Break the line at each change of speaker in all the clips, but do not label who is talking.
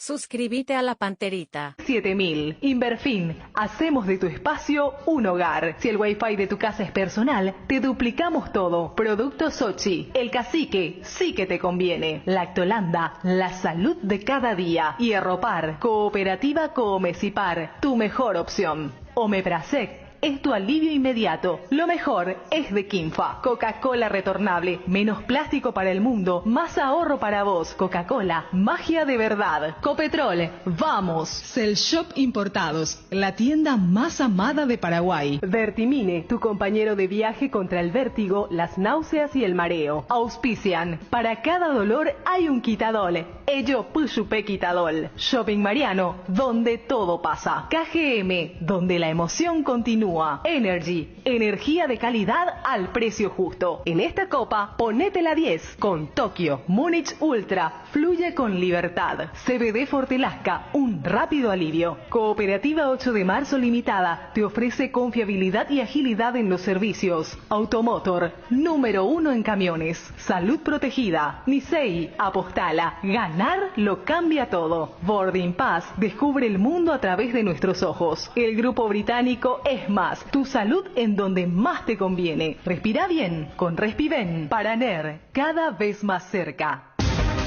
Suscríbete a La Panterita.
7000. Inverfin. Hacemos de tu espacio un hogar. Si el wifi de tu casa es personal, te duplicamos todo. Producto Sochi. El cacique sí que te conviene. Lactolanda. La salud de cada día. Y Arropar. Cooperativa Coomecipar. Tu mejor opción. Omeprazec. Es tu alivio inmediato. Lo mejor es de Kinfa. Coca-Cola retornable. Menos plástico para el mundo. Más ahorro para vos. Coca-Cola. Magia de verdad. Copetrol. Vamos. Cell Shop Importados. La tienda más amada de Paraguay. Vertimine. Tu compañero de viaje contra el vértigo, las náuseas y el mareo. Auspician. Para cada dolor hay un quitadol. Ello Puyupé Quitadol. Shopping Mariano. Donde todo pasa. KGM. Donde la emoción continúa. Energy, energía de calidad al precio justo. En esta copa, ponete la 10 con Tokio. Múnich Ultra, fluye con libertad. CBD Fortelasca, un rápido alivio. Cooperativa 8 de Marzo Limitada, te ofrece confiabilidad y agilidad en los servicios. Automotor, número 1 en camiones. Salud protegida. Nisei, apostala. Ganar lo cambia todo. Boarding Pass, descubre el mundo a través de nuestros ojos. El grupo británico es más. Tu salud en donde más te conviene. Respira bien con Respiven. Paraner, cada vez más cerca.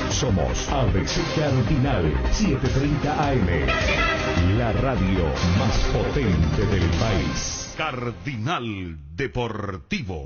Somos ABC Cardinal 730 AM. La radio más potente del país.
Cardinal Deportivo.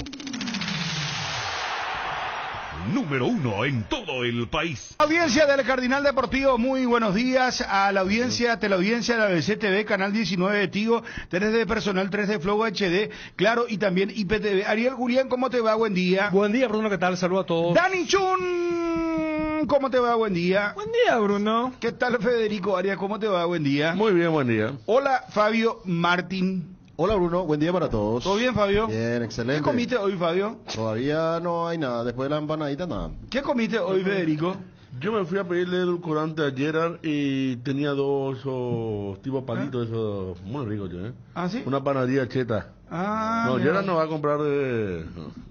Número 1 en todo el país.
Audiencia del Cardinal Deportivo, muy buenos días a la audiencia, teleaudiencia de la ABC TV, Canal 19 de Tigo, 3D Personal, 3D Flow HD, claro, y también IPTV. Ariel Julián, ¿cómo te va? Buen día.
Buen día, Bruno, ¿qué tal? Saludos a todos.
Dani Chun, ¿cómo te va? Buen día.
Buen día, Bruno.
¿Qué tal, Federico Arias? ¿Cómo te va? Buen día.
Muy bien, buen día.
Hola, Fabio Martín.
Hola Bruno, buen día para todos.
¿Todo bien, Fabio?
Bien, excelente.
¿Qué comiste hoy, Fabio?
Todavía no hay nada, después de la empanadita nada.
¿Qué comiste hoy, Federico?
Yo me fui a pedirle edulcorante a Gerard y tenía dos esos tipos palitos, esos muy ricos, ¿eh?
¿Ah, sí?
Una panadería cheta.
Ah,
no,
mira.
Gerard no va a comprar de...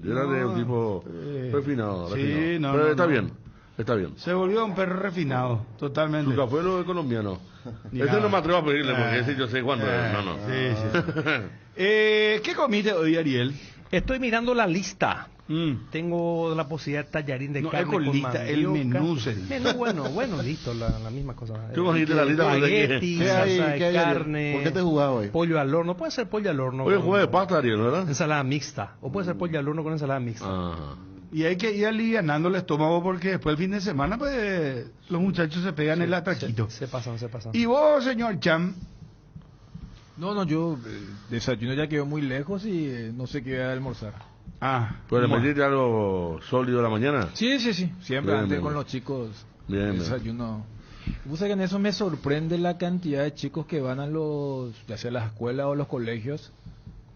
Gerard es un tipo refinado.
Sí, no,
pero
no,
está
no.
bien, está bien.
Se volvió un perro refinado, totalmente.
Su café lo es colombiano.
Ni
Ese
nada.
no me atrevo a pedirle porque ese yo sé cuándo es. No.
Sí. ¿Qué comiste hoy, Ariel?
Estoy mirando la lista. Tengo la posibilidad de tallarín de
No,
carne
es con lista, el
mandioca.
menú se dice.
Menú, bueno, listo, la misma cosa.
¿Qué cogiste la lista?
Espagueti,
¿Qué hay?
salsa
¿Qué
de
hay,
carne.
¿Por qué te jugás hoy?
Pollo al horno, puede ser pollo al horno.
Hoy es jueves de pasta, Ariel, ¿verdad?
Ensalada mixta. O puede ser pollo al horno con ensalada mixta.
Ajá.
Y hay que ir alivianando el estómago porque después el fin de semana pues los muchachos se pegan el atraquito.
Se pasan.
¿Y vos, señor Cham?
No, yo desayuno ya quedó muy lejos y no sé qué voy a almorzar.
¿Puedes
bueno.
metiste algo sólido a la mañana?
Sí, siempre
Bien,
antes
bien.
con los chicos
Bien.
desayuno. Vos sabés que en eso me sorprende la cantidad de chicos que van a ya sea las escuelas o los colegios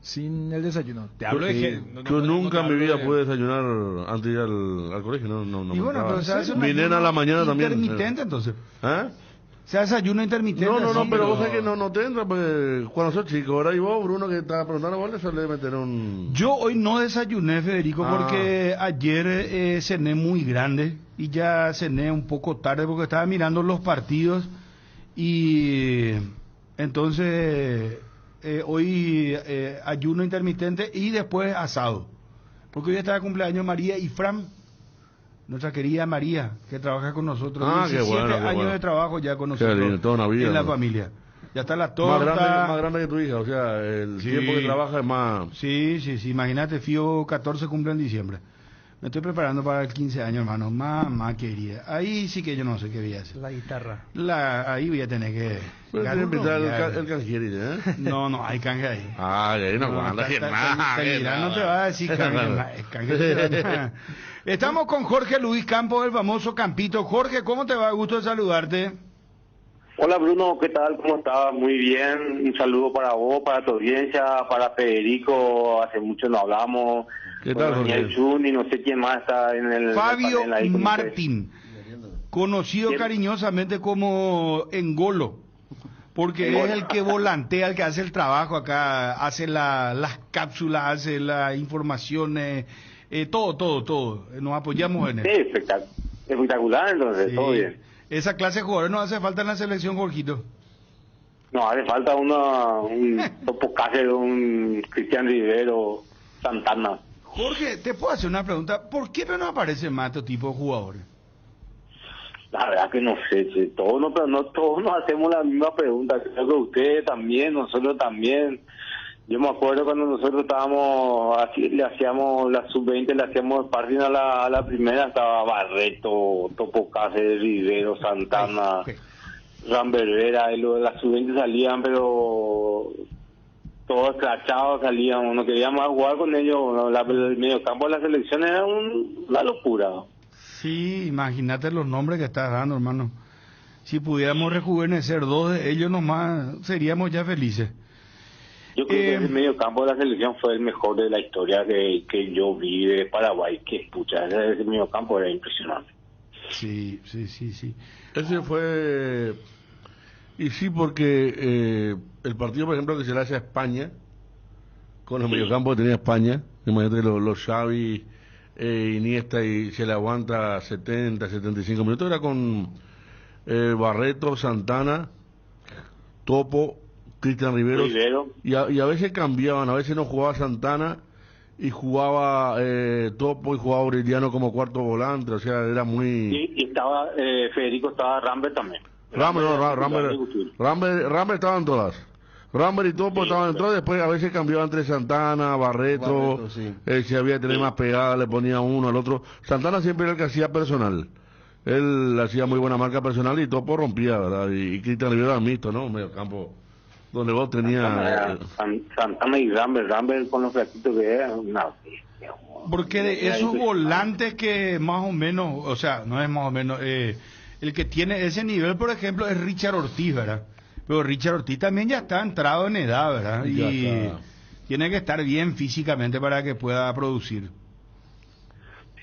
sin el desayuno. Te hablo de que
Yo nunca en mi vida
de...
pude desayunar antes de ir al colegio, no
Y bueno,
me
pero se hace un
mi nena a la mañana también.
intermitente entonces.
¿Ah?
Se hace ayuno intermitente.
No,
así,
pero vos sabés que no te entra, pues cuando sos chico, ahora y vos, Bruno, que estaba preguntando, vos le solés meter un...
Yo hoy no desayuné, Federico, porque ayer cené muy grande y ya cené un poco tarde porque estaba mirando los partidos y entonces hoy ayuno intermitente y después asado. Porque hoy está de cumpleaños María y Fran, nuestra querida María, que trabaja con nosotros. 17 años de trabajo ya con nosotros
lindo, toda una vida,
en la
¿no?
familia. Ya está la torta.
Más grande que tu hija, o sea, el
Sí.
tiempo que trabaja es más...
Sí, imagínate, Fío 14 cumple en diciembre. Me estoy preparando para el 15 años, hermano. Mamá querida. Ahí sí que yo no sé qué voy a hacer.
La guitarra.
Ahí voy a tener que...
Puedes invitar el canjerito, ¿eh?
No, hay canje ahí.
Ahí no aguanta que nada.
No te va a decir canje. Estamos con Jorge Luis Campos, el famoso Campito. Jorge, ¿cómo te va? Gusto de saludarte.
Hola Bruno, ¿qué tal? ¿Cómo estás? Muy bien. Un saludo para vos, para tu audiencia, para Federico. Hace mucho no hablamos.
¿Qué tal, Jorge?
Daniel Chun y no sé quién más está en el...
Fabio
panel ahí con
Martín, conocido
¿Quién?
cariñosamente como Engolo, porque él es el que volantea, el que hace el trabajo acá, hace las cápsulas, hace las informaciones, todo. Nos apoyamos en él.
Sí, espectacular, entonces,
Sí.
todo bien.
Esa clase de jugadores no hace falta en la selección, Jorgito.
No, hace falta un Topo Cáceres, un Cristian Rivero, Santana.
Jorge, te puedo hacer una pregunta. ¿Por qué no aparece más este tipo de jugadores?
La verdad que no sé, che. Todos nos hacemos la misma pregunta. Creo que ustedes también, nosotros también. Yo me acuerdo cuando nosotros estábamos, así, le hacíamos la sub-20, le hacíamos sparring a la primera, estaba Barreto, Topo Cáceres, Rivero, Santana, Rambervera, y lo de la sub-20 salían, pero todos escrachados salían, no queríamos jugar con ellos, el mediocampo de la selección era una locura.
Sí, imagínate los nombres que estás dando, hermano. Si pudiéramos rejuvenecer 2 de ellos nomás, seríamos ya felices.
Yo creo que el medio campo de la selección fue el mejor de la historia que yo vi de Paraguay, que pucha, ese medio campo era impresionante.
Sí.
Ese fue... Y sí, porque el partido, por ejemplo, que se le hace a España, con los mediocampos que tenía España, imagínate los Xavi, Iniesta, y se le aguanta 70, 75 minutos, era con Barreto, Santana, Topo, Cristian Rivero. Y a veces cambiaban, a veces no jugaba Santana y jugaba Topo y jugaba Aureliano como cuarto volante, o sea, era muy...
Y estaba Federico, estaba Rambert también.
Rambert estaban todas. Rambert y Topo estaban en todas, después a veces cambiaban entre Santana, Barreto, sí. Si había que tener más pegada le ponía uno al otro. Santana siempre era el que hacía personal. Él hacía muy buena marca personal y Topo rompía, ¿verdad? Y Cristian Rivero era mixto, ¿no? Medio campo donde vos tenías...
Santana y Rambert con los flaquitos que eran, no.
Porque de esos volantes que más o menos, o sea, no es más o menos, el que tiene ese nivel, por ejemplo, es Richard Ortiz, ¿verdad? Pero Richard Ortiz también ya está entrado en edad, ¿verdad? Y tiene que estar bien físicamente para que pueda producir.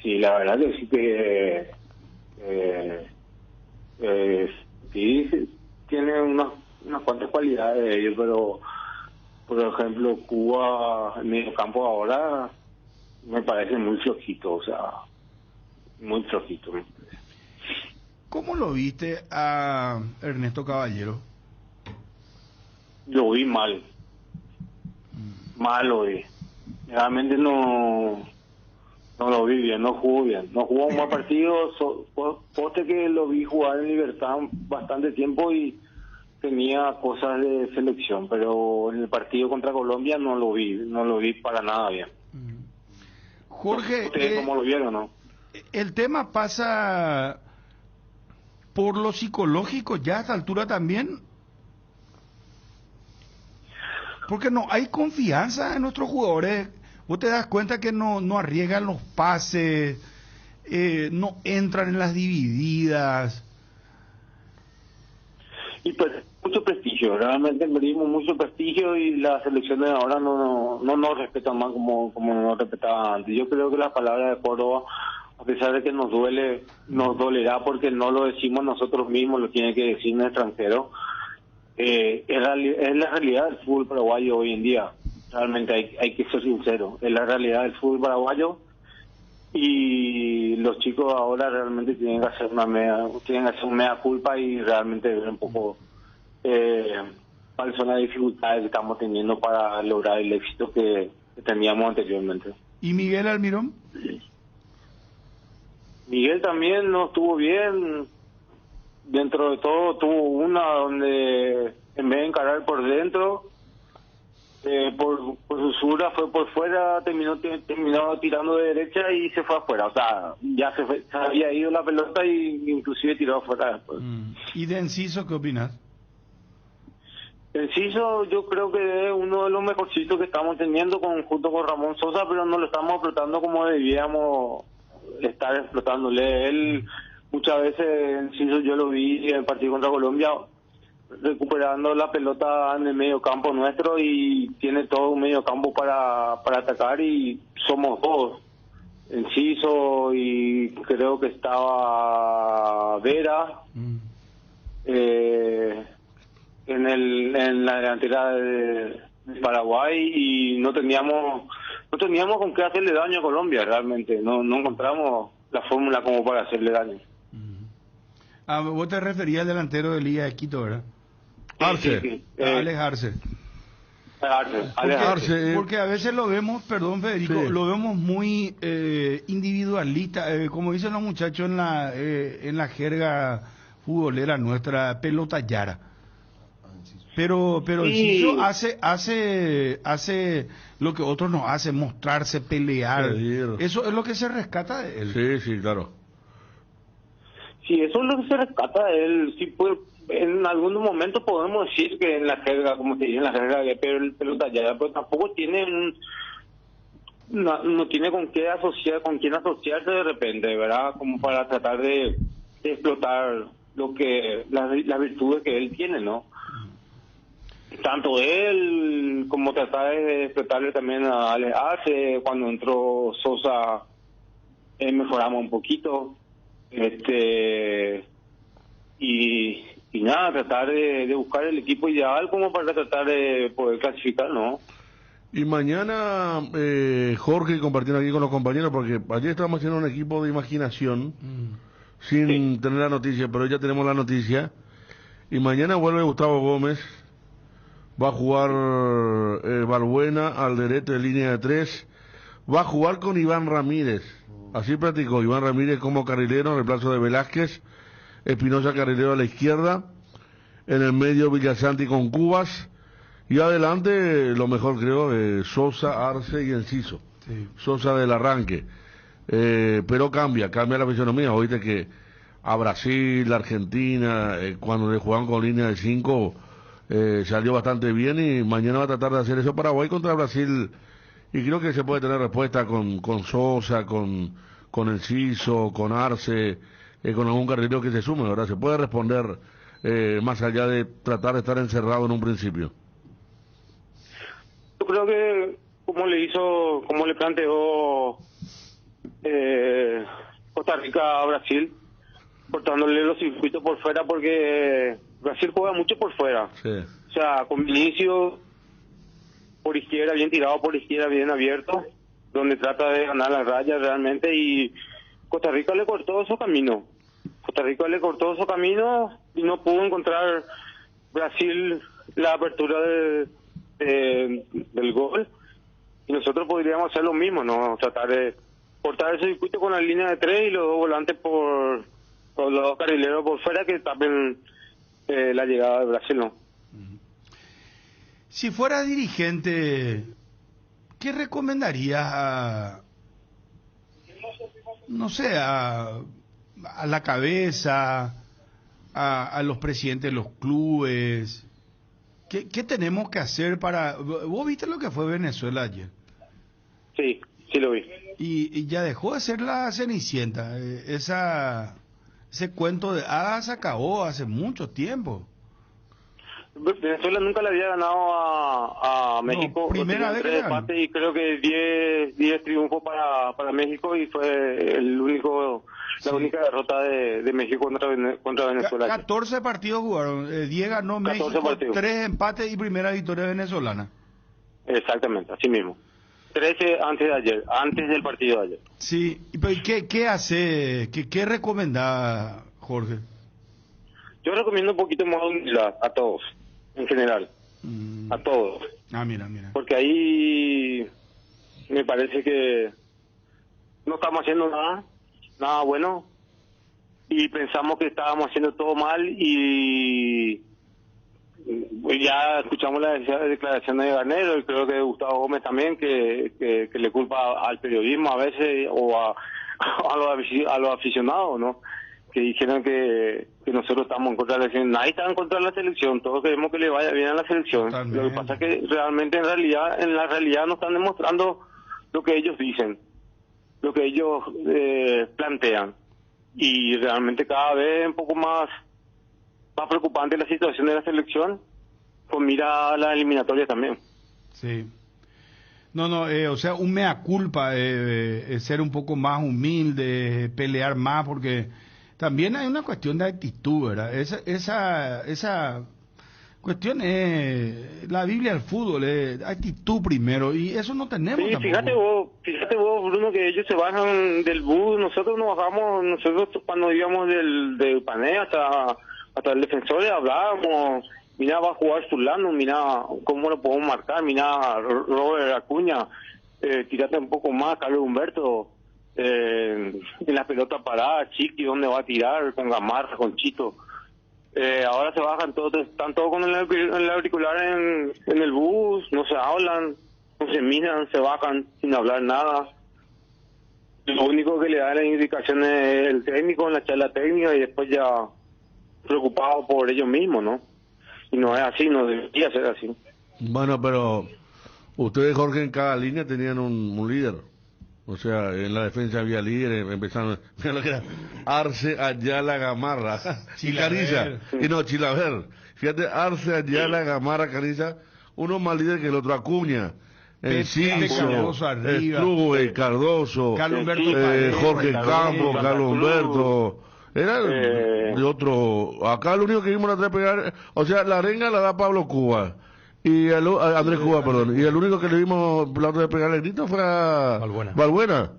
Sí, la verdad que sí que sí tiene unas cuantas cualidades ellos, pero por ejemplo Cuba en medio campo ahora me parece muy flojito, o sea, muy flojito.
¿Cómo lo viste a Ernesto Caballero?
Lo vi mal lo vi. Realmente no lo vi bien, no jugó bien. No jugó un buen partido, poste que lo vi jugar en Libertad bastante tiempo y tenía cosas de selección, pero en el partido contra Colombia no lo vi para nada bien.
Jorge,
¿ustedes cómo lo vieron, no?
El tema pasa por lo psicológico ya a esta altura también, porque no hay confianza en nuestros jugadores. Vos te das cuenta que no arriesgan los pases, no entran en las divididas.
Y pues mucho prestigio, realmente perdimos mucho prestigio y las selecciones ahora no nos respetan más como nos respetaban antes. Yo creo que la palabra de Córdoba, a pesar de que nos duele, nos dolerá porque no lo decimos nosotros mismos, lo tiene que decir un extranjero. Es la realidad del fútbol paraguayo hoy en día. Realmente hay que ser sincero, es la realidad del fútbol paraguayo y los chicos ahora realmente tienen que hacer un mea culpa y realmente ver un poco cuáles son las dificultades que estamos teniendo para lograr el éxito que teníamos anteriormente.
¿Y Miguel Almirón?
Miguel también no estuvo bien, dentro de todo tuvo una donde en vez de encarar por dentro, por usura fue por fuera, terminó tirando de derecha y se fue afuera, o sea, ya se había ido la pelota y inclusive tiró afuera después.
¿Y de Enciso qué opinas?
Enciso yo creo que es uno de los mejorcitos que estamos teniendo junto con Ramón Sosa, pero no lo estamos explotando como debíamos estar explotándole. Él muchas veces, Enciso yo lo vi en el partido contra Colombia recuperando la pelota en el medio campo nuestro y tiene todo un medio campo para atacar y somos dos, Enciso y creo que estaba Vera en la delantera de Paraguay y no teníamos con qué hacerle daño a Colombia realmente, no encontramos la fórmula como para hacerle daño.
Vos te referías al delantero de Liga de Quito, ¿verdad?
Arce.
Sí.
Alex Arce. Porque a veces lo vemos, perdón Federico,
Sí.
lo vemos muy individualista, como dicen los muchachos en la jerga futbolera nuestra, pelota yara. Pero el
Sí.
Chicho hace lo que otros no hacen, mostrarse, pelear.
Pedir.
Eso es lo que se rescata de él.
Sí, claro.
Sí, eso es lo que se rescata de él. Sí, pues, en algunos momentos podemos decir que en la jerga, como te dice, en la jerga de pelota ya, pero tampoco tiene no tiene con quién asociarse de repente, ¿verdad? Como para tratar de explotar las virtudes que él tiene, ¿no? Tanto él como tratar de explotarle también a Alex Arce. Cuando entró Sosa, mejoramos un poquito. Y nada, tratar de buscar el equipo ideal como para tratar de poder clasificar, ¿no?
Y mañana, Jorge, compartiendo aquí con los compañeros, porque ayer estábamos haciendo un equipo de imaginación, sin tener la noticia, pero ya tenemos la noticia. Y mañana vuelve Gustavo Gómez, va a jugar Balbuena, Alderete de línea de 3, va a jugar con Iván Ramírez. Así practicó Iván Ramírez como carrilero, en reemplazo de Velázquez, Espinosa carrilero a la izquierda, en el medio Villasanti con Cubas, y adelante lo mejor creo, Sosa, Arce y Enciso.
Sí.
Sosa del arranque. Pero cambia la fisonomía. Oíste que a Brasil, Argentina, cuando le jugaban con línea de 5, salió bastante bien, y mañana va a tratar de hacer eso Paraguay contra Brasil. Y creo que se puede tener respuesta con Sosa, con Enciso, con Arce, con algún carrilero que se sume, ¿verdad? Se puede responder más allá de tratar de estar encerrado en un principio.
Yo creo que como le planteó Costa Rica a Brasil, cortándole los circuitos por fuera, porque Brasil juega mucho por fuera.
Sí.
O sea, con Vinicius por izquierda, bien tirado por izquierda, bien abierto, donde trata de ganar las rayas realmente, y Costa Rica le cortó su camino. Y no pudo encontrar Brasil la apertura del gol, y nosotros podríamos hacer lo mismo, ¿no? Tratar de cortar ese circuito con la línea de 3 y los dos volantes por los dos carrileros por fuera que tapen la llegada de Brasil, ¿no?
Si fuera dirigente, ¿qué recomendarías a la cabeza, a los presidentes de los clubes? ¿Qué tenemos que hacer para...? ¿Vos viste lo que fue Venezuela ayer?
Sí lo vi.
Y ya dejó de ser la Cenicienta. Ese cuento de hadas se acabó hace mucho tiempo.
Venezuela nunca le había ganado a México.
Primera vez que
tres empates y creo que 10 triunfos para México, y fue la única derrota de México contra Venezuela.
14 partidos jugaron, 10 ganó México,
partidos.
3 empates y primera victoria venezolana.
Exactamente, así mismo. 13 antes del partido de ayer.
Sí, pero ¿qué hace? ¿Qué recomendás, Jorge?
Yo recomiendo un poquito más de humildad a todos, en general. A todos.
Mira.
Porque ahí me parece que no estamos haciendo nada bueno, y pensamos que estábamos haciendo todo mal, y ya escuchamos la declaración de Garnero, y creo que de Gustavo Gómez también, que le culpa al periodismo a veces, o a los aficionados, ¿no? Que dijeron que nosotros estamos en contra de la selección. Nadie está en contra de la selección, todos queremos que le vaya bien a la selección.
Totalmente.
Lo que pasa es que realmente en la realidad no están demostrando lo que ellos dicen, lo que ellos plantean, y realmente cada vez un poco más preocupante la situación de la selección, con mira a la eliminatoria también.
Sí. O sea, un mea culpa, ser un poco más humilde, pelear más, porque también hay una cuestión de actitud, ¿verdad? Esa Cuestión es la Biblia del fútbol, es actitud primero, y eso no tenemos
Sí,
tampoco.
fíjate vos, Bruno, que ellos se bajan del bus, nosotros nos bajamos, nosotros cuando íbamos del Pané hasta el defensor hablábamos, mira, va a jugar fulano, mira, cómo lo podemos marcar, mira, Robert Acuña, tirate un poco más, Carlos Humberto, en la pelota parada, Chiqui, ¿dónde va a tirar? Con Gamarra, con Chito. Ahora se bajan todos, están todos con el auricular en el bus, no se hablan, no se miran, se bajan sin hablar nada. Lo único que le da la indicación es el técnico en la charla técnica, y después ya preocupado por ellos mismos, ¿no? Y no es así, no debería ser así.
Bueno, pero ustedes, Jorge, en cada línea tenían un líder. O sea, en la defensa había líderes, empezaron, mira lo que era, Arce, Ayala, Gamarra, y Canilla, y no, Chilaver. Fíjate, Arce, Ayala, Gamarra, Canilla, uno más líder que el otro, Acuña, Enciso, Struve, Cardoso, Jorge Campos, Carlos Humberto, era de otro. Acá lo único que vimos la otra pegar, o sea, la arenga la da Pablo Cuba. Y Andrés Cuba, perdón. Y el único que le vimos la otra vez pegar el grito fue a Balbuena.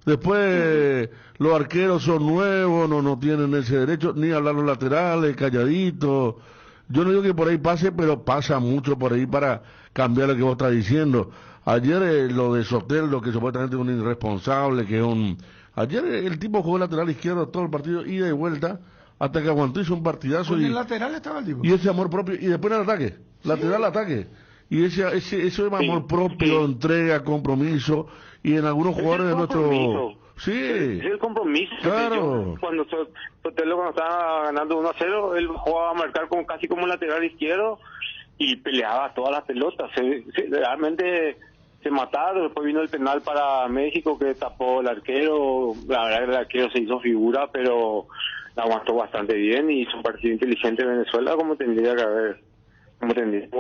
Después, los arqueros son nuevos, no tienen ese derecho, ni hablar los laterales, calladitos. Yo no digo que por ahí pase, pero pasa mucho por ahí para cambiar lo que vos estás diciendo. Ayer lo de Sotel, lo que supuestamente es un irresponsable, que es un... Ayer el tipo jugó lateral izquierdo todo el partido, ida y vuelta, hasta que aguantó, hizo un partidazo.
Con el lateral estaba el tipo.
Y ese amor propio, y después en el ataque, lateral ataque. Y ese amor propio, entrega, compromiso, y en algunos jugadores de nuestro... Sí.
Es el compromiso.
Claro.
Cuando Sotelo estaba ganando 1-0, él jugaba a marcar casi como lateral izquierdo y peleaba todas las pelotas. Realmente se mataron. Después vino el penal para México que tapó el arquero. La verdad que el arquero se hizo figura, pero la aguantó bastante bien y hizo un partido inteligente en Venezuela como tendríamos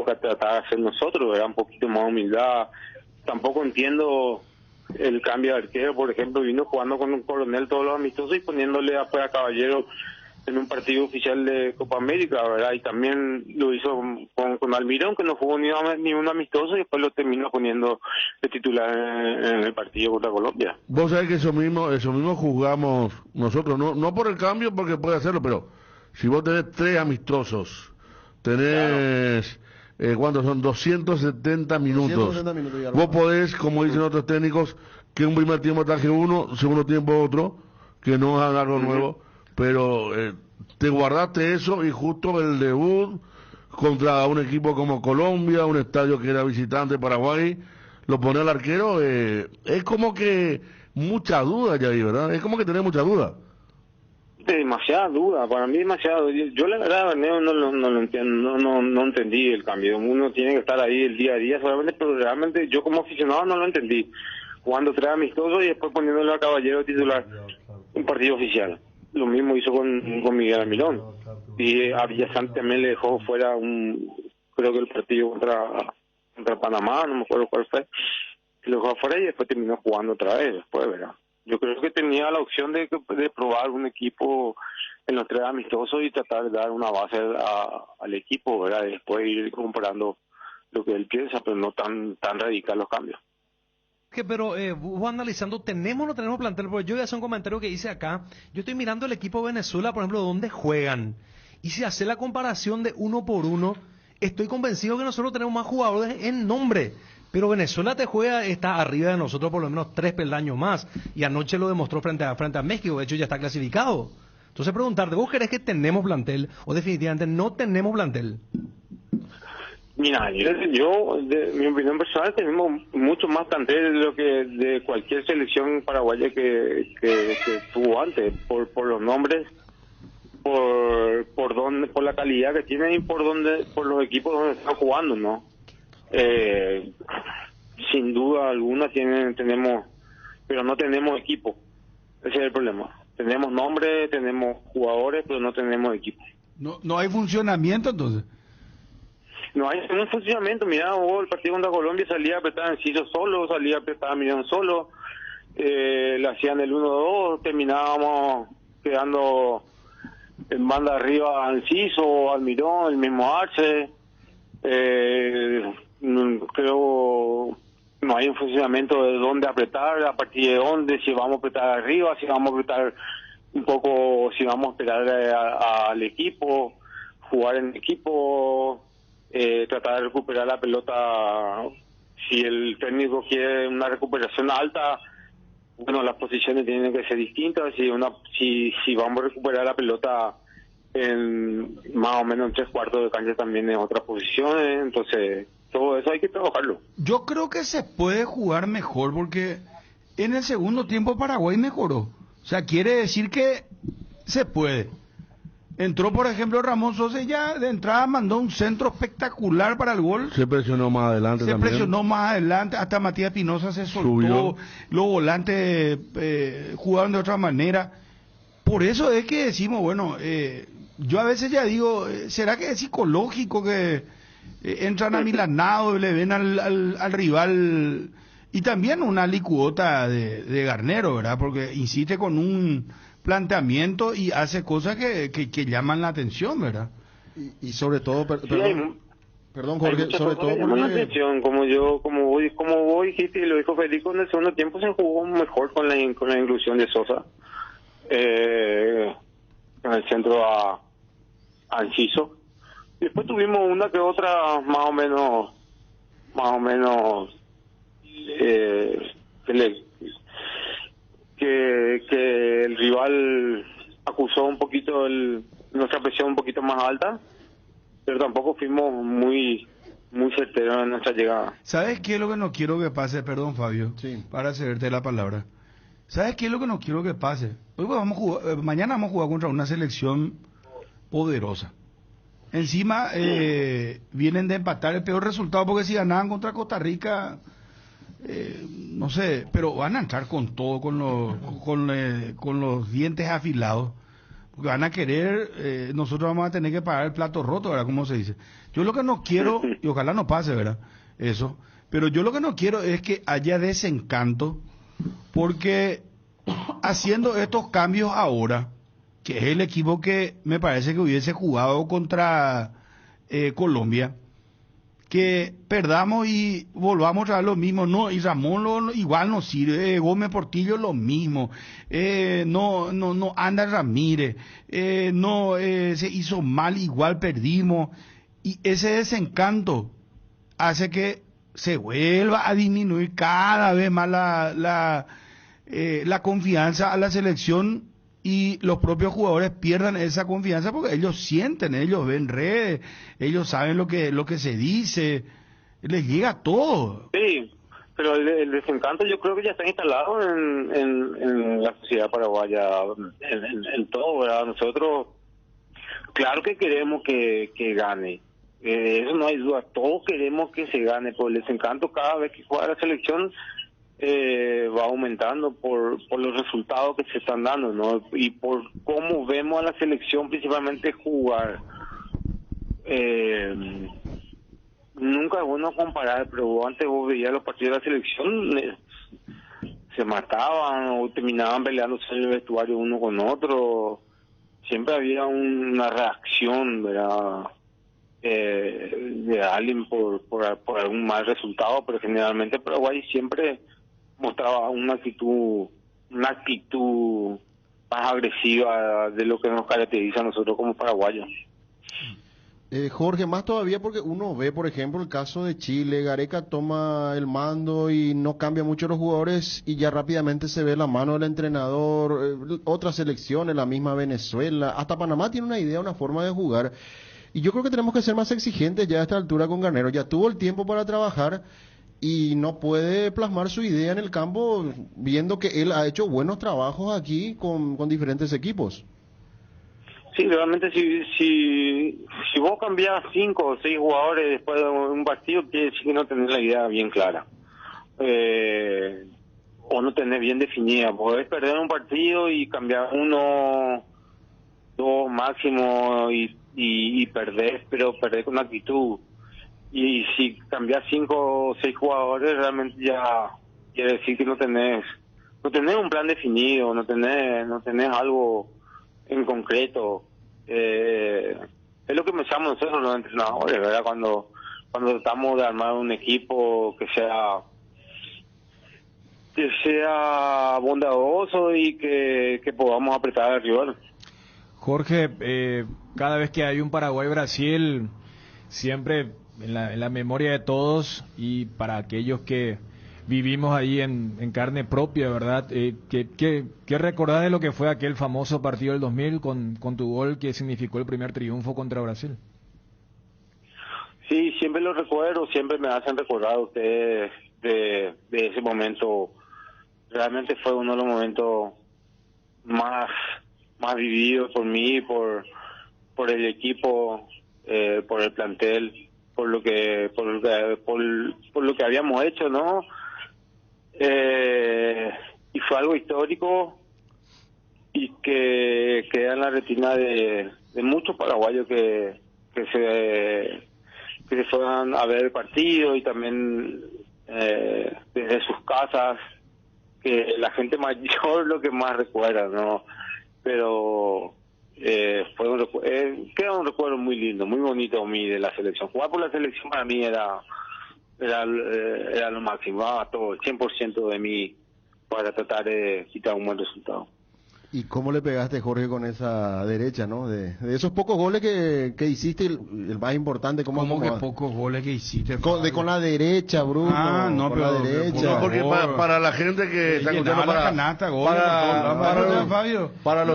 que tratar de hacer nosotros, ¿verdad? Un poquito más humildad. Tampoco entiendo el cambio de arquero, por ejemplo, vino jugando con un Coronel todos los amistosos y poniéndole a Caballero en un partido oficial de Copa América, ¿verdad? Y también lo hizo con Almirón, que no jugó ni un amistoso, y después lo terminó poniendo de titular en el partido contra Colombia.
Vos sabés que eso mismo jugamos nosotros, no por el cambio, porque puede hacerlo, pero si vos tenés 3 amistosos, tenés... ¿cuántos son? 270 minutos. 270 minutos vos podés, como dicen otros técnicos, que un primer tiempo traje uno, segundo tiempo otro, que no es algo nuevo, pero te guardaste eso y justo el debut contra un equipo como Colombia, un estadio que era visitante, Paraguay, lo pone al arquero, es como que mucha duda ya ahí, ¿verdad? Es como que tenés mucha duda.
Demasiada duda, para mí demasiado. Yo la verdad no lo entiendo, no entendí el cambio. Uno tiene que estar ahí el día a día solamente, pero realmente yo como aficionado no lo entendí. Jugando 3 amistosos y después poniéndole a Caballero titular un partido oficial. Lo mismo hizo con Miguel Almirón. Y a Villasante también le dejó fuera creo que el partido contra Panamá, no me acuerdo cuál fue. Lo dejó afuera y después terminó jugando otra vez, después, ¿verdad? Yo creo que tenía la opción de probar un equipo en los 3 amistosos y tratar de dar una base al equipo, ¿verdad? Y después ir comparando lo que él piensa, pero no tan radical los cambios.
Pero vos analizando, ¿tenemos o no tenemos plantel? Porque yo voy a hacer un comentario que hice acá. Yo estoy mirando el equipo de Venezuela, por ejemplo, dónde juegan. Y si hace la comparación de uno por uno, estoy convencido que nosotros tenemos más jugadores en nombre. Pero Venezuela está arriba de nosotros por lo menos 3 peldaños más. Y anoche lo demostró frente a México. De hecho, ya está clasificado. Entonces, preguntarte, ¿vos crees que tenemos plantel o definitivamente no tenemos plantel?
Mira, yo de mi opinión personal, tenemos mucho más plantel de cualquier selección paraguaya que tuvo antes, por los nombres, por la calidad que tienen y por los equipos donde están jugando, ¿no? Sin duda alguna tenemos, pero no tenemos equipo. Ese es el problema. Tenemos nombre, tenemos jugadores, pero no tenemos equipo.
No hay funcionamiento entonces.
No hay un funcionamiento. Mirá, el partido contra Colombia salía a apretar Enciso solo, salía a apretar a Mirón solo, le hacían el 1-2, terminábamos quedando en banda arriba a Enciso, Almirón, el mismo Arce. Creo no hay un funcionamiento de dónde apretar, a partir de dónde, si vamos a apretar arriba, si vamos a apretar un poco, si vamos a esperar al equipo, jugar en equipo, tratar de recuperar la pelota. Si el técnico quiere una recuperación alta, bueno, las posiciones tienen que ser distintas. Si vamos a recuperar la pelota en más o menos en 3/4 de cancha también en otras posiciones, entonces todo eso hay que trabajarlo.
Yo creo que se puede jugar mejor porque en el segundo tiempo Paraguay mejoró. O sea, quiere decir que se puede. Entró, por ejemplo, Ramón Sosa y ya de entrada mandó un centro espectacular para el gol.
Se presionó más adelante también.
Se presionó más adelante, hasta Matías Pinoza se soltó.
Subió.
Los volantes jugaron de otra manera. Por eso es que decimos, bueno, yo a veces ya digo, ¿será que es psicológico que entran amilanado y le ven al rival? Y también una licuota de Garnero, ¿verdad? Porque insiste con un planteamiento y hace cosas que llaman la atención, ¿verdad?
Y sobre todo, perdón Jorge, sobre todo
llaman la atención, como vos dijiste y lo dijo Federico, en el segundo tiempo se jugó mejor con la inclusión de Sosa en el centro a Enciso. Después tuvimos una que otra más o menos que el rival acusó un poquito nuestra presión un poquito más alta, pero tampoco fuimos muy certeros en nuestra llegada.
¿Sabes qué es lo que no quiero que pase? Perdón, Fabio, para cederte la palabra. ¿Sabes qué es lo que no quiero que pase? Hoy vamos a jugar, mañana vamos a jugar contra una selección poderosa. Encima vienen de empatar el peor resultado, porque si ganaban contra Costa Rica, no sé, pero van a entrar con todo, con los dientes afilados, porque van a querer, nosotros vamos a tener que pagar el plato roto, ¿verdad? Como se dice. Yo lo que no quiero, y ojalá no pase, ¿verdad? Eso, pero yo lo que no quiero es que haya desencanto, porque haciendo estos cambios ahora, que es el equipo que me parece que hubiese jugado contra Colombia, que perdamos y volvamos a lo mismo, no, y Ramón igual no sirve, Gómez Portillo lo mismo, no anda Ramírez, se hizo mal, igual perdimos, y ese desencanto hace que se vuelva a disminuir cada vez más la confianza a la selección, y los propios jugadores pierdan esa confianza porque ellos sienten, ellos ven redes, ellos saben lo que se dice, les llega todo.
Sí, pero el desencanto yo creo que ya está instalado en la sociedad paraguaya, en todo, ¿verdad? Nosotros, claro que queremos que gane, eso no hay duda, todos queremos que se gane, pero el desencanto cada vez que juega la selección va aumentando por los resultados que se están dando, ¿no? Y por cómo vemos a la selección principalmente jugar. Nunca es bueno comparar, pero antes vos veías los partidos de la selección, se mataban o terminaban peleándose en el vestuario uno con otro. Siempre había una reacción, ¿verdad? De alguien por algún mal resultado, pero generalmente Paraguay siempre mostraba una actitud más agresiva de lo que nos caracteriza a nosotros como paraguayos.
Jorge, más todavía porque uno ve, por ejemplo, el caso de Chile, Gareca toma el mando y no cambia mucho los jugadores y ya rápidamente se ve la mano del entrenador, otras selecciones, la misma Venezuela, hasta Panamá tiene una idea, una forma de jugar. Y yo creo que tenemos que ser más exigentes ya a esta altura con Garnero, ya tuvo el tiempo para trabajar y no puede plasmar su idea en el campo viendo que él ha hecho buenos trabajos aquí con diferentes equipos.
Sí, realmente si vos cambiás 5 o 6 jugadores después de un partido, quiere decir que no tenés la idea bien clara. O no tenés bien definida. Podés perder un partido y cambiar 1, 2 máximo y perdés, pero perdés con actitud. Y si cambiás 5 o 6 jugadores, realmente ya quiere decir que no tenés un plan definido, no tenés algo en concreto. Es lo que pensamos nosotros los entrenadores, ¿verdad? Cuando cuando tratamos de armar un equipo que sea bondadoso y que podamos apretar al rival.
Jorge, cada vez que hay un Paraguay-Brasil, siempre en la memoria de todos y para aquellos que vivimos ahí en carne propia, ¿verdad? ¿Qué recordás de lo que fue aquel famoso partido del 2000 con tu gol que significó el primer triunfo contra Brasil?
Sí, siempre lo recuerdo, siempre me hacen recordar ustedes de ese momento. Realmente fue uno de los momentos más vividos por mí, por el equipo, por el plantel, por lo que habíamos hecho, ¿no? Y fue algo histórico y que queda en la retina de muchos paraguayos que se fueran a ver el partido y también desde sus casas, que la gente mayor lo que más recuerda, ¿no? Pero queda un recuerdo muy lindo, muy bonito a mí de la selección. Jugar por la selección para mí era lo máximo, daba todo, el 100% de mí para tratar de quitar un buen resultado.
¿Y cómo le pegaste, Jorge, con esa derecha, no? De esos pocos goles que hiciste, el más importante,
¿Cómo que pocos goles que hiciste?
Con la derecha, Bruno.
No,
con
pero
la derecha.
No, porque para la gente que está escuchando, para los chicos. Fabio, para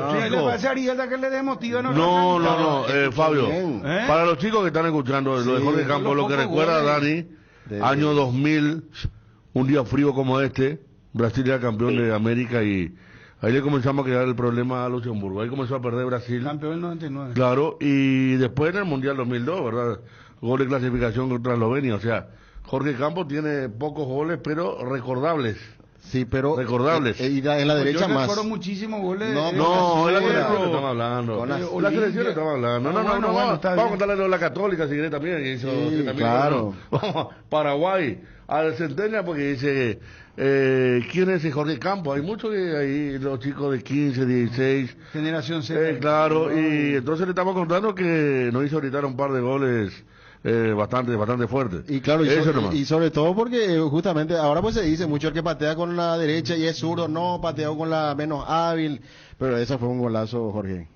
los chicos que están escuchando lo de Jorge Campos, lo que recuerda Dani, año 2000, un día frío como este, Brasil era campeón de América y ahí le comenzamos a crear el problema a Luxemburgo. Ahí comenzó a perder Brasil.
Campeón del 99.
Claro, y después en el Mundial 2002, ¿verdad? Gol de clasificación contra Eslovenia. O sea, Jorge Campos tiene pocos goles, pero recordables.
Sí, pero
recordables.
En la derecha más.
Fueron muchísimos goles.
No, en la selección estamos hablando. La selección estamos hablando. No. Vamos a contarle lo de la Católica, si quiere también. Que hizo,
sí,
también,
claro.
Paraguay, al Centenia, porque dice, ¿quién es ese Jorge Campos? Hay muchos que ahí, los chicos de 15, 16.
Generación Z.
Claro, y entonces le estamos contando que nos hizo ahorita un par de goles bastante fuerte.
Y claro, y sobre todo porque justamente ahora pues se dice mucho el que patea con la derecha y es zurdo, no, pateó con la menos hábil, pero ese fue un golazo, Jorge.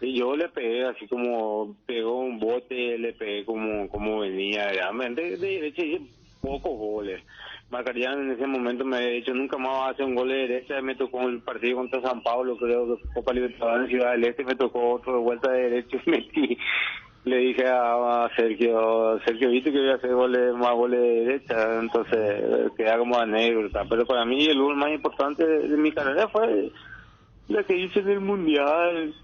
Y yo le pegué así como pegó un bote, le pegué como venía, realmente de derecha hice pocos goles. Marcarian en ese momento me había dicho nunca más va a hacer un gol de derecha, me tocó el partido contra San Pablo, creo que Copa Libertadores en Ciudad del Este, me tocó otro de vuelta de derecha y metí. Le dije a Sergio, viste que voy a hacer más goles de derecha, entonces queda como anécdota. Pero para mí el gol más importante de mi carrera fue la que hice en el Mundial,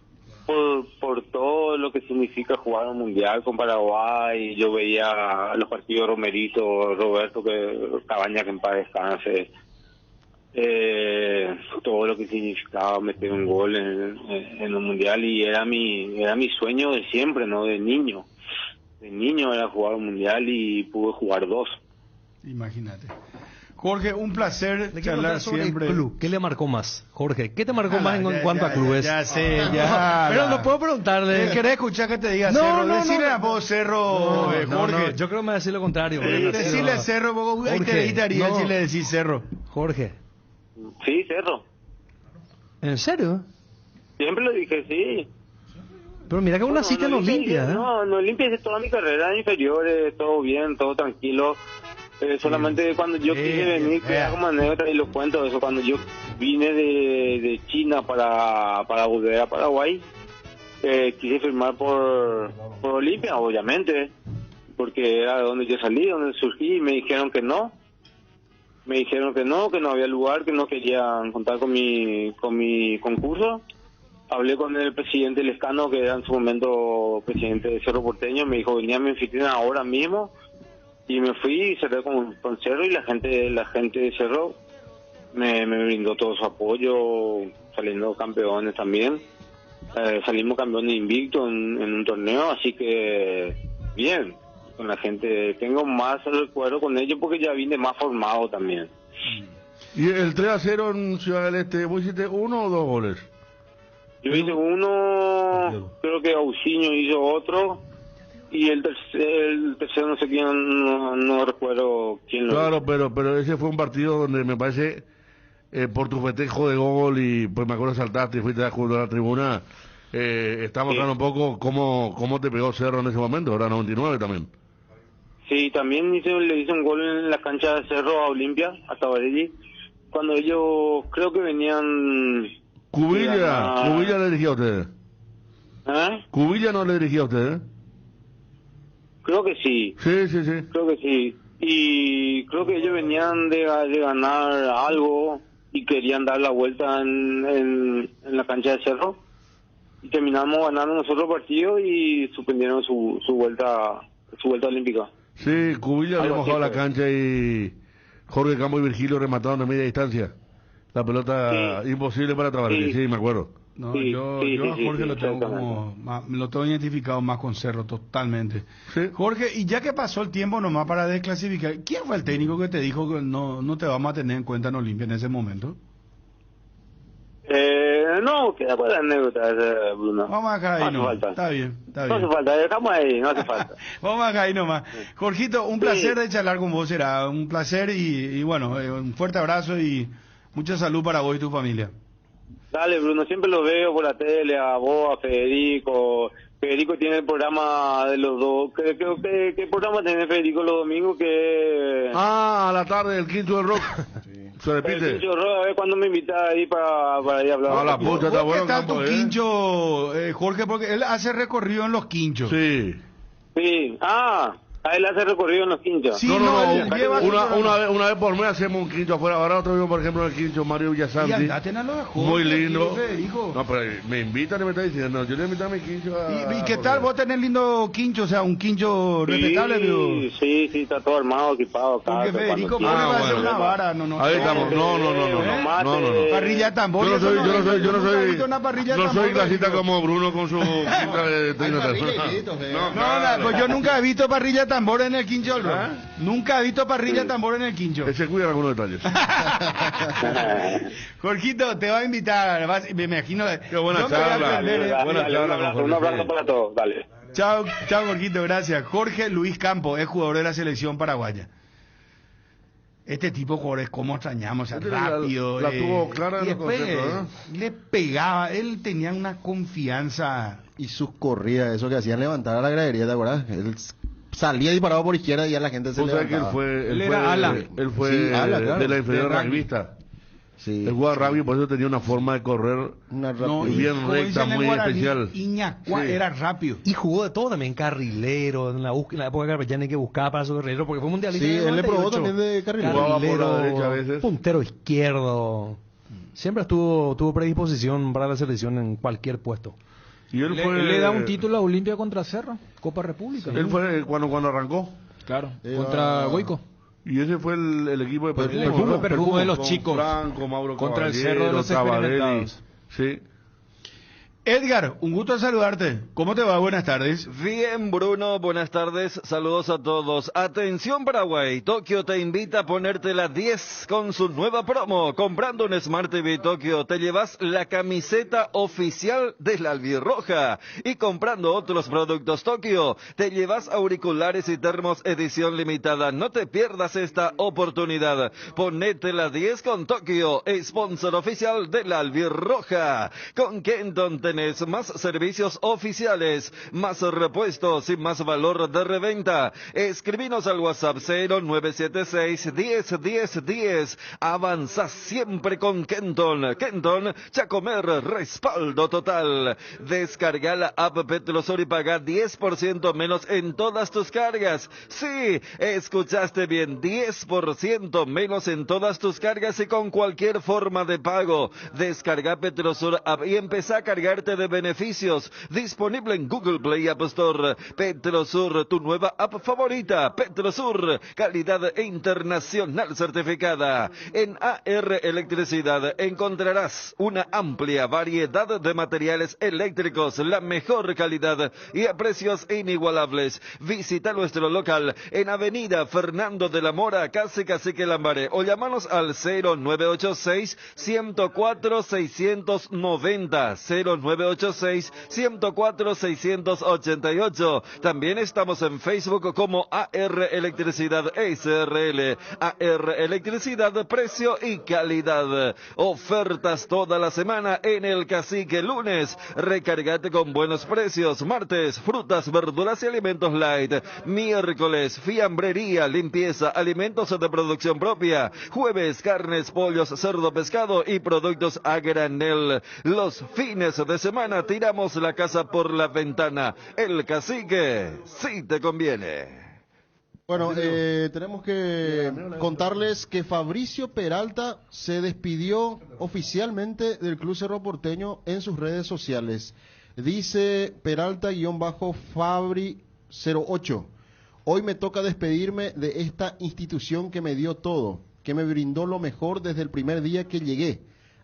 por todo lo que significa jugar un Mundial con Paraguay. Yo veía los partidos Romerito, Roberto, Cabaña, que en paz descanse. Todo lo que significaba meter un gol en un mundial, y era mi sueño de siempre, no de niño era jugar un mundial y pude jugar 2.
Imagínate. Jorge, un placer charlar siempre.
Club. ¿Qué le marcó más, Jorge? ¿Qué te marcó más en cuanto a clubes?
Ya sé, ya.
Pero no puedo preguntarle.
¿Querés escuchar que te diga Cerro? Decirle a vos Cerro, Jorge.
No, yo creo que me va a decir lo contrario.
Decirle a Cerro, vos ahí te editaría si le decís Cerro.
Jorge.
Sí, Cerro.
¿En serio?
Siempre lo dije, sí.
Pero mira que una cita en Olimpia.
No, en Olimpia hice toda mi carrera inferior, todo bien, todo tranquilo. Solamente cuando yo quise venir, que como anécdota y lo cuento, eso cuando yo vine de China para volver a Paraguay, quise firmar por Olimpia, obviamente, porque era de donde yo salí, donde surgí, y me dijeron que no. Que no había lugar, que no querían contar con mi concurso. Hablé con el presidente Lescano, que era en su momento presidente de Cerro Porteño, me dijo, venía a mi oficina ahora mismo, y me fui y cerré con Cerro, y la gente de Cerro me brindó todo su apoyo, saliendo campeones también. Salimos campeones invictos en un torneo, así que bien. Con la gente tengo más recuerdo con ellos porque ya vine más formado también.
¿Y el 3-0 en Ciudad del Este, vos hiciste 1 o 2 goles?
Yo hice uno, creo que Ausinho hizo otro, y el tercero no sé quién, no recuerdo quién lo
Claro, pero ese fue un partido donde me parece, por tu festejo de gol y pues me acuerdo saltaste y fuiste a jugar a la tribuna, está mostrando un poco cómo te pegó Cerro en ese momento, ahora 99 también.
Sí, también le hice un gol en la cancha de Cerro a Olimpia, a Tabarelli, cuando ellos creo que venían...
Cubilla le dirigía a ustedes.
¿Eh?
Cubilla no le dirigía a ustedes.
Creo que sí.
Sí.
Creo que sí. Y creo que ellos venían de ganar algo y querían dar la vuelta en la cancha de Cerro. Y terminamos ganando nosotros el partido y suspendieron su vuelta olímpica.
Sí, Cubilla había
Algo así
mojado la
fue.
cancha y Jorge Campo y Virgilio remataron de media distancia. La pelota imposible para Tabarelli, sí, me acuerdo.
No,
Sí,
yo
sí,
a
sí,
Jorge
sí,
lo tengo
exactamente.
lo tengo identificado más con Cerro, totalmente.
Sí.
Jorge, y ya que pasó el tiempo nomás para desclasificar, ¿quién fue el técnico que te dijo que no te vamos a tener en cuenta en Olimpia en ese momento?
No, queda para la anécdota, Bruno.
Vamos a dejar ahí
No hace
nomás.
falta.
Está bien.
No hace falta, dejamos ahí, no hace falta.
Vamos a dejar ahí nomás. Jorgito, un placer de charlar con vos, será un placer y bueno, un fuerte abrazo y mucha salud para vos y tu familia.
Dale, Bruno, siempre lo veo por la tele, a vos, a Federico. Federico tiene el programa de los dos. ¿Qué programa tiene Federico los domingos?
A la tarde, el quinto del rock. Se
El
repite.
Quincho Roa, a ver cuándo me invita ahí para ir a hablar.
A la puta, está
¿Por qué
bueno,
está tu
Campo,
quincho, Jorge? Porque él hace recorrido en los quinchos.
Sí.
Sí, a él hace recorrido en los quinchos.
Sí,
No,
él lleva su programa.
una vez por mes hacemos un quincho afuera. Ahora otro día, por ejemplo, el quincho Mario
Y
Villasanti.
andate a lo de Jorge,
Muy lindo.
aquí, Federico.
No, pero me invitan y me está diciendo, yo le invito a mi quincho a...
¿Y qué tal? ¿Vos tenés lindo quincho? O sea, un quincho respetable, pero...
Sí, está todo armado, equipado acá.
Porque Federico
cuando
pone
quiera.
para hacer
bueno.
una vara, no.
Ahí estamos. No.
Parrilla de tambor.
Yo no soy,
Yo nunca he visto una parrilla de
no soy
tambor,
clasista
Federico.
como Bruno con su quinta de
Pues yo nunca he visto parrilla de tambor en el quincho, bro. Nunca he visto parrilla de tambor en el quincho.
Se cuidan algunos detalles.
Jorgito, te va a invitar, me imagino.
Qué buena
yo me voy a
charla.
aprender,
Buena charla con
Un
Jorge.
abrazo para todos, dale.
Chao, Jorgito, gracias. Jorge Luis Campos es jugador de la selección paraguaya. Este tipo de jugadores, cómo extrañamos, o sea, rápido.
La tuvo clara en
y
los
después,
conceptos,
le pegaba, él tenía una confianza.
Y sus corridas, eso que hacían levantar a la gradería, ¿te acuerdas? Él salía disparado por izquierda y ya la gente se
Vos sabés que
levantaba.
Él era ala.
Él fue
Sí, ala, claro.
de la inferior
De rugby.
rugbyista.
Sí.
Él jugaba rugby, por eso tenía una forma de correr
Una
No,
rapidez.
bien
como
recta,
dicen en
muy
guaraní,
especial.
Iñacua,
Sí.
era rápido.
Y jugó de todo también, carrilero, en la época de Carpellani que buscaba para su carrilero, porque fue mundialista.
Sí,
en el
él le probó
98.
también de carrilero.
Jugaba por la derecha a veces.
Puntero izquierdo. Siempre tuvo predisposición para la selección en cualquier puesto.
Y él fue...
Él le da un título a Olimpia contra Cerro, Copa República.
Él fue cuando arrancó.
Claro,
Era-
contra Goico.
Y ese fue el equipo de
Perfumo de los
con
chicos.
Franco, Mauro
Contra el
Caballero,
Cerro de los
Tabarelli.
experimentados.
Sí.
Edgar, un gusto saludarte. ¿Cómo te va? Buenas tardes.
Bien, Bruno, buenas tardes, saludos a todos. Atención Paraguay, Tokio te invita a ponerte la 10 con su nueva promo. Comprando un Smart TV Tokio te llevas la camiseta oficial de la Albirroja. Y comprando otros productos Tokio te llevas auriculares y termos edición limitada. No te pierdas esta oportunidad. Ponete la 10 con Tokio, sponsor oficial de la Albirroja. Con Kenton tenés más servicios oficiales, más repuestos y más valor de reventa. Escribinos al WhatsApp 0976 10 10 10. Avanza siempre con Kenton. Kenton, Chacomer, respaldo total. Descarga la app Petrosur y paga 10% menos en todas tus cargas. Sí, escuchaste bien, 10% menos en todas tus cargas y con cualquier forma de pago. Descarga Petrosur app y empezá a cargarte de beneficios. Disponible en Google Play App Store. Petrosur, tu nueva app favorita. Petrosur, calidad internacional certificada. En AR Electricidad encontrarás una amplia variedad de materiales eléctricos, la mejor calidad y a precios inigualables. Visita nuestro local en Avenida Fernando de la Mora, casi Cacique Lambaré, o llámanos al 0986 104 690 0986 0986-104-688. También estamos en Facebook como AR Electricidad SRL. AR Electricidad, precio y calidad. Ofertas toda la semana en el Cacique. Lunes, recargate con buenos precios. Martes, frutas, verduras y alimentos light. Miércoles, fiambrería, limpieza, alimentos de producción propia. Jueves, carnes, pollos, cerdo, pescado y productos a granel. Los fines de semana tiramos la casa por la ventana. El Cacique, sí te conviene.
Bueno, tenemos que contarles que Fabricio Peralta se despidió oficialmente del Club Cerro Porteño en sus redes sociales. Dice Peralta-Fabri08. Hoy me toca despedirme de esta institución que me dio todo, que me brindó lo mejor desde el primer día que llegué,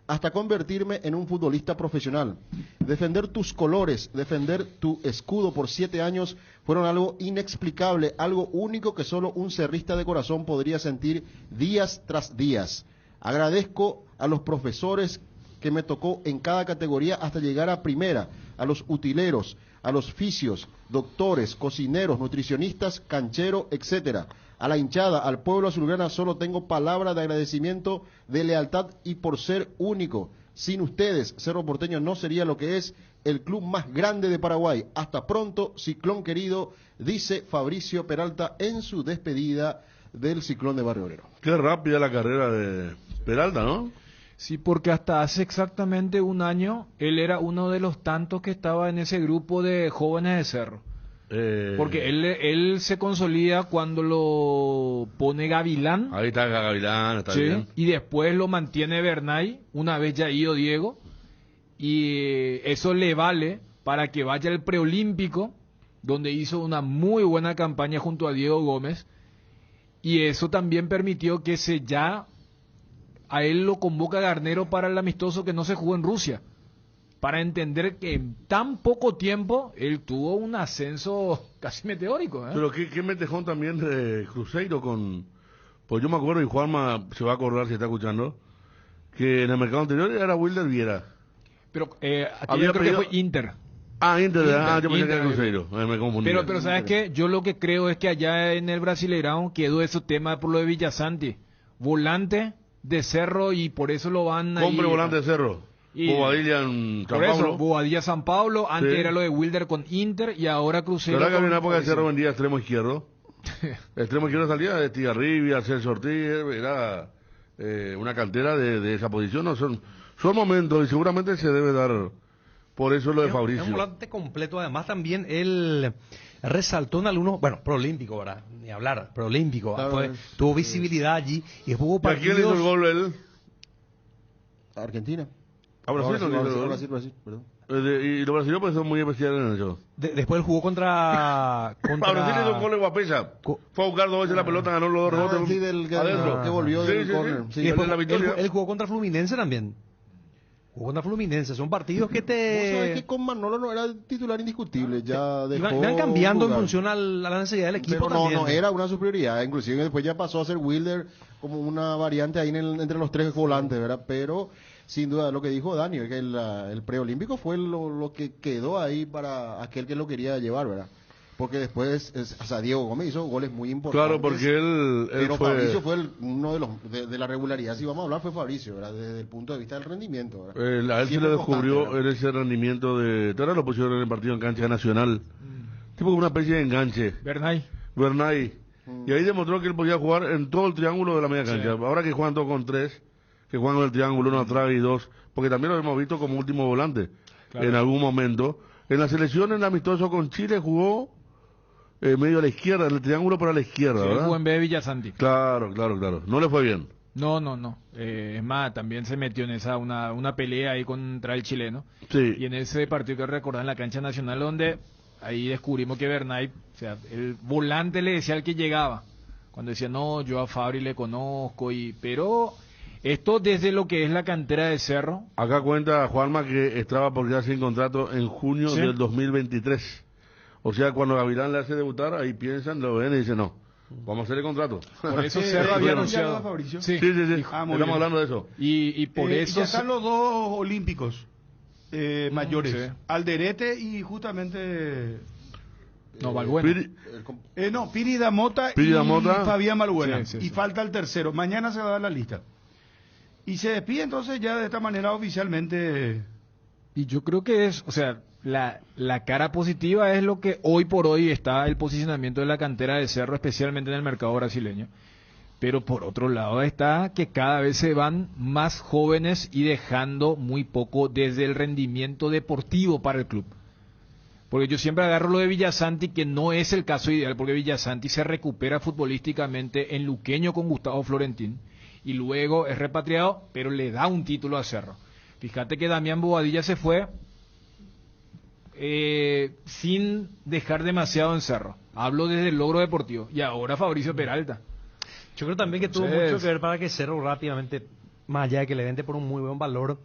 hasta convertirme en un futbolista profesional. Defender tus colores, defender tu escudo por 7 años fueron algo inexplicable, algo único que solo un cerrista de corazón podría sentir días tras días. Agradezco a los profesores que me tocó en cada categoría hasta llegar a primera, a los utileros, a los fisios, doctores, cocineros, nutricionistas, canchero, etcétera. A la hinchada, al pueblo azulgrana, solo tengo palabras de agradecimiento, de lealtad y por ser único. Sin ustedes, Cerro Porteño no sería lo que es, el club más grande de Paraguay. Hasta pronto, Ciclón querido, dice Fabricio Peralta en su despedida del Ciclón de Barrio Obrero.
Qué rápida la carrera de Peralta, ¿no?
Sí, porque hasta hace exactamente un año él era uno de los tantos que estaba en ese grupo de jóvenes de Cerro. Porque él se consolida cuando lo pone Gavilán.
Ahí está Gavilán, está
sí,
bien.
Y después lo mantiene Bernay, una vez ya ido Diego. Y eso le vale para que vaya al preolímpico, donde hizo una muy buena campaña junto a Diego Gómez. Y eso también permitió que a él lo convoca Garnero para el amistoso que no se jugó en Rusia, para entender que en tan poco tiempo él tuvo un ascenso casi meteórico.
Pero qué metejón también de Cruzeiro con... Pues yo me acuerdo, y Juanma se va a acordar si está escuchando, que en el mercado anterior era Wilder Viera.
Pero aquí yo creo que fue Inter.
Inter, yo pensé que era Cruzeiro, me confundí.
Pero ¿sabes qué? Yo lo que creo es que allá en el Brasileirão quedó ese tema por lo de Villasanti. Volante de Cerro y por eso lo van a
Compre volante de Cerro. Bobadilla en San Pablo.
Bobadilla San Pablo, antes
sí.
Era lo de Wilder con Inter y ahora Cruzeiro.
¿Verdad que había una época de Cerro vendía extremo izquierdo? Extremo izquierdo salía de Tigarribia, Celso Ortiz, era una cantera de esa posición. No, son momentos y seguramente se debe dar por eso lo de Fabricio.
Es un volante completo, además también él resaltó en algunos, proolímpico, ¿verdad? Ni hablar, proolímpico.
Claro,
tuvo visibilidad allí y jugó partidos.
¿Y a quién le hizo el gol él?
Argentina.
Brasil,
perdón.
Y los brasileños pues son muy especiales en eso.
Después él jugó contra...
Brasil hizo un gol de Guapesa. Fue a buscar 2 veces la pelota, ganó los 2 rebotes.
Sí,
adentro.
Que volvió del córner.
Sí. Y después, la victoria. Él jugó contra Fluminense también. Jugó contra Fluminense. Son partidos que te...
Vos sabés que con Manolo no era titular indiscutible. Ya dejó...
Iban cambiando en función a la necesidad del equipo.
Pero
también.
no era una superioridad. Inclusive después ya pasó a ser Wilder como una variante ahí entre los 3 volantes, ¿verdad? Pero... Sin duda, lo que dijo Daniel, que el preolímpico fue lo que quedó ahí para aquel que lo quería llevar, ¿verdad? Porque después, Diego Gómez hizo goles muy importantes.
Claro, porque él
pero
fue...
Fabricio fue uno de la regularidad, si vamos a hablar, fue Fabricio, ¿verdad? Desde el punto de vista del rendimiento, ¿verdad?
A él se le descubrió ese rendimiento de... Ahora lo pusieron en el partido en cancha nacional. Tipo una especie de enganche. Bernay. Y ahí demostró que él podía jugar en todo el triángulo de la media cancha. Sí. Ahora que juegan todos con 3... que juegan con el triángulo, 1 atrás y 2, porque también lo hemos visto como último volante, claro. En algún momento. En la selección, en el amistoso con Chile, jugó medio a la izquierda, en el triángulo para la izquierda,
sí,
¿verdad?
Jugó en vez de Villasanti.
Claro. No le fue bien.
No. Es más, también se metió en una pelea ahí contra el chileno.
Sí.
Y en ese partido que recordar en la cancha nacional, donde ahí descubrimos que Bernay, o sea, el volante le decía al que llegaba, cuando decía, no, yo a Fabri le conozco, pero... Esto desde lo que es la cantera de Cerro.
Acá cuenta Juanma que estaba por quedar sin contrato en junio ¿sí? del 2023. O sea, cuando Gavilán le hace debutar, ahí piensan, lo ven y dicen, no, vamos a hacerle contrato.
Por eso Cerro había anunciado a
Fabricio. Sí. Estamos hablando de eso.
Y por eso...
Ya están los 2 olímpicos. mayores.
Sí.
Alderete y justamente...
No, Balbuena.
Piri Damota
Piri
y
Damota.
Fabián Balbuena.
Sí, sí,
y
sí.
falta el tercero. Mañana se va a dar la lista. Y se despide entonces ya de esta manera oficialmente.
Y yo creo que es, o sea, la cara positiva es lo que hoy por hoy está el posicionamiento de la cantera de Cerro, especialmente en el mercado brasileño. Pero por otro lado está que cada vez se van más jóvenes y dejando muy poco desde el rendimiento deportivo para el club. Porque yo siempre agarro lo de Villasanti, que no es el caso ideal, porque Villasanti se recupera futbolísticamente en Luqueño con Gustavo Florentín, y luego es repatriado, pero le da un título a Cerro. Fíjate que Damián Bobadilla se fue sin dejar demasiado en Cerro. Hablo desde el logro deportivo. Y ahora Fabricio Peralta.
Yo creo también que tuvo
Entonces,
mucho que ver para que Cerro rápidamente, más allá de que le vende por un muy buen valor,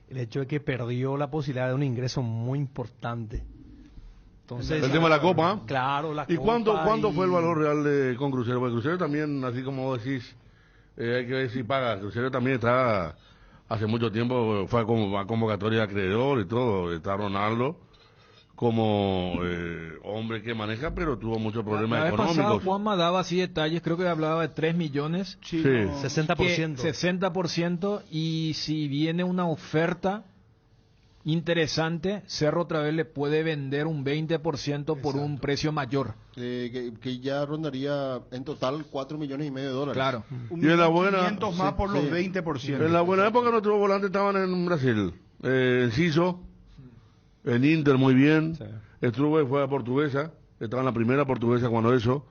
el hecho de que perdió la posibilidad de un ingreso muy importante. Entonces,
El tema de la Copa. ¿Eh?
Claro, la
¿Y
Copa.
cuánto fue el valor real con Crucero? Porque Crucero también, así como vos decís, hay que ver si paga. Crucero también está, hace mucho tiempo, fue a convocatoria de acreedor y todo. Está Ronaldo como hombre que maneja, pero tuvo muchos problemas
La vez pasada
económicos.
Juanma daba así detalles, creo que hablaba de 3 millones.
Sí.
60%.
60%, y si viene una oferta interesante, Cerro otra vez le puede vender un 20% por un precio mayor.
Que ya rondaría en total 4,5 millones de dólares.
Claro.
Un
Y en la
1.500.000
buena-
más por los
sí.
20%.
En la buena época nuestros volantes estaban en Brasil. Enciso, en Inter muy bien. Struve fue a Portuguesa, estaba en la primera Portuguesa cuando eso.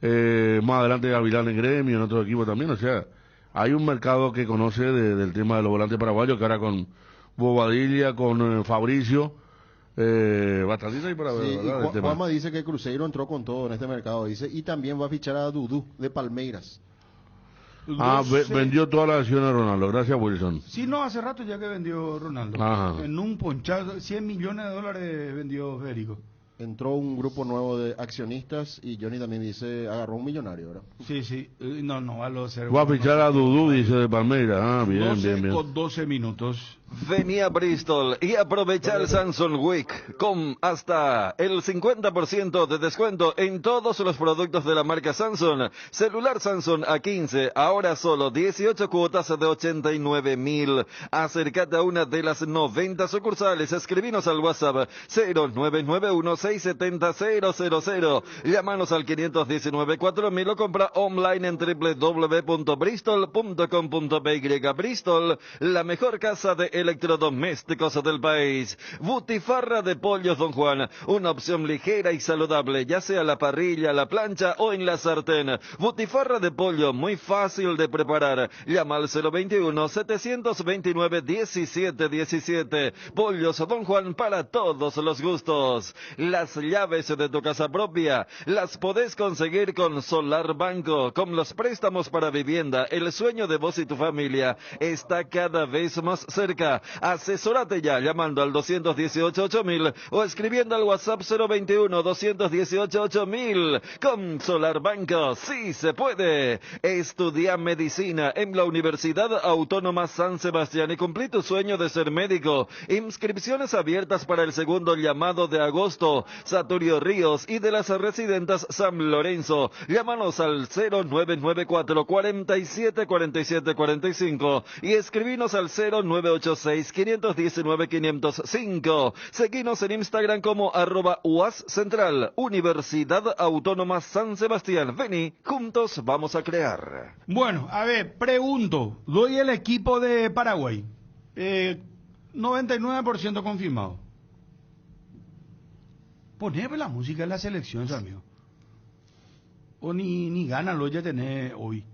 Más adelante Gavilán en Gremio, en otro equipo también. O sea, hay un mercado que conoce del tema de los volantes paraguayos, que ahora con Bobadilla, con Fabricio, bastante ahí para ver.
Sí, y
¿verdad? El tema.
Juanma dice que Cruzeiro entró con todo en este mercado, dice, y también va a fichar a Dudú de Palmeiras.
Vendió toda la acción a Ronaldo. Gracias, Wilson.
Sí, no, hace rato ya que vendió Ronaldo.
Ajá.
En un ponchado, 100 millones de dólares vendió Federico.
Entró un grupo nuevo de accionistas y Johnny también dice, agarró un millonario, ¿verdad?
Sí, sí. No va a lo ser.
Va a fichar a Dudú, dice de Palmeiras. Ah, bien,
12
bien, bien.
con 12 minutos.
Vení a Bristol y aprovecha el Samsung Week con hasta el 50% de descuento en todos los productos de la marca Samsung. Celular Samsung A15, ahora solo 18 cuotas de 89.000. Acércate a una de las 90 sucursales. Escribinos al WhatsApp 0991-670-000. Llámanos al 519-4000 o compra online en www.bristol.com.py. Bristol, la mejor casa de electrodomésticos del país. Butifarra de pollos Don Juan, una opción ligera y saludable, ya sea a la parrilla, a la plancha o en la sartén. Butifarra de pollo, muy fácil de preparar. Llama al 021-729-1717. Pollos Don Juan para todos los gustos. Las llaves de tu casa propia las podés conseguir con Solar Banco. Con los préstamos para vivienda, el sueño de vos y tu familia está cada vez más cerca. Asesórate ya llamando al 218-8000 o escribiendo al WhatsApp 021-218-8000. Con Solar Banco, sí se puede. Estudia medicina en la Universidad Autónoma San Sebastián y cumplí tu sueño de ser médico. Inscripciones abiertas para el segundo llamado de agosto. Saturio Ríos y de las residentas San Lorenzo. Llámanos al 0994 47 47 45 y escribinos al 0986-519-505. Seguinos en Instagram como @UAS Central, Universidad Autónoma San Sebastián. Vení, juntos vamos a crear.
Bueno, a ver, pregunto. Doy el equipo de Paraguay. 99% confirmado. Poneme la música de la selección, amigo. O ni ganas lo ya tenés hoy.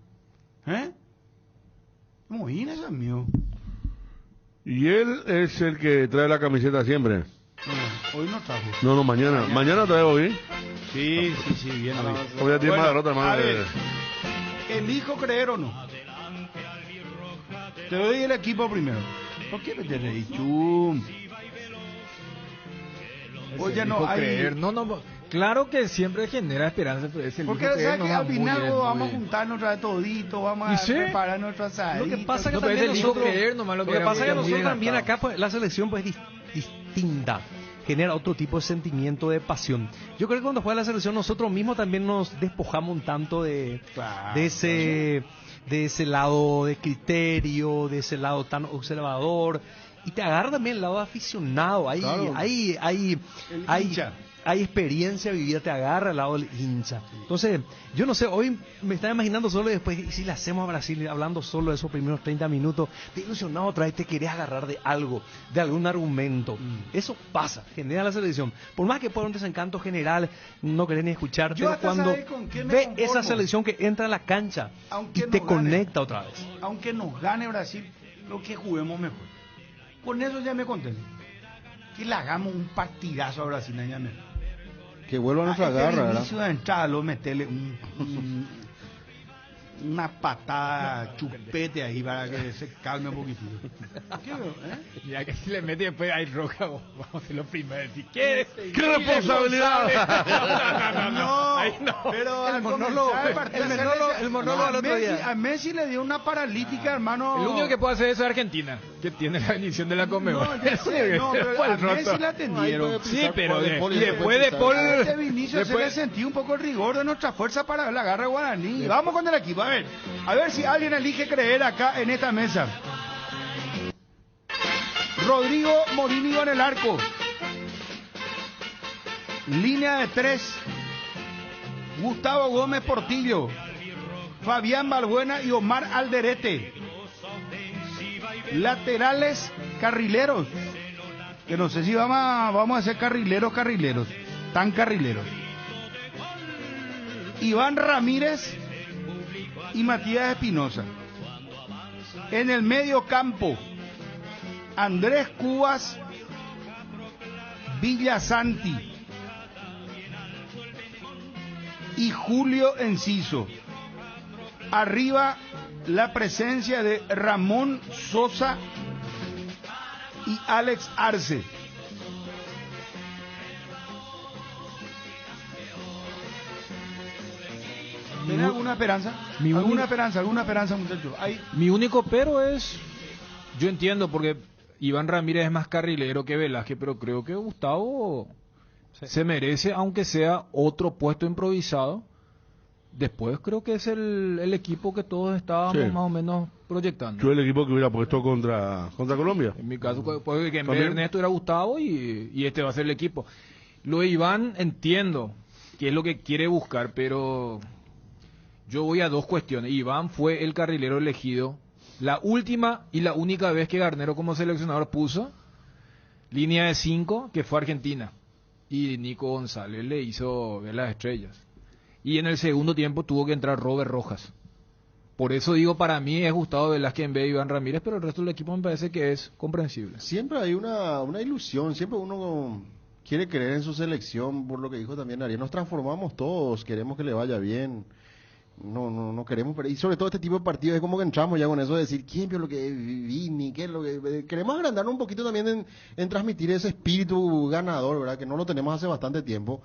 Imagínese, amigo.
Y él es el que trae la camiseta siempre.
Hoy no trajo.
No, mañana. Mañana trae hoy.
Sí, bien hoy.
Hoy ya tiene más derrota, hermano.
A ver, ¿elijo creer o no? Te doy el equipo primero. ¿Por qué te reí, chum? Oye, no hay...
creer. No, claro que siempre genera esperanza, pero es el
porque
elijo creer,
sabes que
no,
al final
muy
vamos
bien.
a juntarnos otra vez todito, vamos
¿Y
a
sí?
preparar nuestro asadito.
Lo que pasa que
No, pero
también
es el hijo
nosotros,
creer nomás, lo que
pasa que
era muy
nosotros también
adelantado.
acá, pues, la selección, pues, distinta, genera otro tipo de sentimiento de pasión. Yo creo que cuando juega la selección nosotros mismos también nos despojamos un tanto de ese lado de criterio, de ese lado tan observador, y te agarra también el lado aficionado. Hay experiencia vivida, te agarra al lado del hincha. Entonces, yo no sé, hoy me estaba imaginando solo después, si le hacemos a Brasil, hablando solo de esos primeros 30 minutos, te ilusionado otra vez, te querés agarrar de algo, de algún argumento. Eso pasa, genera la selección. Por más que pueda un desencanto general, no querés ni escuchar, pero cuando ve esa selección que entra a la cancha y te conecta otra vez.
Aunque nos gane Brasil, lo que juguemos mejor. Con eso ya me contento. Que le hagamos un partidazo a Brasil, ya me...
Que vuelva a nuestra garra, ¿verdad?
Inicio de entrada, meterle una patada chupete ahí para que se calme un poquitito.
Ya que si le mete después hay roja, vamos a ser los primeros. ¿Qué
responsabilidad?
No, pero
el monólogo al otro día.
A Messi le dio una paralítica, hermano.
El único que puede hacer eso es Argentina, que tiene la bendición de la Conmebol.
No, pero a Messi la atendieron.
Sí, pero después de Paul...
Este Vinicio se le sentí un poco el rigor de nuestra fuerza para la garra guaraní. Vamos con el equipo, a ver si alguien elige creer acá en esta mesa. Rodrigo Morínigo en el arco. Línea de 3. Gustavo Gómez Portillo. Fabián Balbuena y Omar Alderete. Laterales carrileros. Que no sé si vamos a hacer carrileros. Tan carrileros. Iván Ramírez y Matías Espinosa. En el medio campo, Andrés Cubas, Villasanti y Julio Enciso. Arriba, la presencia de Ramón Sosa y Alex Arce. ¿Tiene alguna esperanza? ¿Alguna esperanza, muchachos?
Mi único pero es, yo entiendo porque Iván Ramírez es más carrilero que Velázquez, pero creo que Gustavo se merece, aunque sea otro puesto improvisado. Después creo que es el equipo que todos estábamos más o menos proyectando.
Yo el equipo que hubiera puesto contra Colombia.
En mi caso, puede que en vez de Ernesto era Gustavo y este va a ser el equipo. Lo de Iván entiendo que es lo que quiere buscar, pero... Yo voy a dos cuestiones. Iván fue el carrilero elegido la última y la única vez que Garnero como seleccionador puso línea de 5, que fue Argentina. Y Nico González le hizo ver las estrellas. Y en el segundo tiempo tuvo que entrar Robert Rojas. Por eso digo, para mí es Gustavo Velázquez en vez de Iván Ramírez, pero el resto del equipo me parece que es comprensible.
Siempre hay una ilusión, siempre uno quiere creer en su selección, por lo que dijo también Ariel. Nos transformamos todos, queremos que le vaya bien. No queremos, y sobre todo este tipo de partidos es como que entramos ya con eso de decir quién vio lo que Vini, qué es lo que queremos agrandarnos un poquito también en transmitir ese espíritu ganador, ¿verdad? Que no lo tenemos hace bastante tiempo,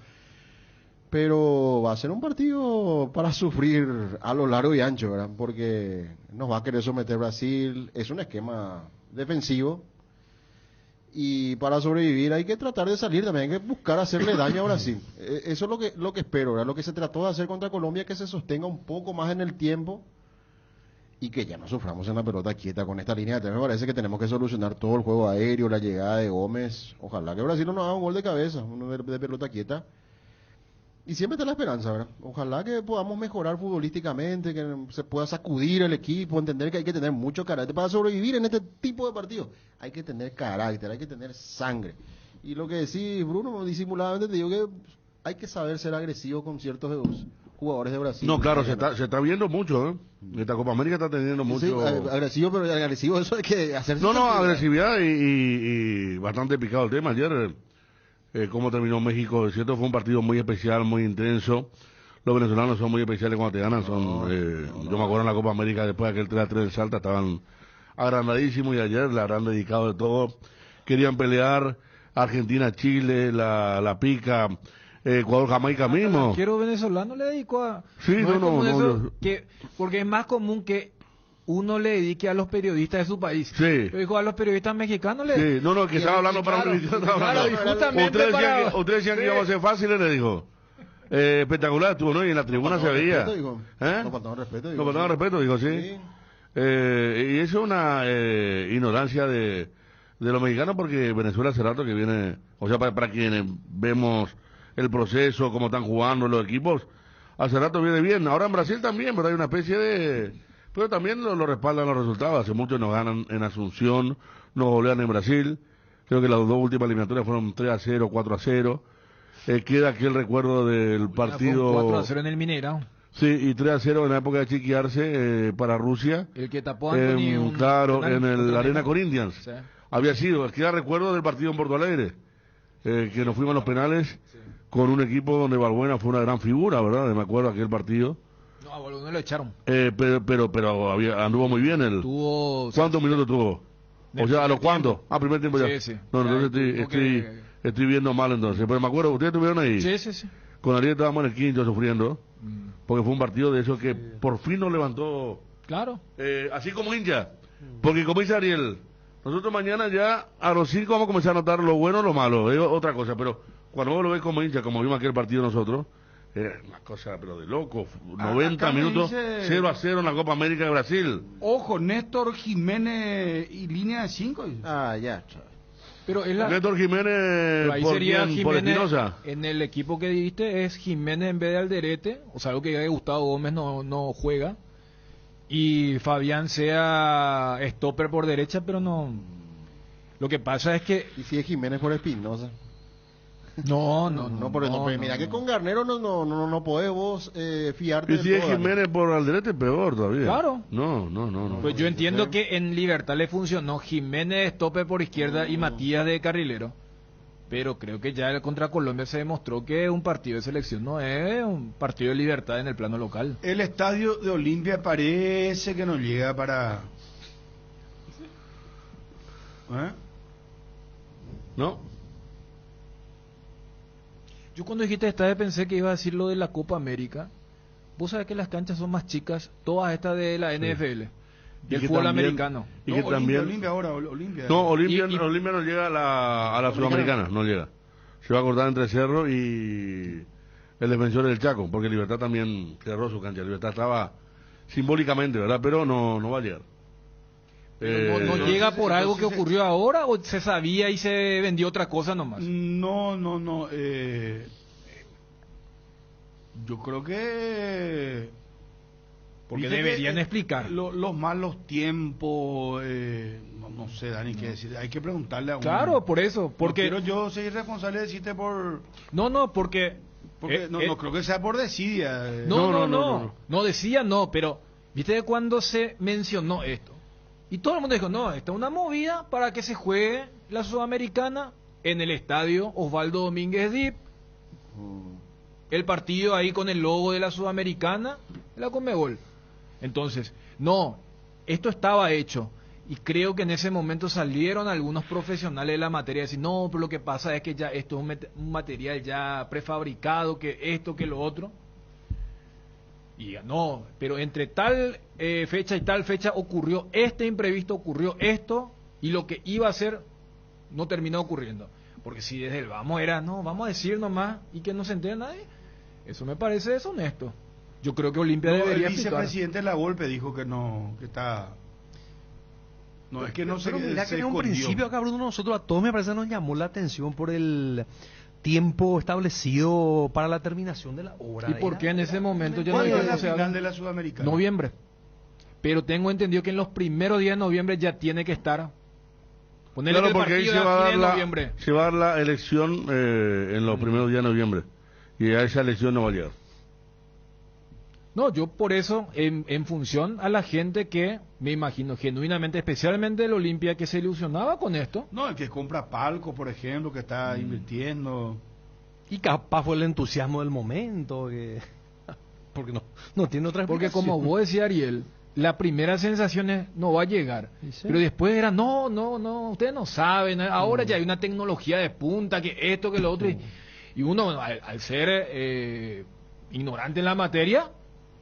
pero va a ser un partido para sufrir a lo largo y ancho, ¿verdad? Porque nos va a querer someter Brasil, es un esquema defensivo. Y para sobrevivir hay que tratar de salir también, hay que buscar hacerle daño a Brasil. Eso es lo que espero, ¿verdad? Lo que se trató de hacer contra Colombia es que se sostenga un poco más en el tiempo y que ya no suframos en la pelota quieta con esta línea de tres. Me parece que tenemos que solucionar todo el juego aéreo, la llegada de Gómez. Ojalá que Brasil no nos haga un gol de cabeza, uno de pelota quieta. Y siempre está la esperanza, ¿verdad? Ojalá que podamos mejorar futbolísticamente, que se pueda sacudir el equipo, entender que hay que tener mucho carácter. Para sobrevivir en este tipo de partidos hay que tener carácter, hay que tener sangre. Y lo que decís, Bruno, disimuladamente te digo que hay que saber ser agresivo con ciertos jugadores de Brasil.
No, claro, se está viendo mucho, ¿eh? Esta Copa América está teniendo mucho...
Sí, agresivo, pero agresivo eso hay que hacerse...
No, agresividad y bastante picado el tema. Ayer... cómo terminó México, es cierto, fue un partido muy especial, muy intenso. Los venezolanos son muy especiales cuando te ganan. Yo me acuerdo en la Copa América, después de aquel 3-3 del Salta, estaban agrandadísimos y ayer le habrán dedicado de todo. Querían pelear Argentina, Chile, la pica, Ecuador, Jamaica mismo.
Quiero venezolano le dedicó a...
Sí,
no, porque es más común que uno le dedique a los periodistas de su país.
Sí.
Yo digo, a los periodistas mexicanos le...
Sí, no, que estaba hablando para un periodista.
Claro, y justamente
ustedes decían que íbamos a ser fáciles, le dijo. Espectacular estuvo, ¿no? Y en la tribuna se veía.
No faltaba respeto, dijo.
No faltaba respeto, dijo, sí. Y eso es una ignorancia de los mexicanos, porque Venezuela hace rato que viene, o sea, para quienes vemos el proceso, cómo están jugando los equipos, hace rato viene bien. Ahora en Brasil también, pero hay una especie de... Pero también lo respaldan los resultados. Hace mucho nos ganan en Asunción, nos golean en Brasil. Creo que las dos últimas eliminatorias fueron 3-0, 4-0. Queda aquel recuerdo del partido...
4-0 en el Mineirao.
Sí, y 3-0 en la época de Chiqui Arce para Rusia.
El que tapó a Anthony
claro, en el Arena Corinthians.
Sí.
Había sido, queda recuerdo del partido en Porto Alegre, que nos fuimos a los penales con un equipo donde Balbuena fue una gran figura, ¿verdad? Me acuerdo aquel partido.
No, a Balbuena lo echaron.
Pero anduvo muy bien él. ¿Cuántos minutos tuvo? O sea, ¿a los cuántos? Primer tiempo ya.
Sí.
No, entonces estoy viendo mal entonces. Pero me acuerdo, ¿ustedes estuvieron ahí?
Sí.
Con Ariel estábamos en el quinto sufriendo, porque fue un partido de esos que por fin nos levantó.
Claro.
Así como hincha. Porque como dice Ariel, nosotros mañana ya a los 5 vamos a comenzar a notar lo bueno o lo malo, es otra cosa, pero cuando vos lo ves como hincha, como vimos aquel partido nosotros, una cosa pero de loco, 90 minutos,
dice...
0-0 en la Copa América de Brasil.
Ojo, Néstor Jiménez y línea de 5.
Ya.
Pero
Néstor Jiménez,
ahí sería
quién? ¿Por
Jiménez,
Espinosa?
en el equipo que dijiste es Jiménez en vez de Alderete, o sea, algo que Gustavo Gómez no juega, y Fabián sea stopper por derecha, pero no. Lo que pasa es que...
¿Y si es Jiménez por Espinosa?
No,
por eso. Mira que con Garnero no podés vos fiarte.
Y si es Jiménez por Alderete, peor todavía.
Claro.
No.
Pues yo entiendo que en Libertad le funcionó Jiménez stopper por izquierda y Matías de carrilero. Pero creo que ya contra Colombia se demostró que un partido de selección no es un partido de Libertad en el plano local.
El estadio de Olimpia parece que no llega para...
¿No?
Yo cuando dijiste estadio pensé que iba a decir lo de la Copa América. Vos sabés que las canchas son más chicas, todas estas de la NFL, del fútbol americano.
Y que también...
Olimpia ahora, Olimpia.
No, Olimpia no llega a la Sudamericana, no llega. Se va a cortar entre Cerro y el Defensor del Chaco, porque Libertad también cerró su cancha. Libertad estaba simbólicamente, ¿verdad? Pero no va a llegar.
¿No llega por algo que ocurrió ahora o se sabía y se vendió otra cosa nomás?
No. Yo creo que...
Porque deberían explicar.
Los malos tiempos, no sé, Dani, qué decir. Hay que preguntarle a uno.
Claro, por eso. Porque...
No quiero yo ser responsable de decirte por...
No, porque
no creo que sea por desidia.
No decía no, pero viste de cuando se mencionó esto. Y todo el mundo dijo, no, esta es una movida para que se juegue la Sudamericana en el estadio Osvaldo Domínguez Dip. El partido ahí con el logo de la Sudamericana, la Conmebol. Entonces, no, esto estaba hecho. Y creo que en ese momento salieron algunos profesionales de la materia y decir, no, pero lo que pasa es que ya esto es un material ya prefabricado, que esto, que lo otro. Y no, pero entre tal fecha y tal fecha ocurrió este imprevisto, ocurrió esto, y lo que iba a ser no terminó ocurriendo. Porque si desde el vamos era, no, vamos a decir nomás y que no se entere nadie, eso me parece deshonesto. Yo creo que Olimpia debería
El vicepresidente de la Volpe dijo que no, que está... No, es que no sé.
Pero mira que en un principio acá, Bruno, nosotros a todos me parece que nos llamó la atención por el tiempo establecido para la terminación de la obra.
¿Y por qué en ese momento ya
no es la final de la Sudamericana?
Noviembre. Pero tengo entendido que en los primeros días de noviembre ya tiene que estar.
Ponerle claro, porque ahí se va a dar la elección en los primeros días de noviembre. Y a esa elección no va a llegar.
No, yo por eso, en función a la gente que, me imagino, genuinamente, especialmente el Olimpia, que se ilusionaba con esto.
No, el que compra palco, por ejemplo, que está invirtiendo.
Y capaz fue el entusiasmo del momento, porque no tiene otra explicación.
Porque como vos decías, Ariel, la primera sensación es, no va a llegar. ¿Sí? Pero después era, no, ustedes no saben, ahora ya hay una tecnología de punta, que esto, que lo otro. Y uno, al ser ignorante en la materia...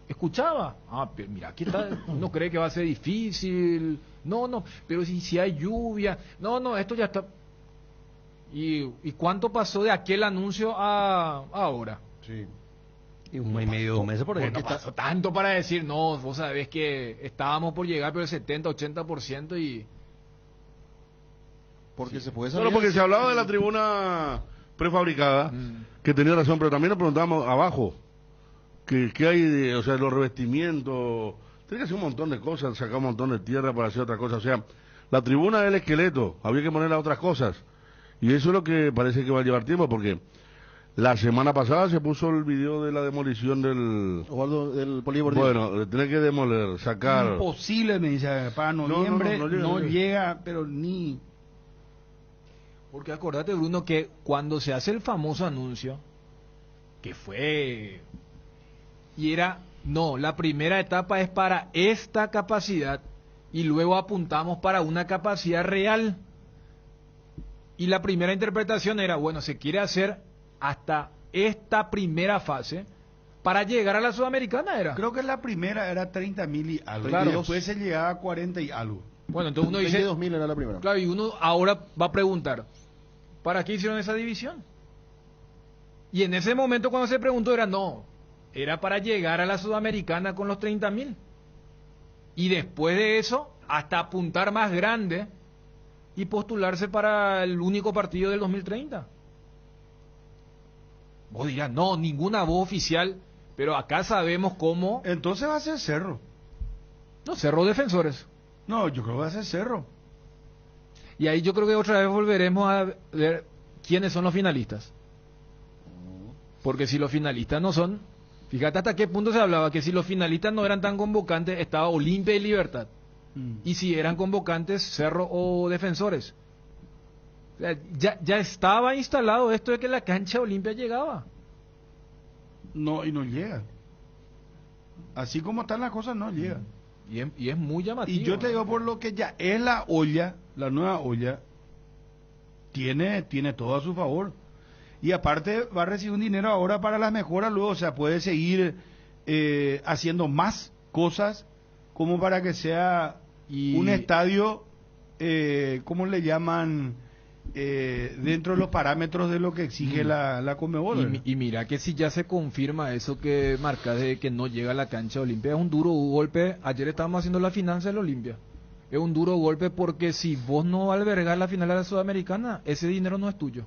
escuchaba, pero mira, aquí está, uno cree que va a ser difícil, no, pero si hay lluvia, no, esto ya está. ¿Y cuánto pasó de aquel anuncio a ahora?
Sí.
Y un mes y medio, 2 meses por
Bueno,
ejemplo.
pasó tanto para decir, no, vos sabés que estábamos por llegar, pero el 70-80% y...
Porque se puede
Solo
saber.
porque se hablaba de la tribuna prefabricada, que tenía razón, pero también nos preguntábamos abajo, ¿qué hay de, o sea, los revestimientos? Tiene que hacer un montón de cosas, sacar un montón de tierra para hacer otra cosa. O sea, la tribuna es el esqueleto, había que ponerle a otras cosas. Y eso es lo que parece que va a llevar tiempo, porque la semana pasada se puso el video de la demolición del...
Osvaldo, del polideportivo.
Bueno, tiene que demoler, sacar...
Imposible, me dice, para noviembre no
llega.
llega, pero ni...
Porque acordate, Bruno, que cuando se hace el famoso anuncio, que fue... Y era, no, la primera etapa es para esta capacidad y luego apuntamos para una capacidad real. Y la primera interpretación era, bueno, se quiere hacer hasta esta primera fase para llegar a la Sudamericana, era.
Creo que la primera era 30.000 y algo.
Claro.
Y después se llegaba a 40 y algo.
Bueno, entonces uno dice...
22.000 era la primera.
Claro, y uno ahora va a preguntar, ¿para qué hicieron esa división? Y en ese momento cuando se preguntó era para llegar a la Sudamericana con los 30.000. Y después de eso, hasta apuntar más grande y postularse para el único partido del 2030. Vos dirás, no, ninguna voz oficial, pero acá sabemos cómo...
Entonces va a ser Cerro.
No, Cerro Defensores.
No, yo creo que va a ser Cerro.
Y ahí yo creo que otra vez volveremos a ver quiénes son los finalistas. Porque si los finalistas no son... Fíjate hasta qué punto se hablaba que si los finalistas no eran tan convocantes, estaba Olimpia y Libertad. Y si eran convocantes, Cerro o Defensores. O sea, ya estaba instalado esto de que la cancha Olimpia llegaba.
No, y no llega. Así como están las cosas, no llega.
Y es muy llamativo.
Y yo te digo, por lo que ya es la olla, la nueva olla, tiene todo a su favor. Y aparte va a recibir un dinero ahora para las mejoras, luego, o sea, puede seguir haciendo más cosas como para que sea un estadio, ¿cómo le llaman? Dentro de los parámetros de lo que exige la Conmebol.
Y mira que si ya se confirma eso que marca de que no llega a la cancha Olimpia, es un duro golpe. Ayer estábamos haciendo la finanza del Olimpia. Es un duro golpe porque si vos no albergás la final de la Sudamericana, ese dinero no es tuyo.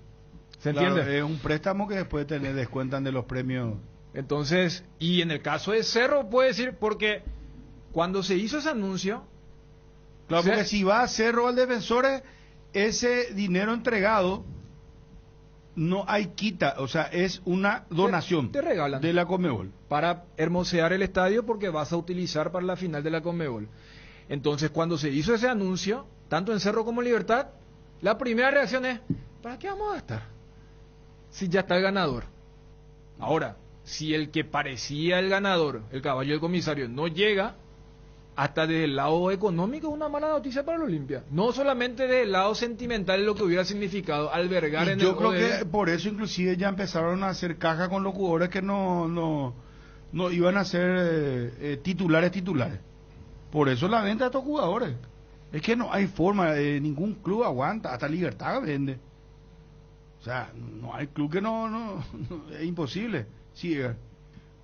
¿Se entiende?
Claro, es un préstamo que después descuentan de los premios.
Entonces, y en el caso de Cerro puede decir, porque cuando se hizo ese anuncio...
Claro, porque si va a Cerro al Defensores, ese dinero entregado no hay quita, o sea, es una donación
te regalan
de la Conmebol.
Para hermosear el estadio porque vas a utilizar para la final de la Conmebol. Entonces, cuando se hizo ese anuncio, tanto en Cerro como en Libertad, la primera reacción es, ¿para qué vamos a gastar? Si ya está el ganador. Ahora, si el que parecía el ganador, el caballo del comisario, no llega, hasta desde el lado económico es una mala noticia para el Olimpia. No solamente desde el lado sentimental lo que hubiera significado albergar en
yo creo que por eso inclusive ya empezaron a hacer caja con los jugadores que no iban a ser titulares. Por eso la venta de estos jugadores. Es que no hay forma, ningún club aguanta, hasta Libertad vende. O sea, no hay club que no es imposible. Sí,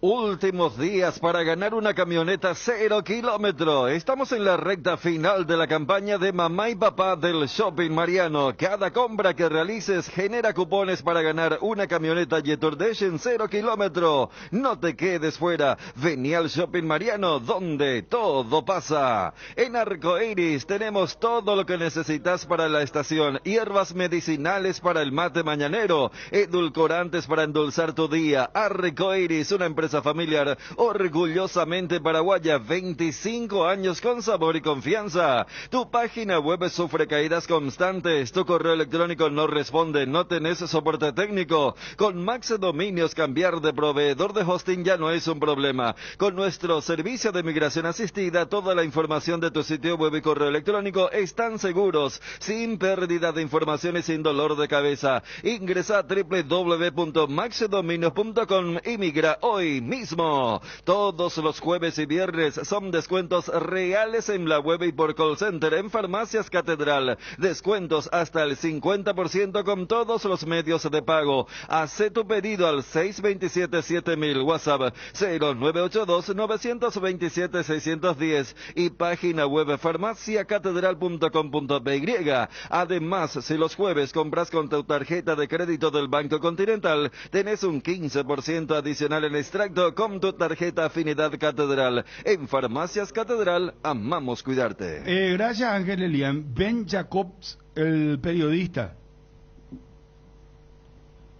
Últimos días para ganar una camioneta 0 kilómetro. Estamos en la recta final de la campaña de Mamá y Papá del Shopping Mariano. Cada compra que realices genera cupones para ganar una camioneta Yeturdesh en 0 kilómetro. No te quedes fuera. Vení al Shopping Mariano, donde todo pasa. En Arcoiris tenemos todo lo que necesitas para la estación. Hierbas medicinales para el mate mañanero. Edulcorantes para endulzar tu día. Arcoiris, una empresa familiar orgullosamente paraguaya, 25 años con sabor y confianza. Tu página web sufre caídas constantes, tu correo electrónico no responde, no tenés soporte técnico. Con Max Dominios cambiar de proveedor de hosting ya no es un problema. Con nuestro servicio de migración asistida, toda la información de tu sitio web y correo electrónico están seguros, sin pérdida de información y sin dolor de cabeza. Ingresa a www.maxdominios.com y migra hoy. hoy mismo. Todos los jueves y viernes son descuentos reales en la web y por call center en Farmacias Catedral. Descuentos hasta el 50% con todos los medios de pago. Hace tu pedido al 627-7000, WhatsApp 0982-927-610 y página web farmaciacatedral.com.py. Además, si los jueves compras con tu tarjeta de crédito del Banco Continental, tenés un 15% adicional en extracto con tu tarjeta Afinidad Catedral. En Farmacias Catedral, amamos cuidarte.
Gracias, Ángel Elian. Ben Jacobs, el periodista.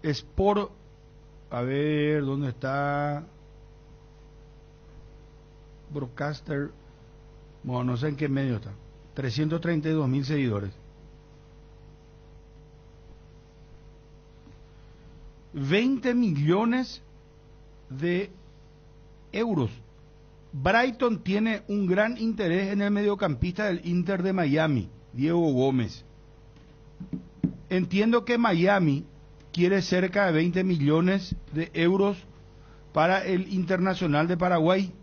Sport, a ver, ¿dónde está? Broadcaster, bueno, no sé en qué medio está. 332.000 seguidores. 20 millones de euros. Brighton tiene un gran interés en el mediocampista del Inter de Miami, Diego Gómez. Entiendo que Miami quiere cerca de 20 millones de euros para el Internacional de Paraguay.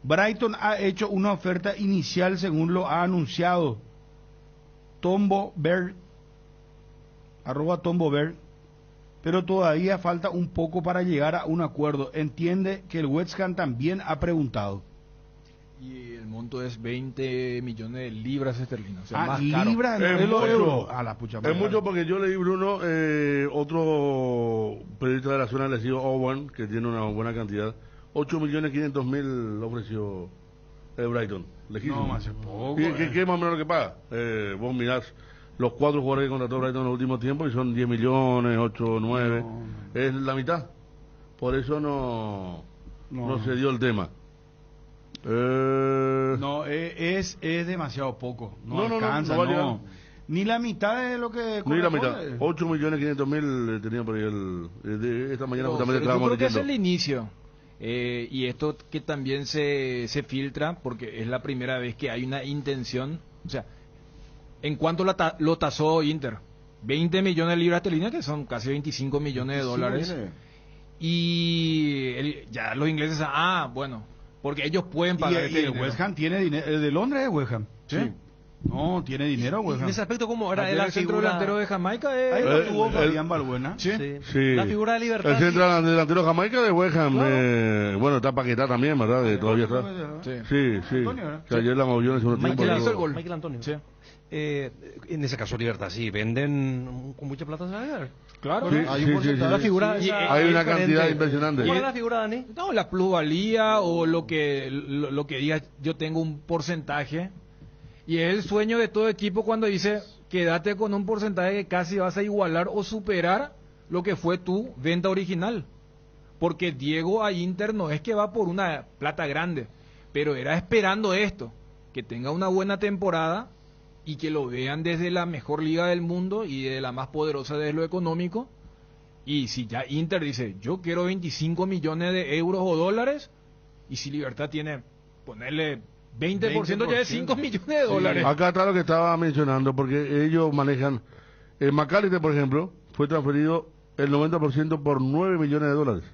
Brighton ha hecho una oferta inicial según lo ha anunciado Tombo Berg, @TomboBerg, pero todavía falta un poco para llegar a un acuerdo. Entiende que el West Ham también ha preguntado.
Y el monto es 20 millones de libras esterlinas. O sea, más caro.
libras, no
Es
es lo
mucho.
euro. A la pucha madre.
Es mucho porque yo leí, Bruno, otro periodista de la zona, le decía Owen, que tiene una buena cantidad. 8.500.000 ofreció Brighton. Lejísimo.
No, más es poco.
¿Qué es más o menos lo que paga? Vos mirás los 4 jugadores que contrató Brighton en los últimos tiempos y son 10 millones, 8, 9.
No.
Es la mitad. Por eso no se dio el tema.
No, es demasiado poco. No alcanza,
va a llegar.
no. Ni la mitad de lo que
Ni la
corresponde.
mitad. 8.500.000 tenía por ahí esta mañana
Pero
justamente
yo
estábamos
creo que es
diciendo.
el inicio. Y esto que también se filtra, porque es la primera vez que hay una intención. O sea, ¿en cuánto lo tasó Inter? 20 millones de libras esterlinas, que son casi 25 millones de dólares. Y ya los ingleses, bueno, porque ellos pueden pagar
Y
este
el
dinero.
West Ham tiene dinero. El de Londres es West Ham.
Sí.
No, tiene dinero West
En
Ham.
ese aspecto, ¿cómo era
Ayer
la
el centro
figura?
delantero de Jamaica
Ahí lo tuvo Fabián Balbuena.
Sí.
Sí.
La figura de Libertad.
El central delantero Jamaica de West Ham. Bueno, está Paquetá también, ¿verdad? Todavía está. Sí.
Antonio, ¿verdad?
Que ayer la movió en el segundo tiempo.
Michael,
hizo el gol.
Michael Antonio.
Sí.
En ese caso, Libertad, sí, venden con mucha plata. ¿Sabes?
Claro.
Sí,
¿no?
Hay
sí,
un porcentaje.
La figura
Y-
esa-
Hay una
diferente.
cantidad impresionante.
¿Cómo era la figura, Dani?
No, la plusvalía o lo que diga, yo tengo un porcentaje. Y es el sueño de todo equipo cuando dice, quédate con un porcentaje que casi vas a igualar o superar lo que fue tu venta original. Porque Diego a Inter no es que va por una plata grande, pero era esperando esto, que tenga una buena temporada y que lo vean desde la mejor liga del mundo y de la más poderosa desde lo económico. Y si ya Inter dice, yo quiero 25 millones de euros o dólares, y si Libertad tiene, ponerle 20%, ya es 5 millones de dólares.
Acá está lo que estaba mencionando, porque ellos manejan. McAllister, por ejemplo, fue transferido el 90% por 9 millones de dólares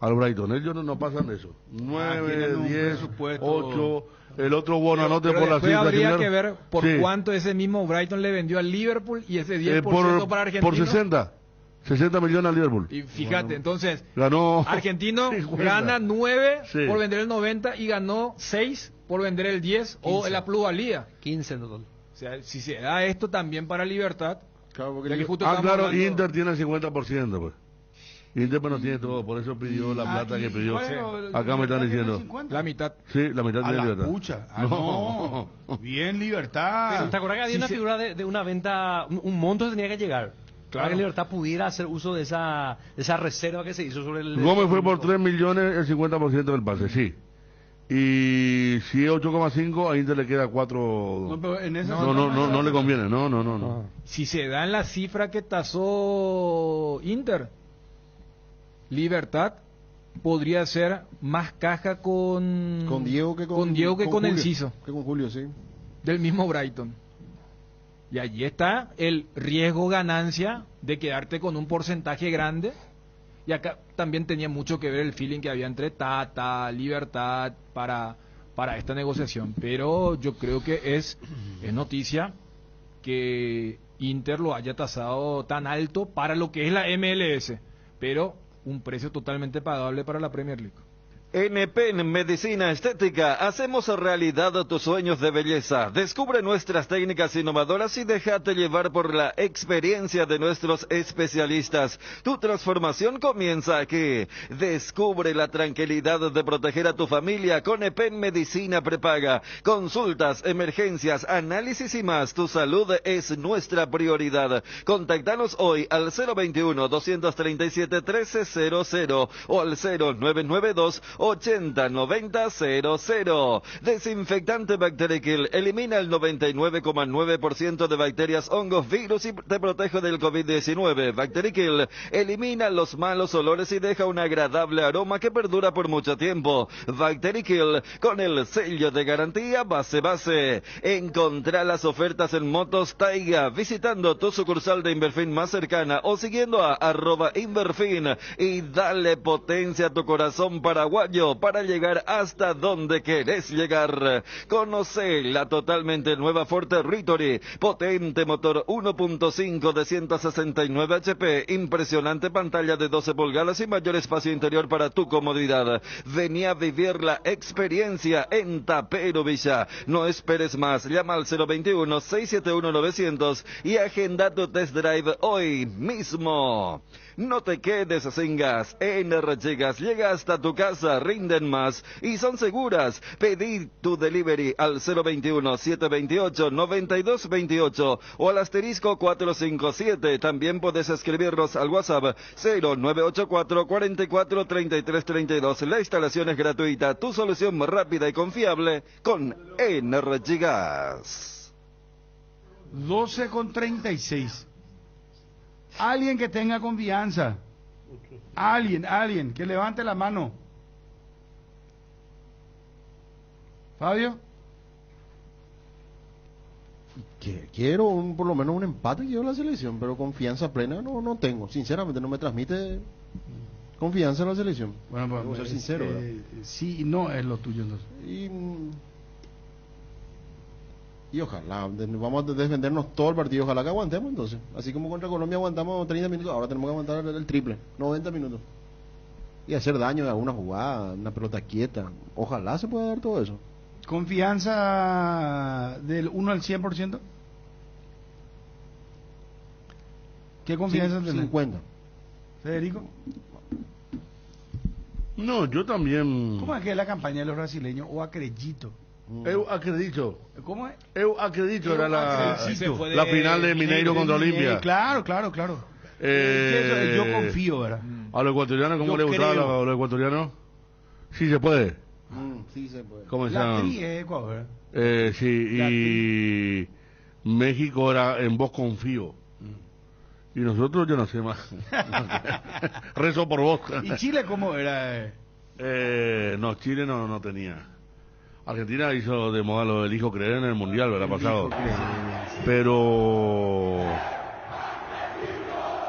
al Brighton. Ellos no pasan de eso. 9,
tienen un
10,
presupuesto.
8. El otro bono anote
Pero
por la
después
cifra
habría
similar.
que ver por
Sí.
cuánto ese mismo Brighton le vendió al Liverpool y ese 10% para Argentina.
por 60 millones al Liverpool.
Y fíjate, entonces,
Ganó.
Argentino
50.
gana 9
Sí.
por vender el 90 y ganó 6 por vender el 10 o
15.
la plusvalía.
15 en total.
O sea, si se da esto también para Libertad,
Claro, porque
ya que
yo-
justo
Ah,
estamos
claro,
hablando-
Inter tiene el 50%, pues. Inter pues no tiene todo, por eso pidió la plata que pidió. Acá me están diciendo.
la mitad.
Sí, la mitad
A
tiene
la
libertad.
pucha. No. Bien, Libertad.
¿Te acuerdas que había
Sí
una
se-
figura de una venta, un monto que tenía que llegar? Para que Libertad pudiera hacer uso de esa reserva que se hizo sobre el...
Gómez fue por 3 millones el 50% del pase, sí. Y si es 8,5, a Inter le queda 4.
No, pero en esa
No le conviene, no.
Si se da en la cifra que tasó Inter, Libertad podría ser más caja con
Con Diego que con
Diego que con
Julio.
Enciso,
Que con Julio, sí.
del mismo Brighton. Y allí está el riesgo-ganancia de quedarte con un porcentaje grande. Y acá también tenía mucho que ver el feeling que había entre Tata, Libertad, para esta negociación. Pero yo creo que es noticia que Inter lo haya tasado tan alto para lo que es la MLS, pero un precio totalmente pagable para la Premier League.
En Pen Medicina Estética hacemos realidad tus sueños de belleza. Descubre nuestras técnicas innovadoras y déjate llevar por la experiencia de nuestros especialistas. Tu transformación comienza aquí. Descubre la tranquilidad de proteger a tu familia con Pen Medicina Prepaga. Consultas, emergencias, análisis y más. Tu salud es nuestra prioridad. Contactanos hoy al 021-237-1300 o al 0992 809000. Desinfectante Bacterikill elimina el 99,9% de bacterias, hongos, virus y te protege del COVID-19. Bacterikill elimina los malos olores y deja un agradable aroma que perdura por mucho tiempo. Bacterikill con el sello de garantía base. Encontrá las ofertas en Motos Taiga visitando tu sucursal de Inverfin más cercana o siguiendo a @Inverfin y dale potencia a tu corazón paraguayo para llegar hasta donde querés llegar. Conoce la totalmente nueva Ford Territory, potente motor 1.5 de 169 HP, impresionante pantalla de 12 pulgadas y mayor espacio interior para tu comodidad. Vení a vivir la experiencia en Tapero Villa. No esperes más, llama al 021-671-900 y agenda tu test drive hoy mismo. No te quedes sin gas. Energegas llega hasta tu casa, rinden más y son seguras. Pedí tu delivery al 021-728-9228 o al asterisco 457. También puedes escribirnos al WhatsApp 0984-443332. La instalación es gratuita. Tu solución rápida y confiable con Energegas.
12:36. Alguien que tenga confianza. Alguien, que levante la mano. Fabio.
Quiero por lo menos un empate, quiero la selección, pero confianza plena no tengo. Sinceramente no me transmite confianza en la selección.
Bueno,
Debo ser sincero.
Sí y no es lo tuyo entonces.
Y ojalá, vamos a defendernos todo el partido, ojalá que aguantemos entonces. Así como contra Colombia aguantamos 30 minutos, ahora tenemos que aguantar el triple, 90 minutos. Y hacer daño en alguna jugada, una pelota quieta. Ojalá se pueda dar todo eso.
¿Confianza del 1 al 100%? ¿Qué confianza tenés?
50.
¿Federico?
No, yo también.
¿Cómo es que es la campaña de los brasileños? O acredito.
Eu acredito.
¿Cómo es?
Eu acredito era la
de
final de Mineiro contra Olimpia.
Claro. Yo confío, ¿verdad?
A los ecuatorianos, ¿cómo les gustaba a los ecuatorianos? Sí se puede.
Sí se puede.
¿Cómo se
La
llama?
tri es Ecuador.
Sí, y México era en vos confío. Y nosotros, yo no sé más. Rezo por vos.
¿Y Chile cómo era?
No, Chile no tenía. Argentina hizo de moda lo del hijo creer en el mundial, ¿verdad? Pasado. Pero.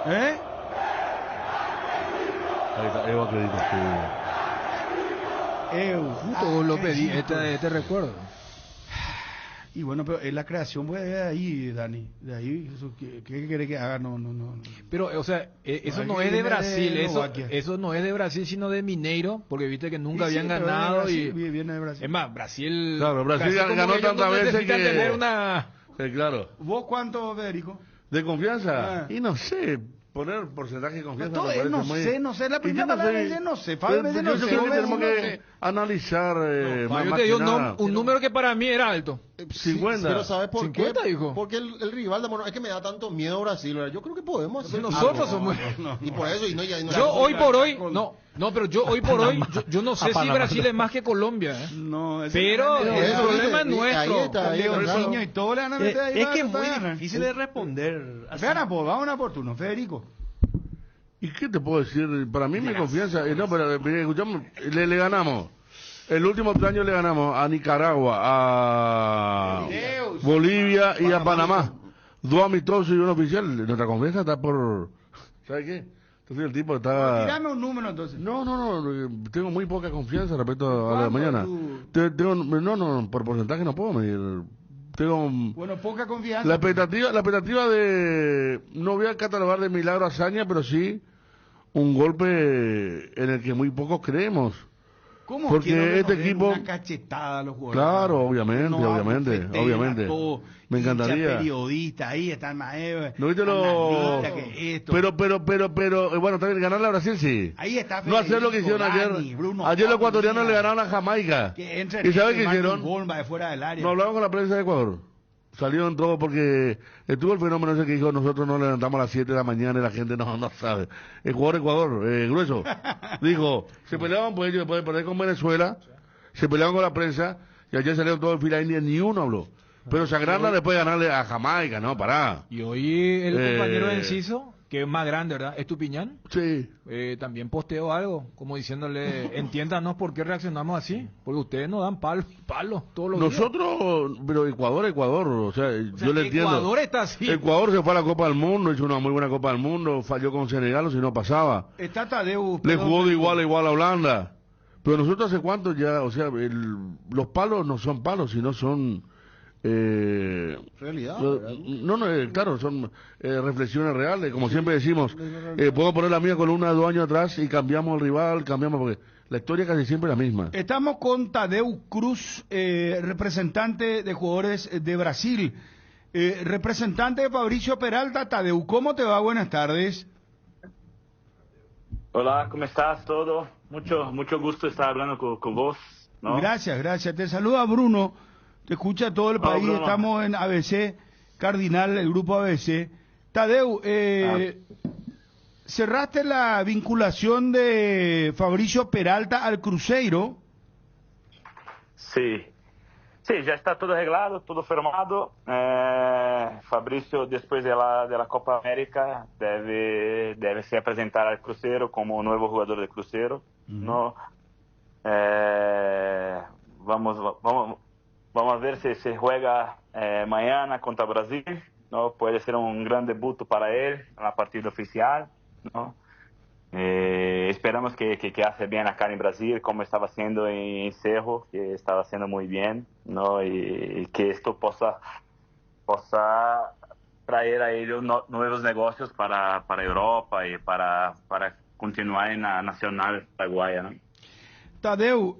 ¿Eh?
Ahí está, yo acredito.
Justo vos lo pedí, este recuerdo.
Y bueno, pero la creación puede de ahí, Dani. De ahí, ¿qué querés que haga? No.
Pero, o sea, eso no es de Brasil, eso no es de Brasil, sino de Mineiro, porque viste que nunca habían ganado.
Brasil, y viene de Brasil.
Es más, Brasil.
Claro, Brasil ganó tantas veces que.
Tener una...
claro.
¿Vos cuánto, Federico?
¿De confianza? Y no sé. Poner porcentaje de confianza
no sé, la primera palabra es no sé, Fabio,
yo creo que tenemos que analizar
Fabio te dio un número que para mí era alto.
50.
Pero ¿sabes por
50,
qué?
dijo.
Porque el rival de Mono, es que me da tanto miedo Brasil, ¿verdad? Yo creo que podemos hacer
nosotros somos
y por eso
yo hoy por hoy pero yo hoy por hoy yo no sé si Brasil es más que Colombia, pero el problema es nuestro.
Niño y todo le van a meter ahí.
Es que es muy difícil de responder.
Vean, pues vamos a por turno, Federico.
¿Y qué te puedo decir? Para mí mi confianza, no, pero escuchamos, le ganamos. El último año le ganamos a Nicaragua, a Bolivia y a Panamá. 2 amistosos y 1 oficial. Nuestra confianza está por... ¿Sabe qué? Entonces el tipo está...
Tirame un número entonces.
No, tengo muy poca confianza respecto a la de mañana. No, por porcentaje no puedo medir. Tengo...
Bueno, poca confianza.
La expectativa de... No voy a catalogar de milagro hazaña, pero sí un golpe en el que muy pocos creemos.
¿Cómo
porque
quiero
este
ver
equipo...
una cachetada a los jugadores?
Claro, obviamente.
Todo,
Me encantaría.
Periodista, ahí está el Maeve.
¿No viste lo...? Pero, bueno, también ganarle a Brasil, sí.
Ahí está
no hacer lo que hicieron ayer. Ayer los ecuatorianos le ganaron a Jamaica. ¿Y sabes qué hicieron? No hablaron con la prensa de Ecuador. Salieron todos porque estuvo el fenómeno ese que dijo, nosotros nos levantamos a las 7 de la mañana y la gente no sabe. Ecuador, grueso. Dijo, se peleaban por ellos después de perder con Venezuela, se peleaban con la prensa, y ayer salieron todos en fila india, ni uno habló. Pero se agranda después de ganarle a Jamaica, no, pará.
Y hoy el compañero de Enciso, que es más grande, ¿verdad? ¿Estupiñán?
Sí.
También posteó algo, como diciéndole, entiéndanos por qué reaccionamos así, porque ustedes nos dan palos todos los días.
Nosotros, pero Ecuador, o sea yo le entiendo.
Ecuador está así.
Ecuador se fue a la Copa del Mundo, hizo una muy buena Copa del Mundo, falló con Senegal, o si no pasaba.
Está Tadeu.
Le jugó de igual a igual a Holanda. Pero nosotros hace cuánto ya, o sea, los palos no son palos, sino son...
realidad.
Claro, son reflexiones reales, como siempre decimos. Puedo poner la mía columna de 2 años atrás y cambiamos al rival, porque la historia casi siempre es la misma.
Estamos con Tadeu Cruz, representante de jugadores de Brasil, representante de Fabricio Peralta. Tadeu, ¿cómo te va? Buenas tardes.
Hola, ¿cómo estás? Todo mucho gusto estar hablando con vos, ¿no?
Gracias. Te saluda Bruno. Te escucha todo el país.
Bruno.
Estamos en ABC Cardinal, el grupo ABC. Tadeu, cerraste la vinculación de Fabricio Peralta al Cruzeiro.
Sí, ya está todo arreglado, todo firmado. Fabricio, después de la Copa América, debe se apresentar al Cruzeiro como nuevo jugador del Cruzeiro, ¿no? Vamos a ver si se juega mañana contra Brasil, ¿no? Puede ser un gran debut para él en la partida oficial, ¿no? Esperamos que hace bien acá en Brasil, como estaba haciendo en Cerro, que estaba haciendo muy bien, ¿no? Y que esto possa traer a ellos nuevos negocios para Europa y para continuar en la Nacional Paraguaya, ¿no?
Tadeu,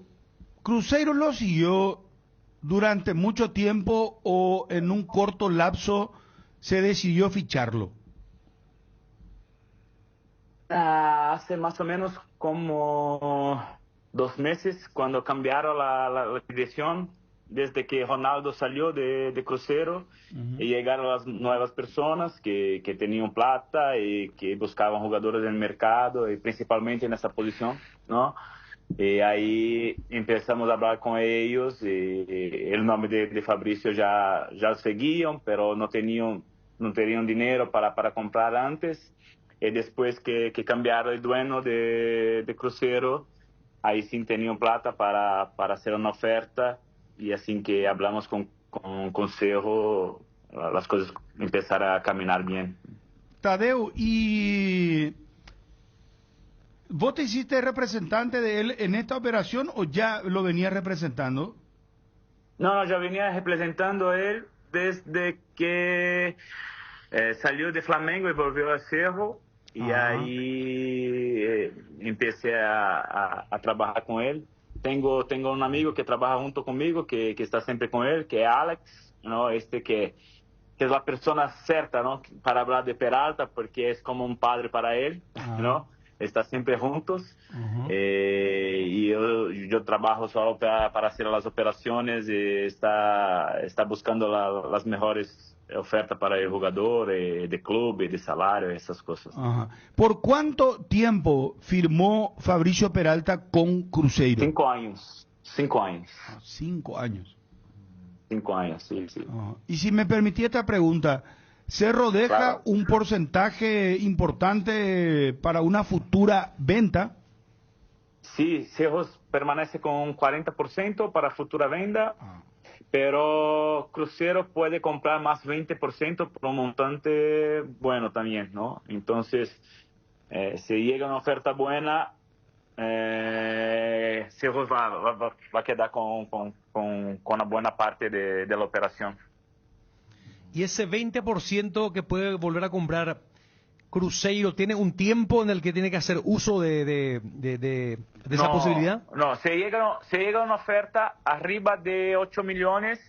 ¿Cruzeiro lo siguió durante mucho tiempo o en un corto lapso se decidió ficharlo?
Hace más o menos como 2 meses, cuando cambiaron la dirección, desde que Ronaldo salió de Cruzeiro, y llegaron las nuevas personas que tenían plata y que buscaban jugadores en el mercado, y principalmente en esa posición, ¿no? Y ahí empezamos a hablar con ellos, y el nombre de Fabricio ya seguían, pero no tenían dinero para comprar antes. Y después que cambiaron el dueño de Cruzeiro, ahí sí tenían plata para hacer una oferta, y así que hablamos con Cerro, las cosas empezaron a caminar bien.
Tadeu, ¿y vos te hiciste representante de él en esta operación o ya lo venías representando?
No, ya venía representando a él desde que salió de Flamengo y volvió a Cerro. Y ahí empecé a trabajar con él. Tengo un amigo que trabaja junto conmigo, que está siempre con él, que es Alex, ¿no? Que es la persona cierta, ¿no? Para hablar de Peralta, porque es como un padre para él, ¿no? Está siempre juntos. Y yo trabajo solo para hacer las operaciones, y está buscando las mejores oferta para el jugador, de club, de salario, esas cosas.
¿Por cuánto tiempo firmó Fabricio Peralta con Cruzeiro?
5 años. 5 años.
5 años.
5 años, sí.
Y si me permitía esta pregunta, ¿Cerro deja un porcentaje importante para una futura venta?
Sí, Cerro permanece con un 40% para futura venta. pero Cruzeiro puede comprar más 20% por un montante bueno también, ¿no? Entonces, si llega una oferta buena, Cerro va a quedar con una buena parte de la operación.
Y ese 20% que puede volver a comprar Cruzeiro, ¿tiene un tiempo en el que tiene que hacer uso de esa posibilidad?
No, si llega una oferta arriba de 8 millones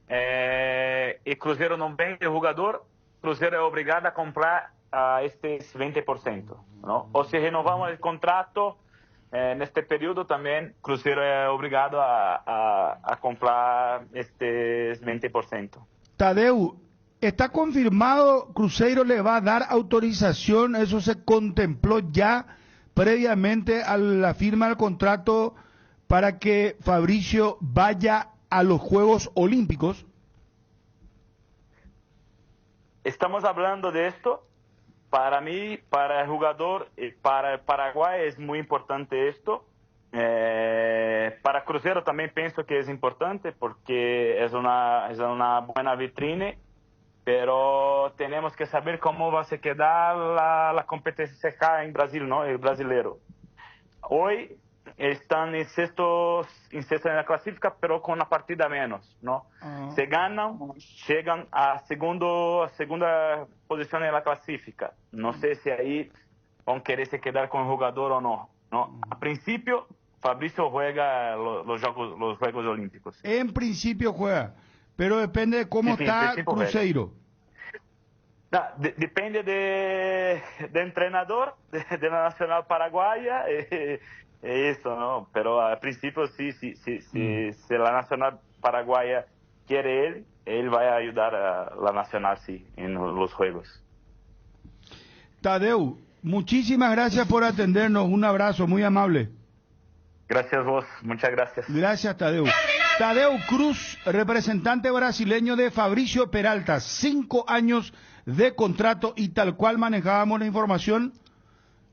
y Cruzeiro no vende el jugador, Cruzeiro es obligado a comprar a este 20%, ¿no? O si renovamos el contrato en este periodo también, Cruzeiro es obligado a comprar este 20%.
Tadeu, ¿está confirmado Cruzeiro le va a dar autorización? ¿Eso se contempló ya previamente a la firma del contrato para que Fabricio vaya a los Juegos Olímpicos?
Estamos hablando de esto. Para mí, para el jugador, para el Paraguay es muy importante esto. Para Cruzeiro también pienso que es importante porque es una buena vitrine, pero tenemos que saber cómo va a se quedar la competencia acá en Brasil, ¿no? El brasileiro. Hoy están en sexto en la clasificación, pero con una partida menos, ¿no? Se ganan, llegan a segunda posición en la clasificación. No sé si ahí van a querer se quedar con el jugador o no, ¿no? A principio, Fabricio juega los Juegos Olímpicos.
En principio juega, pero depende de cómo está Cruzeiro.
Depende de entrenador de la Nacional Paraguaya. Eso, ¿no? Pero al principio sí, si la Nacional Paraguaya quiere él va a ayudar a la Nacional, sí, en los Juegos.
Tadeu, muchísimas gracias por atendernos. Un abrazo, muy amable.
Gracias vos, muchas gracias.
Gracias, Tadeu. Tadeu Cruz, representante brasileño de Fabricio Peralta, 5 años de contrato y tal cual manejábamos la información,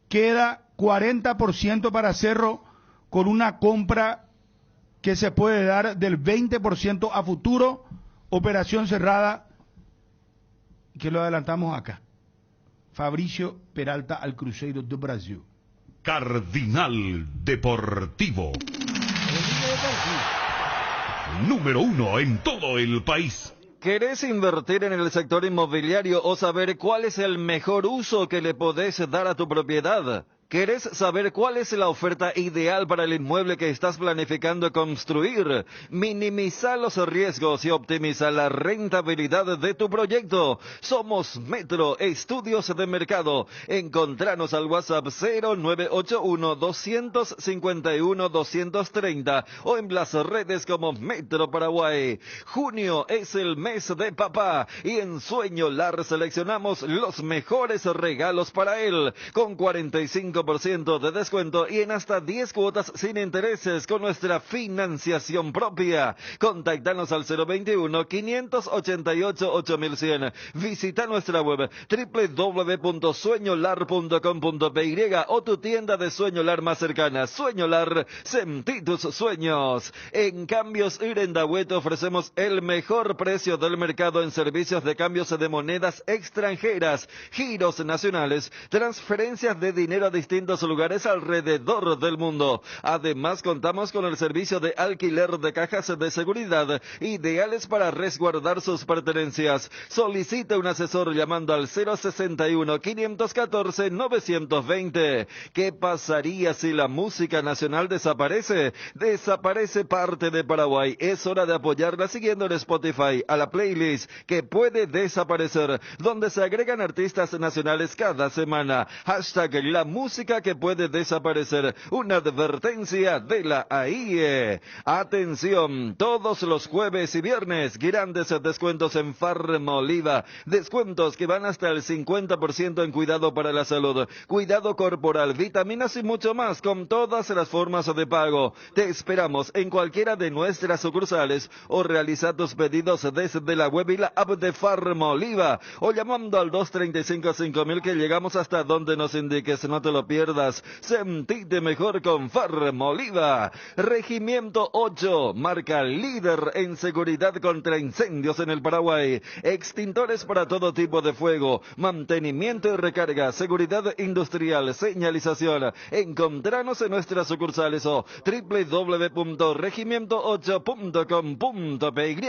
queda 40% para Cerro con una compra que se puede dar del 20% a futuro, operación cerrada, que lo adelantamos acá. Fabricio Peralta al Cruzeiro do Brasil.
Cardinal Deportivo. Número 1 en todo el país.
¿Querés invertir en el sector inmobiliario o saber cuál es el mejor uso que le podés dar a tu propiedad? ¿Querés saber cuál es la oferta ideal para el inmueble que estás planificando construir? Minimiza los riesgos y optimiza la rentabilidad de tu proyecto. Somos Metro Estudios de Mercado. Encontranos al WhatsApp 0981-251-230 o en las redes como Metro Paraguay. Junio es el mes de papá y en Sueño Lar seleccionamos los mejores regalos para él con 45% de descuento y en hasta 10 cuotas sin intereses con nuestra financiación propia. Contactanos al 021-588-8100. Visita nuestra web www.sueñolar.com.py o tu tienda de Sueño Lar más cercana. Sueño Lar, sentí tus sueños. En Cambios Irendahué te ofrecemos el mejor precio del mercado en servicios de cambios de monedas extranjeras, giros nacionales, transferencias de dinero a distintos lugares alrededor del mundo. Además, contamos con el servicio de alquiler de cajas de seguridad, ideales para resguardar sus pertenencias. Solicita un asesor llamando al 061-514-920. ¿Qué pasaría si la música nacional desaparece? Desaparece parte de Paraguay. Es hora de apoyarla siguiendo en Spotify a la playlist que puede desaparecer, donde se agregan artistas nacionales cada semana. Hashtag la música que puede desaparecer. Una advertencia de la AIE. Atención, todos los jueves y viernes, grandes descuentos en Farma Oliva. Descuentos que van hasta el 50% en cuidado para la salud, cuidado corporal, vitaminas y mucho más, con todas las formas de pago. Te esperamos en cualquiera de nuestras sucursales o realiza tus pedidos desde la web y la app de Farma Oliva o llamando al 235-5000 que llegamos hasta donde nos indiques. No te lo pierdas. Sentite mejor con Farmoliva. Regimiento 8, marca líder en seguridad contra incendios en el Paraguay. Extintores para todo tipo de fuego, mantenimiento y recarga, seguridad industrial, señalización. Encontranos en nuestras sucursales o www.regimiento8.com.py.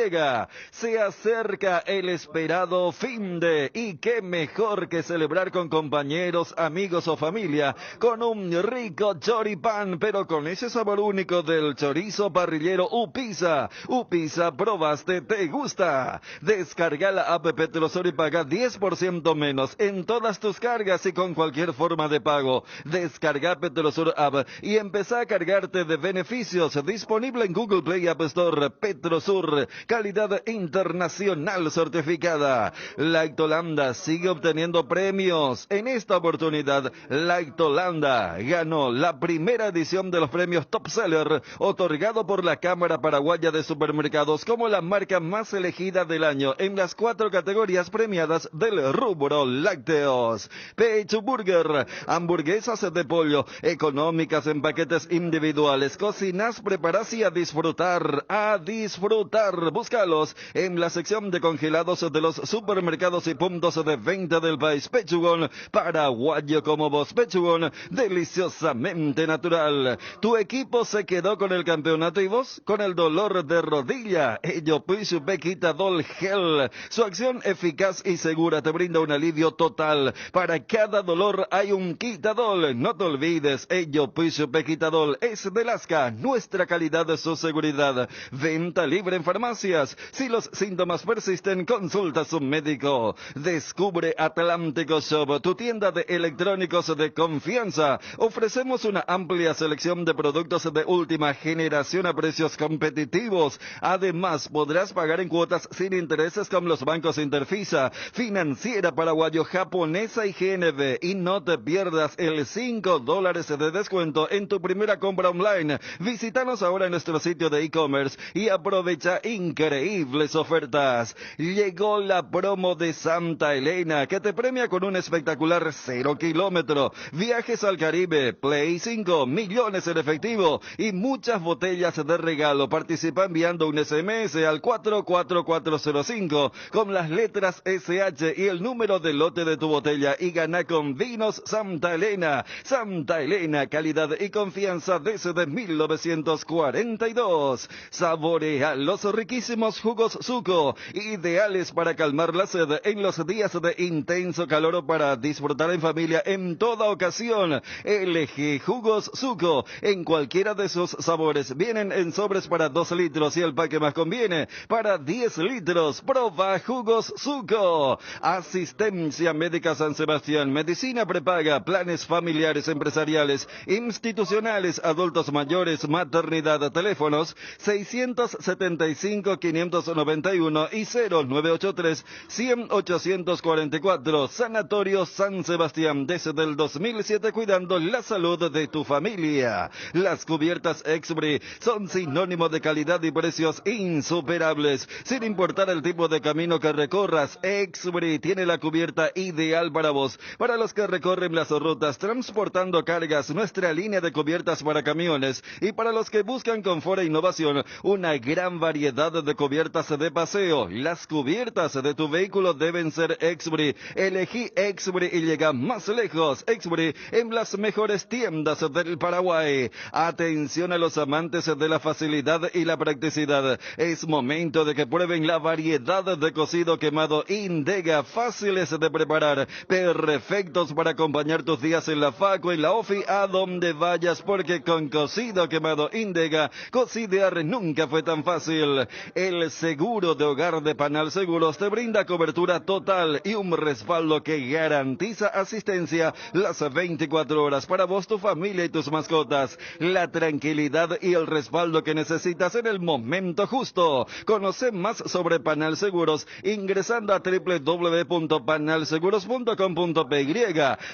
Se acerca el esperado fin de, y qué mejor que celebrar con compañeros, amigos o familia con un rico choripán, pero con ese sabor único del chorizo parrillero Upisa. Upisa, probaste, te gusta. Descarga la app Petrosur y paga 10% menos en todas tus cargas y con cualquier forma de pago. Descarga Petrosur App y empezá a cargarte de beneficios. Disponible en Google Play App Store. Petrosur, calidad internacional certificada. Lactolanda sigue obteniendo premios. En esta oportunidad, Lactolanda ganó la primera edición de los premios Top Seller, otorgado por la Cámara Paraguaya de Supermercados como la marca más elegida del año en las 4 categorías premiadas del rubro lácteos. Pecho Burger, hamburguesas de pollo, económicas en paquetes individuales. Cocinas, preparás y a disfrutar. A disfrutar. Búscalos en la sección de congelados de los supermercados y puntos de venta del país. Pechugón, paraguayo como vos. Pechugón, deliciosamente natural. Tu equipo se quedó con el campeonato y vos con el dolor de rodilla. Ello Puisu Quitadol Gel. Su acción eficaz y segura te brinda un alivio total. Para cada dolor hay un Quitadol. No te olvides, Ello Puisu Quitadol es de Lasca. Nuestra calidad es su seguridad. Venta libre en farmacias. Si los síntomas persisten, consulta a su médico. Descubre Atlántico Shop, tu tienda de electrónicos de confianza. Ofrecemos una amplia selección de productos de última generación a precios competitivos. Además, podrás pagar en cuotas sin intereses con los bancos Interfisa, Financiera Paraguayo, Japonesa y GNB. Y no te pierdas el $5 de descuento en tu primera compra online. Visítanos ahora en nuestro sitio de e-commerce y aprovecha increíbles ofertas. Llegó la promo de Santa Elena, que te premia con un espectacular 0 kilómetro, viajes al Caribe, Play 5, millones en efectivo y muchas botellas de regalo. Participa enviando un SMS al 44405 con las letras SH y el número de lote de tu botella y gana con Vinos Santa Elena. Santa Elena, calidad y confianza desde 1942. Saborea los riquísimos jugos Suco, ideales para calmar la sed en los días de intenso calor o para disfrutar en familia en toda ocasión. Elegí jugos Suco en cualquiera de sus sabores. Vienen en sobres para 2 litros y el pack que más conviene para 10 litros. Proba jugos Suco. Asistencia Médica San Sebastián, medicina prepaga, planes familiares, empresariales, institucionales, adultos mayores, maternidad. Teléfonos 675-591 y 0983-100-844. Sanatorio San Sebastián, desde el 2007 cuidando la salud de tu familia. Las cubiertas Exbri son sinónimo de calidad y precios insuperables. Sin importar el tipo de camino que recorras, Exbri tiene la cubierta ideal para vos. Para los que recorren las rutas transportando cargas, nuestra línea de cubiertas para camiones. Y para los que buscan confort e innovación, una gran variedad de cubiertas de paseo. Las cubiertas de tu vehículo deben ser Exbri. Elegí Exbri y llega más lejos. Exbri en las mejores tiendas del Paraguay. Atención a los amantes de la facilidad y la practicidad. Es momento de que prueben la variedad de cocido quemado Indega, fáciles de preparar, perfectos para acompañar tus días en la facu, en la ofi, a donde vayas, porque con cocido quemado Indega, cocidear nunca fue tan fácil. El seguro de hogar de Panal Seguros te brinda cobertura total y un respaldo que garantiza asistencia las 24 horas para vos, tu familia y tus mascotas. La tranquilidad y el respaldo que necesitas en el momento justo. Conoce más sobre Panal Seguros ingresando a www.panalseguros.com.py.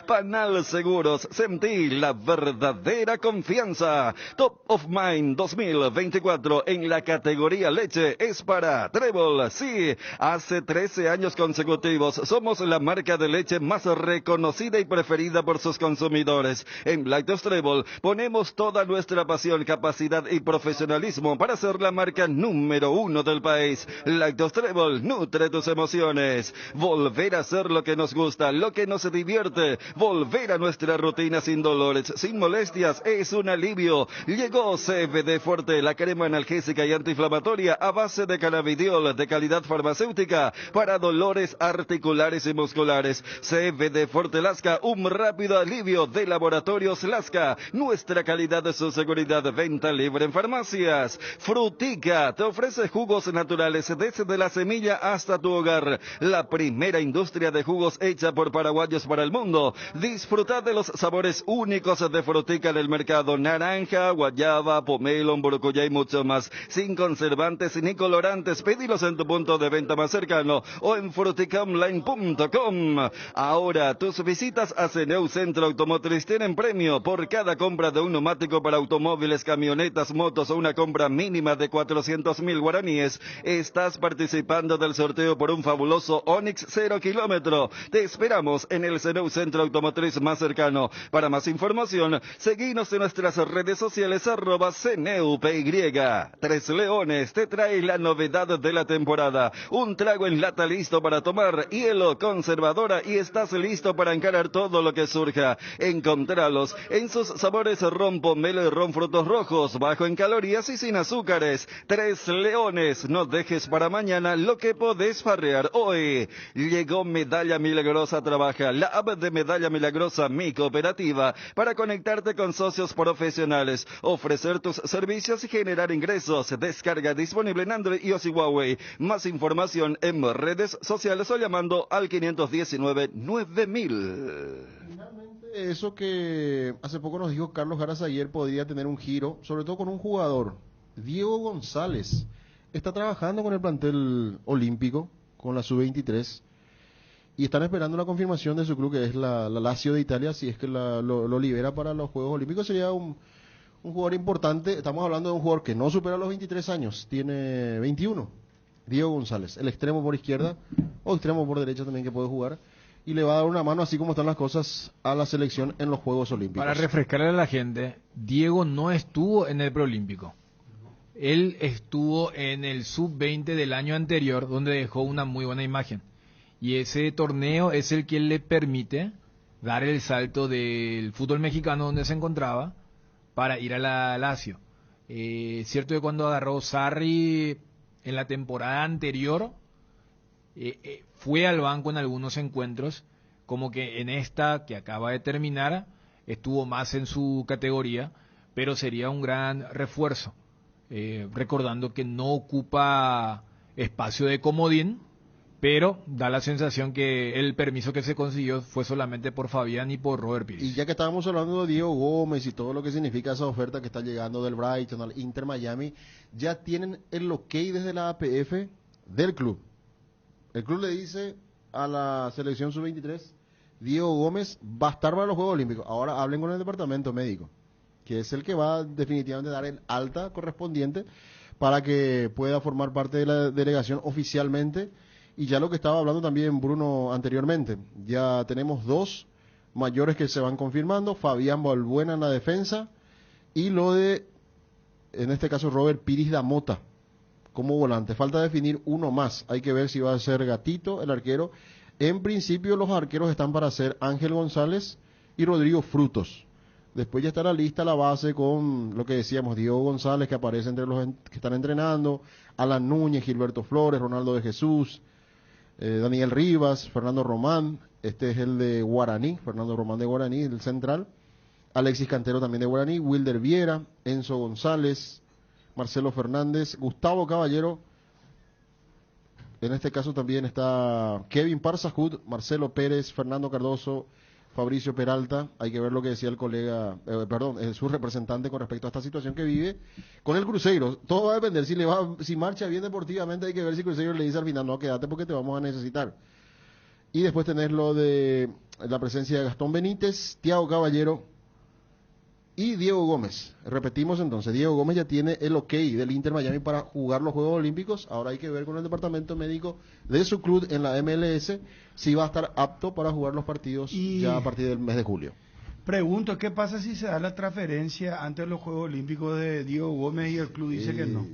Panal Seguros, sentí la verdadera confianza. Top of Mind 2024 en la categoría leche es para Trébol. Sí, hace 13 años consecutivos somos la marca de leche más reconocida y preferida por sus los consumidores. En Lácteos Trébol ponemos toda nuestra pasión, capacidad y profesionalismo para ser la marca número 1 del país. Lácteos Trébol nutre tus emociones. Volver a hacer lo que nos gusta, lo que nos divierte. Volver a nuestra rutina sin dolores, sin molestias, es un alivio. Llegó CBD Forte, la crema analgésica y antiinflamatoria a base de cannabidiol de calidad farmacéutica para dolores articulares y musculares. CBD Forte Lasca, un rápido alivio de Laboratorios Lasca. Nuestra calidad de su seguridad, venta libre en farmacias. Frutica te ofrece jugos naturales desde la semilla hasta tu hogar. La primera industria de jugos hecha por paraguayos para el mundo. Disfruta de los sabores únicos de Frutica en el mercado: naranja, guayaba, pomelo, mburucuyá y mucho más, sin conservantes ni colorantes. Pedilos en tu punto de venta más cercano o en fruticaonline.com. Ahora tus visitas a CNEU Centro Automotriz tienen premio por cada compra de un neumático para automóviles, camionetas, motos o una compra mínima de 400.000 guaraníes. Estás participando del sorteo por un fabuloso Onix 0 kilómetro. Te esperamos en el CNEU Centro Automotriz más cercano. Para más información, seguinos en nuestras redes sociales @CNEUPY. Tres Leones te trae la novedad de la temporada. Un trago en lata listo para tomar, hielo, conservadora, y estás listo para encarar todo lo que surja. Encontralos en sus sabores ron pomelo y ron frutos rojos, bajo en calorías y sin azúcares. Tres Leones, no dejes para mañana lo que podés farrear hoy. Llegó Medalla Milagrosa Trabaja, la app de Medalla Milagrosa, mi cooperativa, para conectarte con socios profesionales, ofrecer tus servicios y generar ingresos. Descarga disponible en Android, iOS y Huawei. Más información en redes sociales o llamando al 519-9000.
Finalmente, eso que hace poco nos dijo Carlos Garas ayer podría tener un giro, sobre todo con un jugador, Diego González. Está trabajando con el plantel olímpico, con la Sub-23, y están esperando la confirmación de su club, que es la Lazio de Italia. Si es que lo libera para los Juegos Olímpicos, sería un jugador importante. Estamos hablando de un jugador que no supera los 23 años, tiene 21. Diego González, el extremo por izquierda o extremo por derecha también, que puede jugar, y le va a dar una mano, así como están las cosas, a la selección en los Juegos Olímpicos.
Para refrescarle a la gente, Diego no estuvo en el preolímpico. Él estuvo en el sub-20 del año anterior, donde dejó una muy buena imagen. Y ese torneo es el que le permite dar el salto del fútbol mexicano, donde se encontraba, para ir a la Lazio. Cierto que cuando agarró Sarri en la temporada anterior, fue al banco en algunos encuentros, como que en esta que acaba de terminar estuvo más en su categoría, pero sería un gran refuerzo, recordando que no ocupa espacio de comodín, pero da la sensación que el permiso que se consiguió fue solamente por Fabián y por Robert Pires.
Y ya que estábamos hablando de Diego Gómez y todo lo que significa esa oferta que está llegando del Brighton al Inter Miami, ya tienen el ok desde la APF del club. El club le dice a la selección sub-23, Diego Gómez va a estar para los Juegos Olímpicos. Ahora hablen con el departamento médico, que es el que va definitivamente a dar el alta correspondiente para que pueda formar parte de la delegación oficialmente. Y ya lo que estaba hablando también Bruno anteriormente, ya tenemos dos mayores que se van confirmando: Fabián Balbuena en la defensa, y lo de, en este caso, Robert Pires da Mota como volante. Falta definir uno más, hay que ver si va a ser Gatito el arquero. En principio los arqueros están para ser Ángel González y Rodrigo Frutos. Después ya estará lista la base con lo que decíamos, Diego González, que aparece entre los que están entrenando, Alan Núñez, Gilberto Flores, Ronaldo de Jesús, Daniel Rivas, Fernando Román, este es el de Guaraní, Fernando Román de Guaraní, el central, Alexis Cantero también de Guaraní, Wilder Viera, Enzo González, Marcelo Fernández, Gustavo Caballero, en este caso también está Kevin Parsahud, Marcelo Pérez, Fernando Cardoso, Fabricio Peralta. Hay que ver lo que decía el colega, su representante con respecto a esta situación que vive con el Cruzeiro. Todo va a depender, si marcha bien deportivamente, hay que ver si Cruzeiro le dice al final, no, quédate porque te vamos a necesitar. Y después tener lo de la presencia de Gastón Benítez, Thiago Caballero y Diego Gómez. Repetimos entonces, Diego Gómez ya tiene el ok del Inter Miami para jugar los Juegos Olímpicos. Ahora hay que ver con el departamento médico de su club en la MLS si va a estar apto para jugar los partidos ya a partir del mes de julio.
Pregunto, ¿qué pasa si se da la transferencia antes de los Juegos Olímpicos de Diego Gómez y el club dice que no?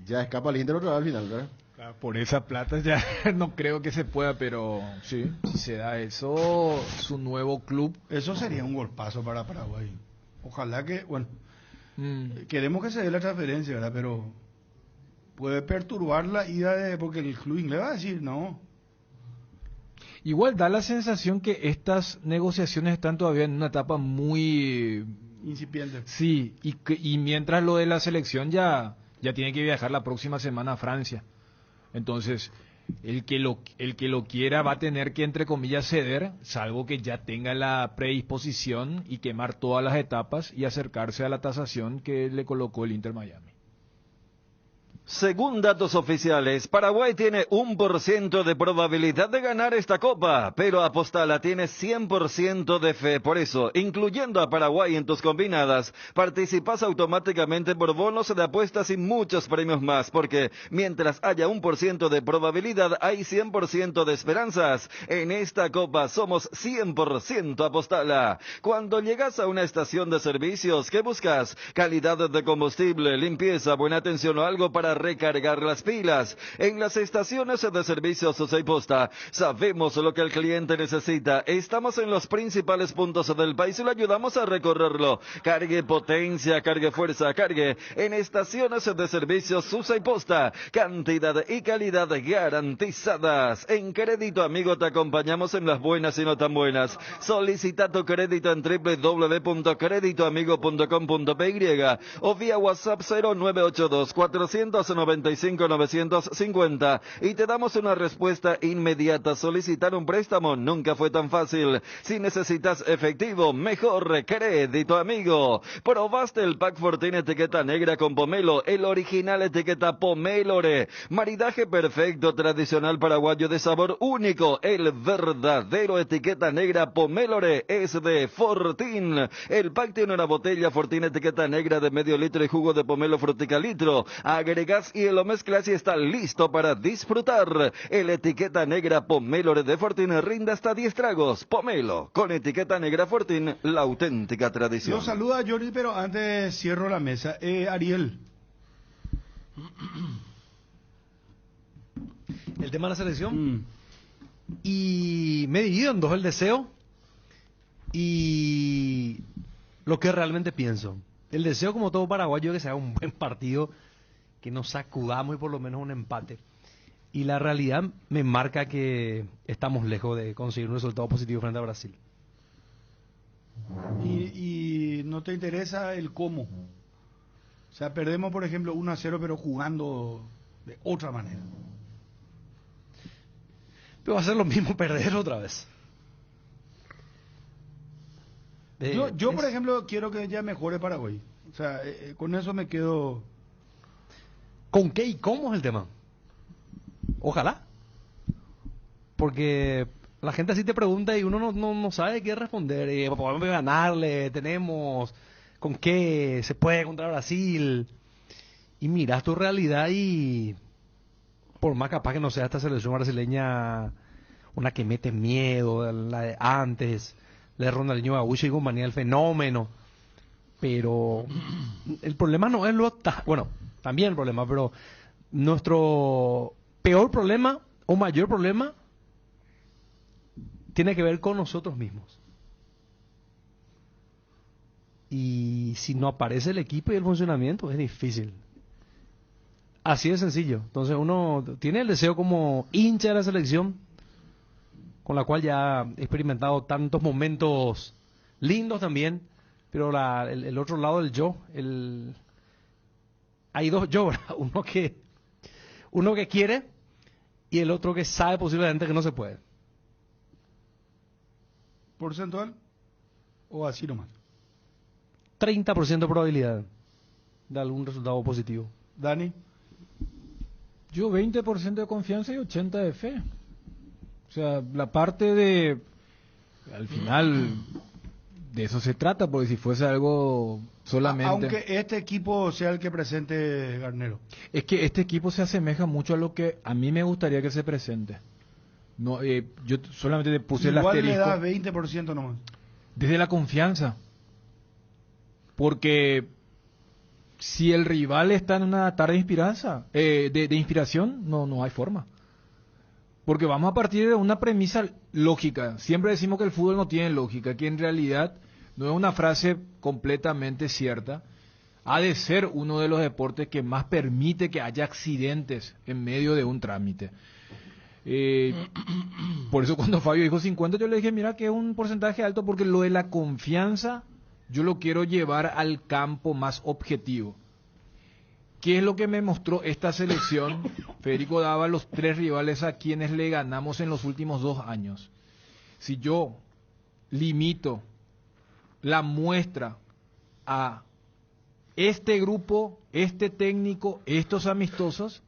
Ya escapa el Inter otra vez al final, ¿verdad?
Claro, por esa plata ya no creo que se pueda, pero sí, si se da eso, su nuevo club.
Eso sería un golpazo para Paraguay. Ojalá que, bueno, queremos que se dé la transferencia, ¿verdad? Pero puede perturbar la ida porque el club inglés va a decir no.
Igual da la sensación que estas negociaciones están todavía en una etapa muy
incipiente.
Sí, y mientras lo de la selección ya tiene que viajar la próxima semana a Francia. Entonces, el que lo quiera va a tener que, entre comillas, ceder, salvo que ya tenga la predisposición y quemar todas las etapas y acercarse a la tasación que le colocó el Inter Miami.
Según datos oficiales, Paraguay tiene 1% de probabilidad de ganar esta copa, pero Apostala tiene 100% de fe. Por eso, incluyendo a Paraguay en tus combinadas, participas automáticamente por bonos de apuestas y muchos premios más, porque mientras haya 1% de probabilidad, hay 100% de esperanzas. En esta copa somos 100% Apostala. Cuando llegas a una estación de servicios, ¿qué buscas? Calidad de combustible, limpieza, buena atención o algo para recargar las pilas. En las estaciones de servicios Suseiposta sabemos lo que el cliente necesita. Estamos en los principales puntos del país y le ayudamos a recorrerlo. Cargue potencia, cargue fuerza, cargue en estaciones de servicios Suseiposta. Cantidad y calidad garantizadas. En Crédito Amigo te acompañamos en las buenas y no tan buenas. Solicita tu crédito en www.creditoamigo.com.py o vía WhatsApp 0982 495-950 y te damos una respuesta inmediata. Solicitar un préstamo nunca fue tan fácil. Si necesitas efectivo, mejor Crédito Amigo. ¿Probaste el Pack Fortín etiqueta negra con pomelo? El original etiqueta Pomelore. Maridaje perfecto, tradicional paraguayo de sabor único. El verdadero etiqueta negra Pomelore es de Fortín. El pack tiene una botella Fortín etiqueta negra de medio litro y jugo de pomelo fruticalitro. Agregas y lo mezclas y está listo para disfrutar. El etiqueta negra Pomelore de Fortín rinde hasta 10 tragos. Pomelo, con etiqueta negra Fortín, la auténtica tradición.
Lo saluda Jordi, pero antes cierro la mesa. Ariel.
El tema de la selección. Y me he dividido en dos, el deseo y lo que realmente pienso. El deseo, como todo paraguayo, que sea un buen partido, que nos sacudamos y por lo menos un empate. Y la realidad me marca que estamos lejos de conseguir un resultado positivo frente a Brasil.
Y no te interesa el cómo. O sea, perdemos, por ejemplo, 1-0, pero jugando de otra manera.
Pero va a ser lo mismo perder otra vez.
Yo por ejemplo, quiero que ya mejore Paraguay. O sea, con eso me quedo.
¿Con qué y cómo es el tema? Ojalá. Porque la gente así te pregunta y uno no sabe qué responder. Podemos ganarle, tenemos con qué, se puede contra Brasil. Y miras tu realidad y por más capaz que no sea esta selección brasileña una que mete miedo, la de antes, la de Ronaldinho Gaúcho y compañía, el fenómeno. Pero el problema no es bueno, también el problema, pero nuestro peor problema o mayor problema tiene que ver con nosotros mismos. Y si no aparece el equipo y el funcionamiento, es difícil. Así de sencillo. Entonces uno tiene el deseo como hincha de la selección, con la cual ya he experimentado tantos momentos lindos también, pero el otro lado del yo, hay dos yo, ¿verdad? Uno que quiere y el otro que sabe posiblemente que no se puede.
¿Porcentual o así nomás?
30% de probabilidad de algún resultado positivo.
Dani.
Yo 20% de confianza y 80% de fe. O sea, la parte de, al final, de eso se trata, porque si fuese algo solamente...
Aunque este equipo sea el que presente Garnero.
Es que este equipo se asemeja mucho a lo que a mí me gustaría que se presente. No, yo solamente le puse el asterisco.
Igual le da 20% nomás.
Desde la confianza. Porque si el rival está en una tarde de inspiración, no hay forma. Porque vamos a partir de una premisa lógica. Siempre decimos que el fútbol no tiene lógica, que en realidad no es una frase completamente cierta. Ha de ser uno de los deportes que más permite que haya accidentes en medio de un trámite. Por eso cuando Fabio dijo 50, yo le dije, mira que es un porcentaje alto, porque lo de la confianza yo lo quiero llevar al campo más objetivo. ¿Qué es lo que me mostró esta selección? Federico daba los 3 rivales a quienes le ganamos en los últimos 2 años. Si yo limito la muestra a este grupo, este técnico, estos amistosos,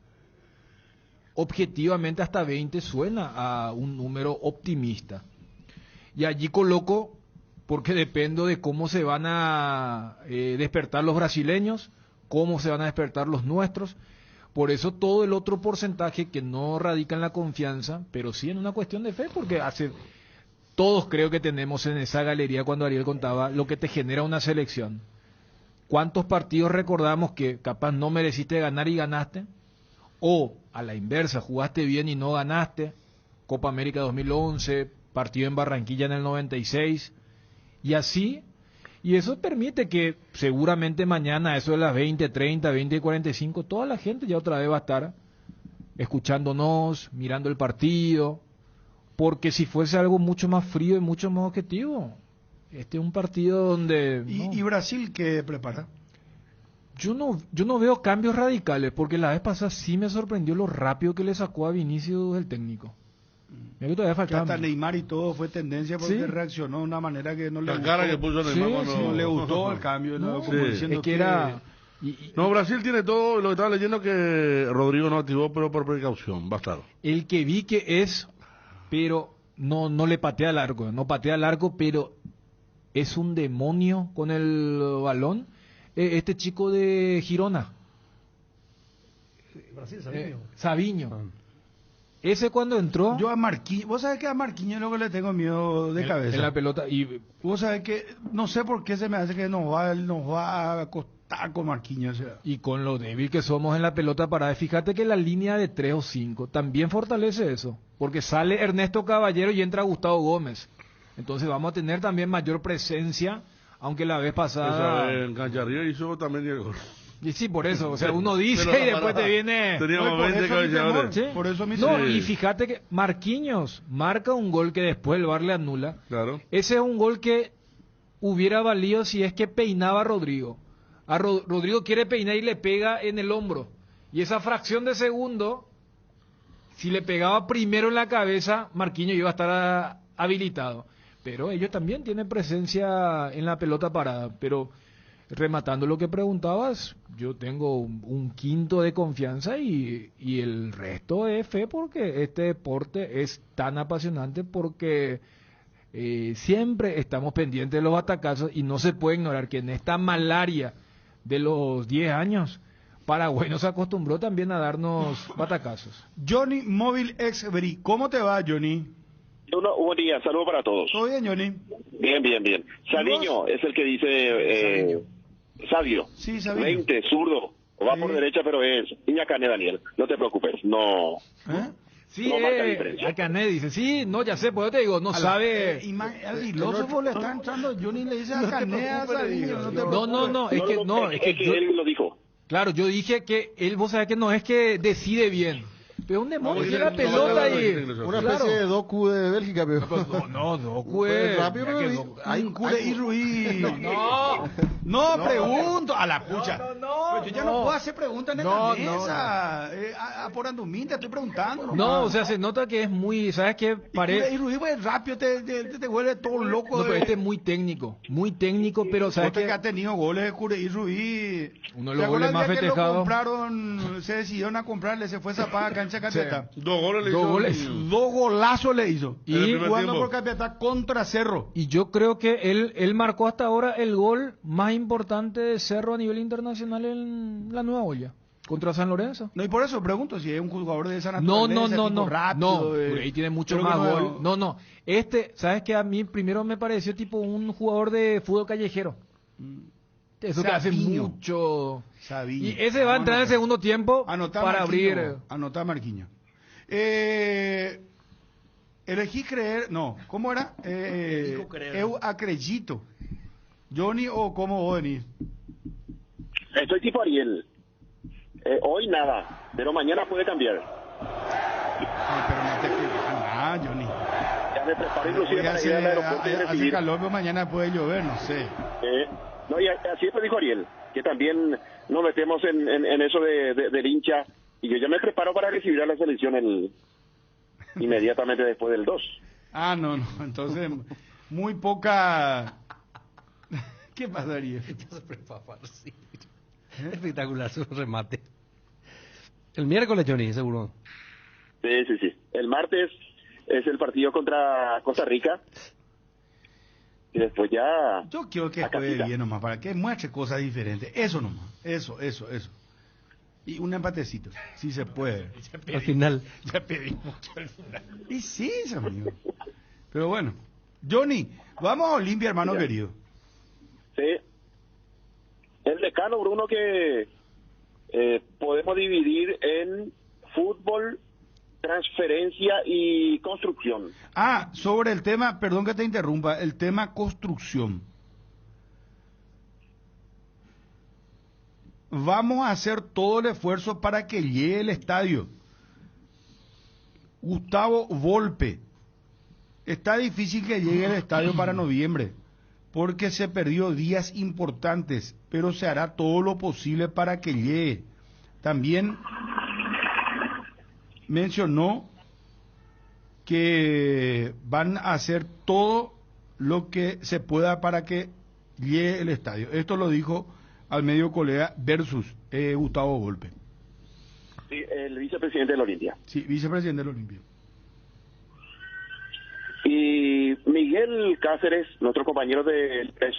objetivamente hasta 20 suena a un número optimista. Y allí coloco, porque dependo de cómo se van a despertar los brasileños, cómo se van a despertar los nuestros. Por eso todo el otro porcentaje que no radica en la confianza, pero sí en una cuestión de fe, porque todos creo que tenemos en esa galería, cuando Ariel contaba, lo que te genera una selección. ¿Cuántos partidos recordamos que capaz no mereciste ganar y ganaste? O, a la inversa, jugaste bien y no ganaste. Copa América 2011, partido en Barranquilla en el 96, y así. Y eso permite que seguramente mañana, eso de las 20:30, 20:45, toda la gente ya otra vez va a estar escuchándonos, mirando el partido, porque si fuese algo mucho más frío y mucho más objetivo, este es un partido donde...
¿Y Brasil qué prepara?
Yo no veo cambios radicales, porque la vez pasada sí me sorprendió lo rápido que le sacó a Vinicius el técnico.
Que hasta Neymar y todo fue tendencia porque reaccionó de una manera que no le gustó.
La cara que puso Neymar
no le gustó el cambio.
Es que era...
No, Brasil tiene todo, lo que estaba leyendo que Rodrigo no activó, pero por precaución, bastardo.
El que vi que es, pero no le patea al arco, no patea al arco, pero es un demonio con el balón. Este chico de Girona.
Brasil,
Savinho. Ese cuando entró...
Yo a Marquinhos, vos sabés que a Marquinhos es lo que le tengo miedo de cabeza.
En la pelota. Y
vos sabés que, no sé por qué se me hace que nos va a costar con Marquinhos. O sea.
Y con lo débil que somos en la pelota parada. Fíjate que la línea de 3 o 5 también fortalece eso. Porque sale Ernesto Caballero y entra Gustavo Gómez. Entonces vamos a tener también mayor presencia, aunque la vez pasada...
En Cancharrío hizo también el gol.
Y sí, por eso, o sea, uno dice y después te viene...
Por eso
y fíjate que Marquinhos marca un gol que después el VAR le anula.
Claro.
Ese es un gol que hubiera valido si es que peinaba a Rodrigo. Rodrigo quiere peinar y le pega en el hombro. Y esa fracción de segundo, si le pegaba primero en la cabeza, Marquinhos iba a estar habilitado. Pero ellos también tienen presencia en la pelota parada, pero... Rematando lo que preguntabas, yo tengo un quinto de confianza y el resto es fe, porque este deporte es tan apasionante, porque siempre estamos pendientes de los batacazos y no se puede ignorar que en esta malaria de los 10 años, Paraguay nos acostumbró también a darnos batacazos.
Johnny Móvil Exbri, ¿cómo te va, Johnny?
Buen día, saludos para todos.
¿Todo bien, Johnny?
Bien. Savinho es el que dice... Sabio,
sí, Sabio.
20, zurdo, va por derecha, pero es Iña Cané, Daniel, no te preocupes, no.
Sí,
no marca diferencia.
Cané dice, sí, no, ya sé, pues yo te digo, no sabe.
El filósofo le está entrando, Johnny le dice a Cané a Sabio,
no, es que
él lo dijo.
Claro, yo dije que él, vos sabés que no es que decide bien. Pero un demonio tiene la pelota y...
Una especie de Doku de Bélgica, pero...
No, Doku es...
rápido,
hay un Cure y Ruiz. No, pregunto. A la pucha. Pero yo ya no puedo hacer preguntas en esta mesa. Por Andumín te estoy preguntando.
No, o sea, se nota que es muy... ¿Sabes qué?
Y Ruiz, pues, rápido, te vuelve todo loco.
No, pero este es muy técnico, pero ¿sabes qué?
Que ha tenido goles de Cure y Ruiz.
Uno de los goles más festejados.
Se decidieron a comprarle, se fue Zapata, cancha Capiatá.
Sí. Dos goles.
Dos golazos le hizo.
Y
jugando por Capiatá contra Cerro.
Y yo creo que él marcó hasta ahora el gol más importante de Cerro a nivel internacional en la Nueva Olla. contra San Lorenzo.
No, y por eso pregunto si es un jugador de esa
No,
naturaleza,
no, no,
tipo
no,
rápido,
porque ahí tiene mucho
creo
más
que no-
gol. No, no, ¿sabes qué? A mí primero me pareció tipo un jugador de fútbol callejero. Eso que hace
Sabiño.
mucho.
Sabiño.
Y ese va a entrar en el segundo tiempo
Anotá,
para
Marquinhos,
abrir.
Anotá, Marquinhos. Elegí creer, no, ¿cómo era? Eu acredito. Johnny, o cómo vos venís.
Estoy tipo Ariel. Hoy nada, pero mañana puede cambiar.
Pero no te nada, Johnny.
Ya me preparo inclusive
Hoy
para ir al aeropuerto y
hace
recibir.
calor, pero mañana puede llover, no sé.
No, y así después dijo Ariel, que también nos metemos en eso del hincha. Y yo ya me preparo para recibir a la selección inmediatamente después del 2.
Ah, no, entonces muy poca... ¿Qué pasaría?
Ya se prepara, sí. Espectacular su remate. El miércoles, Johnny, seguro.
Sí. El martes es el partido contra Costa Rica. Y después ya...
Yo quiero que juegue bien nomás, para que muestre cosas diferentes. Eso nomás, eso. Y un empatecito, si se puede.
Al final.
Ya pedí mucho al final. Y sí, amigo. Pero bueno. Johnny, vamos a Olimpia, hermano querido.
Sí. El decano, Bruno, que podemos dividir en fútbol, transferencia y construcción.
Ah, sobre el tema, perdón que te interrumpa, el tema construcción. Vamos a hacer todo el esfuerzo para que llegue el estadio. Gustavo Volpe. Está difícil que llegue el estadio para noviembre, porque se perdió días importantes, pero se hará todo lo posible para que llegue. También mencionó que van a hacer todo lo que se pueda para que llegue el estadio. Esto lo dijo al medio colega versus Gustavo Volpe.
Sí, el vicepresidente del Olimpia.
Sí, vicepresidente del Olimpia.
Y Miguel Cáceres, nuestro compañero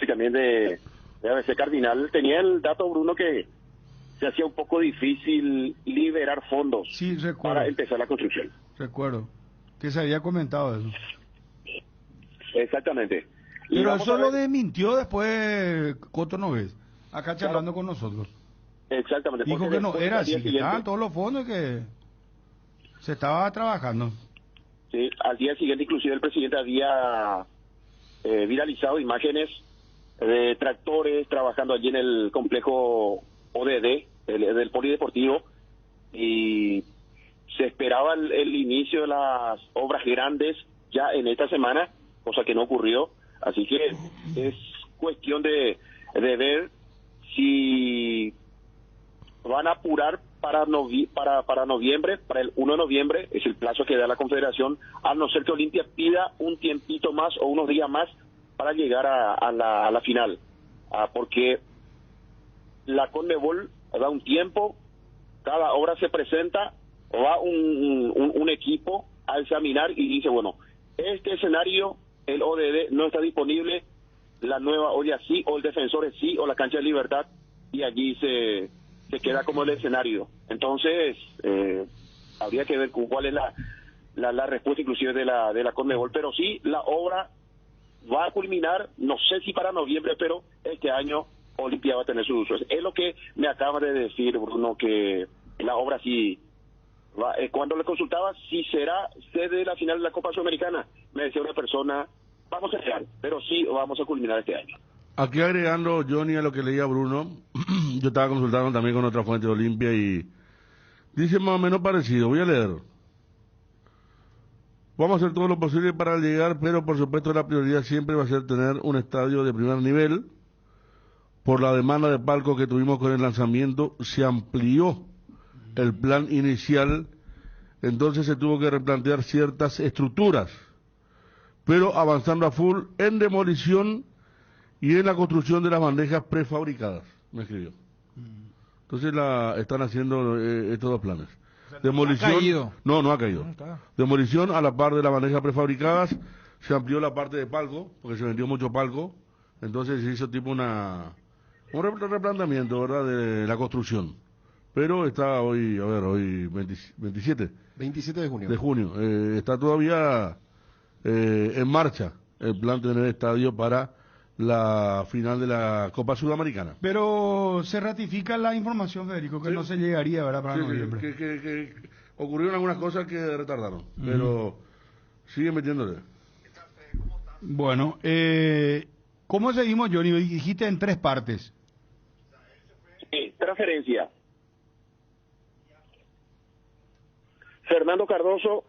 también de ABC Cardinal, tenía el dato, Bruno, que se hacía un poco difícil liberar fondos para empezar la construcción.
Recuerdo que se había comentado eso.
Exactamente. Y
Pero
vamos
eso
a ver-
lo desmintió después Coto Noves, acá charlando con nosotros.
Exactamente.
Dijo
porque
que no
después,
era
al día
así, que
siguiente-
estaban todos los fondos y que se estaba trabajando.
Sí, al día siguiente inclusive el presidente había viralizado imágenes de tractores trabajando allí en el complejo ODD, del polideportivo, y se esperaba el inicio de las obras grandes ya en esta semana, cosa que no ocurrió, así que es cuestión de ver si van a apurar para noviembre, para el 1 de noviembre, es el plazo que da la Confederación, a no ser que Olimpia pida un tiempito más o unos días más para llegar a la final. Porque la Conmebol da un tiempo, cada obra se presenta, va un equipo a examinar y dice, bueno, este escenario, el ODD no está disponible, la nueva olla sí, o el defensor es sí, o la cancha de Libertad, y allí se queda como el escenario. Entonces, habría que ver cuál es la respuesta inclusive de la Conmebol, pero sí, la obra va a culminar, no sé si para noviembre, pero este año Olimpia va a tener su uso. Es lo que me acaba de decir, Bruno, que la obra sí va. Cuando le consultaba si será sede de la final de la Copa Sudamericana, me decía una persona, vamos a llegar, pero sí vamos a culminar este año.
Aquí agregando, Johnny, a lo que leía Bruno, yo estaba consultando también con otra fuente de Olimpia y dice más o menos parecido. Voy a leer. Vamos a hacer todo lo posible para llegar, pero por supuesto la prioridad siempre va a ser tener un estadio de primer nivel. Por la demanda de palco que tuvimos con el lanzamiento, se amplió el plan inicial, entonces se tuvo que replantear ciertas estructuras, pero avanzando a full en demolición y en la construcción de las bandejas prefabricadas, me escribió. Entonces están haciendo estos dos planes. Demolición,
¿ha caído?
No ha caído.
No, está.
Demolición a la par de las bandejas prefabricadas, se amplió la parte de palco, porque se vendió mucho palco, entonces se hizo tipo un replanteamiento, ¿verdad?, de la construcción. pero está hoy, a ver, hoy 27
27 de junio.
de junio. Está todavía en marcha el plan de tener estadio para la final de la Copa Sudamericana.
Pero se ratifica la información, Federico, que no se llegaría, ¿verdad?, para noviembre.
Que ocurrieron algunas cosas que retardaron, pero siguen metiéndole.
Bueno, ¿cómo seguimos, Johnny? Dijiste en 3 partes.
Sí, transferencia. Fernando Cardoso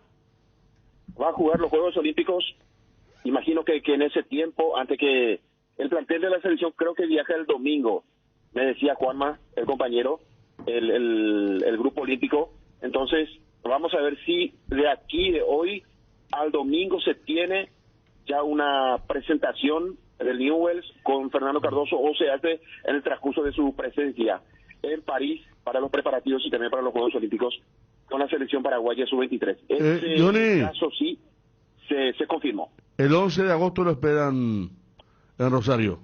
va a jugar los Juegos Olímpicos. Imagino que en ese tiempo, antes que el plantel de la selección, creo que viaja el domingo, me decía Juanma, el compañero, el grupo olímpico. Entonces, vamos a ver si de aquí, de hoy al domingo, se tiene ya una presentación del Newell's con Fernando Cardoso, o se hace en el transcurso de su presencia en París para los preparativos y también para los Juegos Olímpicos con la selección paraguaya sub-23. Ese caso sí se confirmó.
El 11 de agosto lo esperan en Rosario.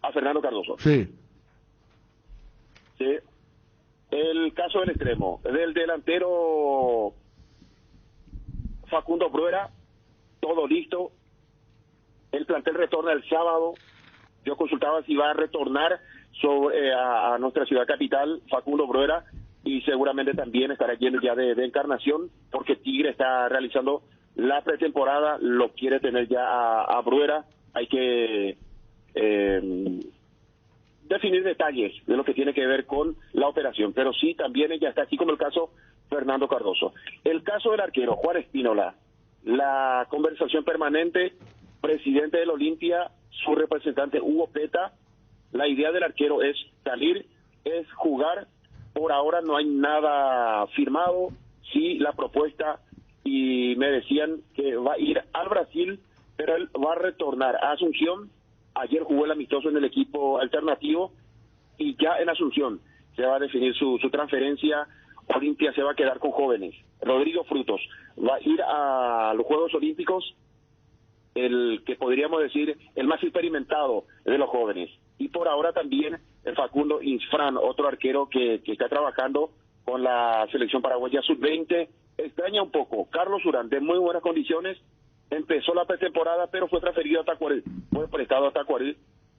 A Fernando Cardoso.
Sí.
Sí. El caso del extremo, del delantero Facundo Bruera, todo listo. El plantel retorna el sábado. Yo consultaba si va a retornar a nuestra ciudad capital, Facundo Bruera, y seguramente también estará lleno ya de Encarnación, porque Tigre está realizando la pretemporada, lo quiere tener ya a Bruera. Hay que definir detalles de lo que tiene que ver con la operación, pero sí, también ya está aquí, como el caso Fernando Cardoso. El caso del arquero Juan Espínola, la conversación permanente, presidente del Olimpia, su representante Hugo Peta. La idea del arquero es salir, es jugar. Por ahora no hay nada firmado. Sí, la propuesta, y me decían que va a ir al Brasil, pero él va a retornar a Asunción. Ayer jugó el amistoso en el equipo alternativo y ya en Asunción se va a definir su transferencia. Olimpia se va a quedar con jóvenes. Rodrigo Frutos va a ir a los Juegos Olímpicos, el que podríamos decir el más experimentado de los jóvenes. Y por ahora también el Facundo Insfran, otro arquero que está trabajando con la selección paraguaya sub-20. Extraña un poco. Carlos Urán, de muy buenas condiciones, empezó la pretemporada, pero fue transferido a Tacuarel, fue prestado a Tacuarel,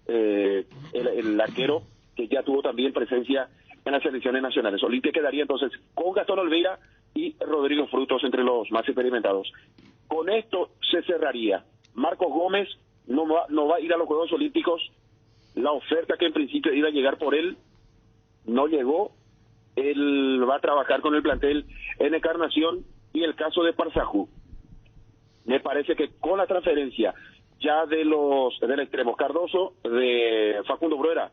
el arquero que ya tuvo también presencia en las selecciones nacionales. Olimpia quedaría entonces con Gastón Olveira y Rodrigo Frutos entre los más experimentados. Con esto se cerraría. Marcos Gómez no va a ir a los Juegos Olímpicos. La oferta que en principio iba a llegar por él no llegó. Él va a trabajar con el plantel en Encarnación. Y el caso de Parsajú, me parece que con la transferencia ya del extremo Cardoso, de Facundo Bruera,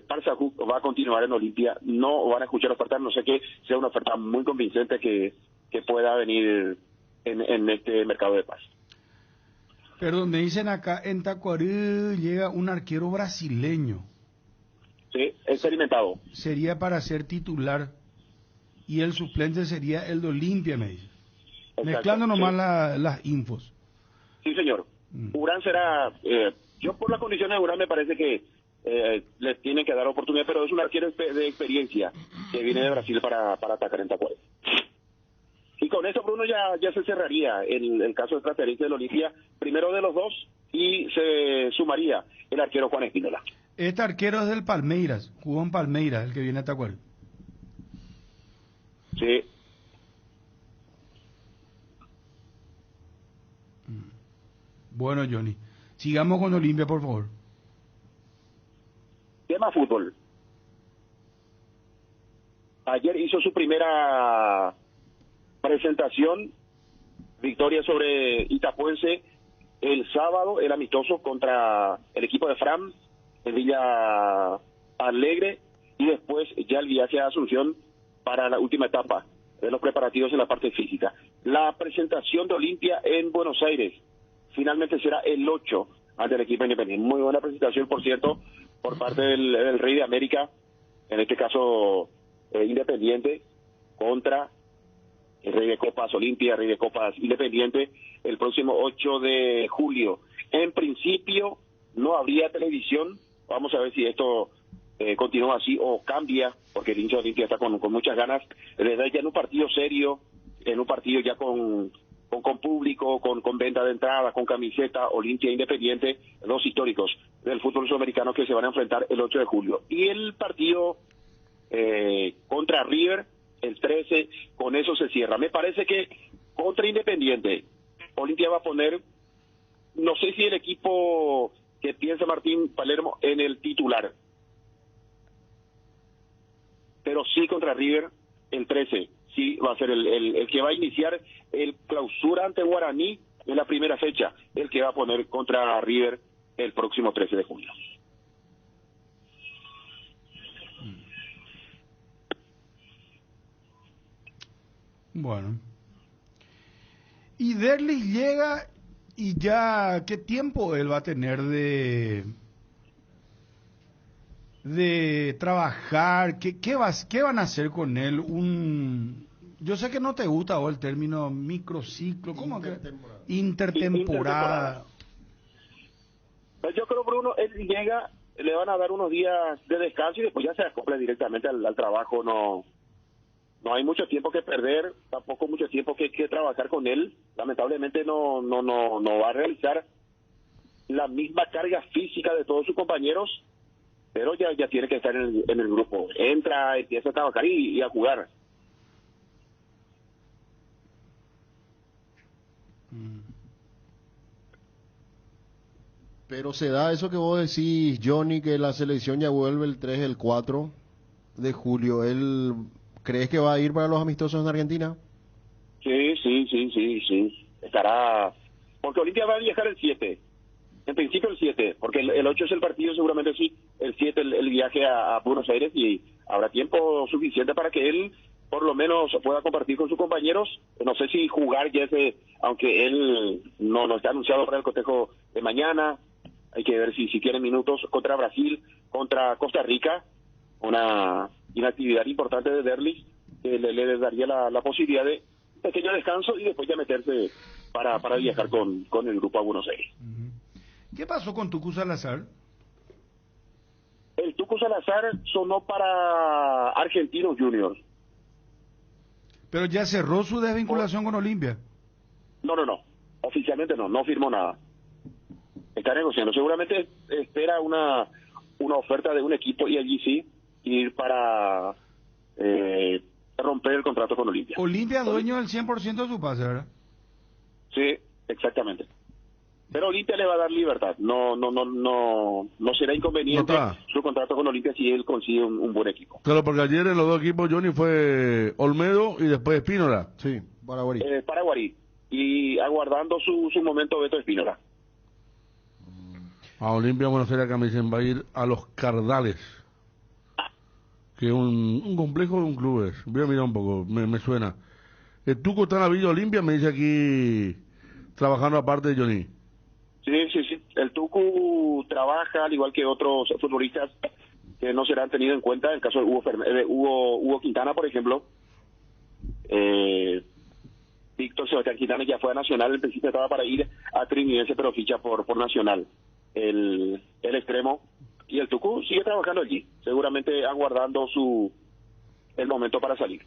Parsajú va a continuar en Olimpia. No van a escuchar ofertar, no sé, que sea una oferta muy convincente que pueda venir en este mercado de paz.
Perdón, me dicen acá, en Tacuarel llega un arquero brasileño.
Sí, experimentado.
Sería para ser titular y el suplente sería el de Olimpia, me dice.
Exacto,
mezclando nomás
sí.
Las infos.
Sí, señor. Urán será, yo por las condiciones de Urán me parece que les tienen que dar oportunidad, pero es un arquero de experiencia que viene de Brasil para atacar en Tacuarel. Y con eso, Bruno, ya se cerraría el caso de transferencia del Olimpia, primero de los dos, y se sumaría el arquero Juan Espínola.
Este arquero es del Palmeiras, jugó en Palmeiras, el que viene a Tacuarel.
Sí.
Bueno, Johnny, sigamos con Olimpia, por favor.
Tema fútbol. Ayer hizo su primera presentación, victoria sobre Itapuense. El sábado, el amistoso contra el equipo de Fram en Villa Alegre, y después ya el viaje a Asunción para la última etapa de los preparativos en la parte física. La presentación de Olimpia en Buenos Aires finalmente será el 8 ante el equipo independiente. Muy buena presentación, por cierto, por parte del Rey de América, en este caso Independiente, contra el Rey de Copas Olimpia, Rey de Copas Independiente, el próximo 8 de julio. En principio no habría televisión. Vamos a ver si esto continúa así o cambia, porque el hincha de Olimpia está con muchas ganas de dar ya en un partido serio, en un partido ya con público, con venta de entrada, con camiseta, Olimpia Independiente, dos históricos del fútbol sudamericano que se van a enfrentar el 8 de julio. Y el partido contra River, el 13, con eso se cierra. Me parece que contra Independiente, Olimpia va a poner, no sé si el equipo que piensa Martín Palermo en el titular, pero sí contra River, el 13, sí va a ser el que va a iniciar el clausura ante Guaraní en la primera fecha, el que va a poner contra River el próximo 13 de junio.
Bueno. Y Derlis llega y ya, ¿qué tiempo él va a tener de trabajar? ¿Qué van a hacer con él? Yo sé que no te gusta el término microciclo, ¿cómo que? Intertemporada.
Yo creo, Bruno, él llega, le van a dar unos días de descanso y después ya se acopla directamente al trabajo. No hay mucho tiempo que perder, tampoco mucho tiempo que trabajar con él. Lamentablemente no va a realizar la misma carga física de todos sus compañeros, pero ya tiene que estar en el grupo. Entra, empieza a trabajar y a jugar.
Pero se da eso que vos decís, Johnny, que la selección ya vuelve el 3, el 4 de julio. ¿Él crees que va a ir para los amistosos en Argentina?
Sí. Estará, porque Olimpia va a viajar el 7. En principio el 7, porque el 8 es el partido, seguramente sí. El 7 el viaje a Buenos Aires, y habrá tiempo suficiente para que él por lo menos pueda compartir con sus compañeros. No sé si jugar ya aunque él no está anunciado para el cotejo de mañana. Hay que ver si tiene minutos contra Brasil, contra Costa Rica, una inactividad importante de Derlis, que le daría la posibilidad de pequeño descanso y después ya meterse para viajar con el grupo a Buenos Aires.
¿Qué pasó con Tucu Salazar?
El Tucu Salazar sonó para Argentinos Juniors.
Pero ya cerró su desvinculación con Olimpia.
No. Oficialmente no firmó nada. Está negociando. Seguramente espera una oferta de un equipo y allí sí ir para romper el contrato con Olimpia.
Olimpia dueño del 100% de su pase, ¿verdad?
Sí, exactamente. Pero Olimpia le va a dar libertad. No será inconveniente su contrato con Olimpia si él consigue un buen equipo.
Claro, porque ayer en los dos equipos, Johnny, fue Olmedo y después Espínola.
Sí, Paraguarí.
Paraguarí. Y aguardando su momento Beto Espínola.
A Olimpia Buenos Aires, acá me dicen, va a ir a los Cardales, que es un complejo de un club. Voy a mirar un poco, me suena. El Tuco está en la Villa Olimpia, me dice aquí, trabajando aparte de Johnny.
Sí. El Tucu trabaja al igual que otros futbolistas que no serán tenidos en cuenta. En el caso de Hugo Quintana, por ejemplo. Víctor Sebastián Quintana ya fue a Nacional, en principio estaba para ir a Trinidense, pero ficha por Nacional el extremo, y el Tucu sigue trabajando allí, seguramente aguardando el momento para salir.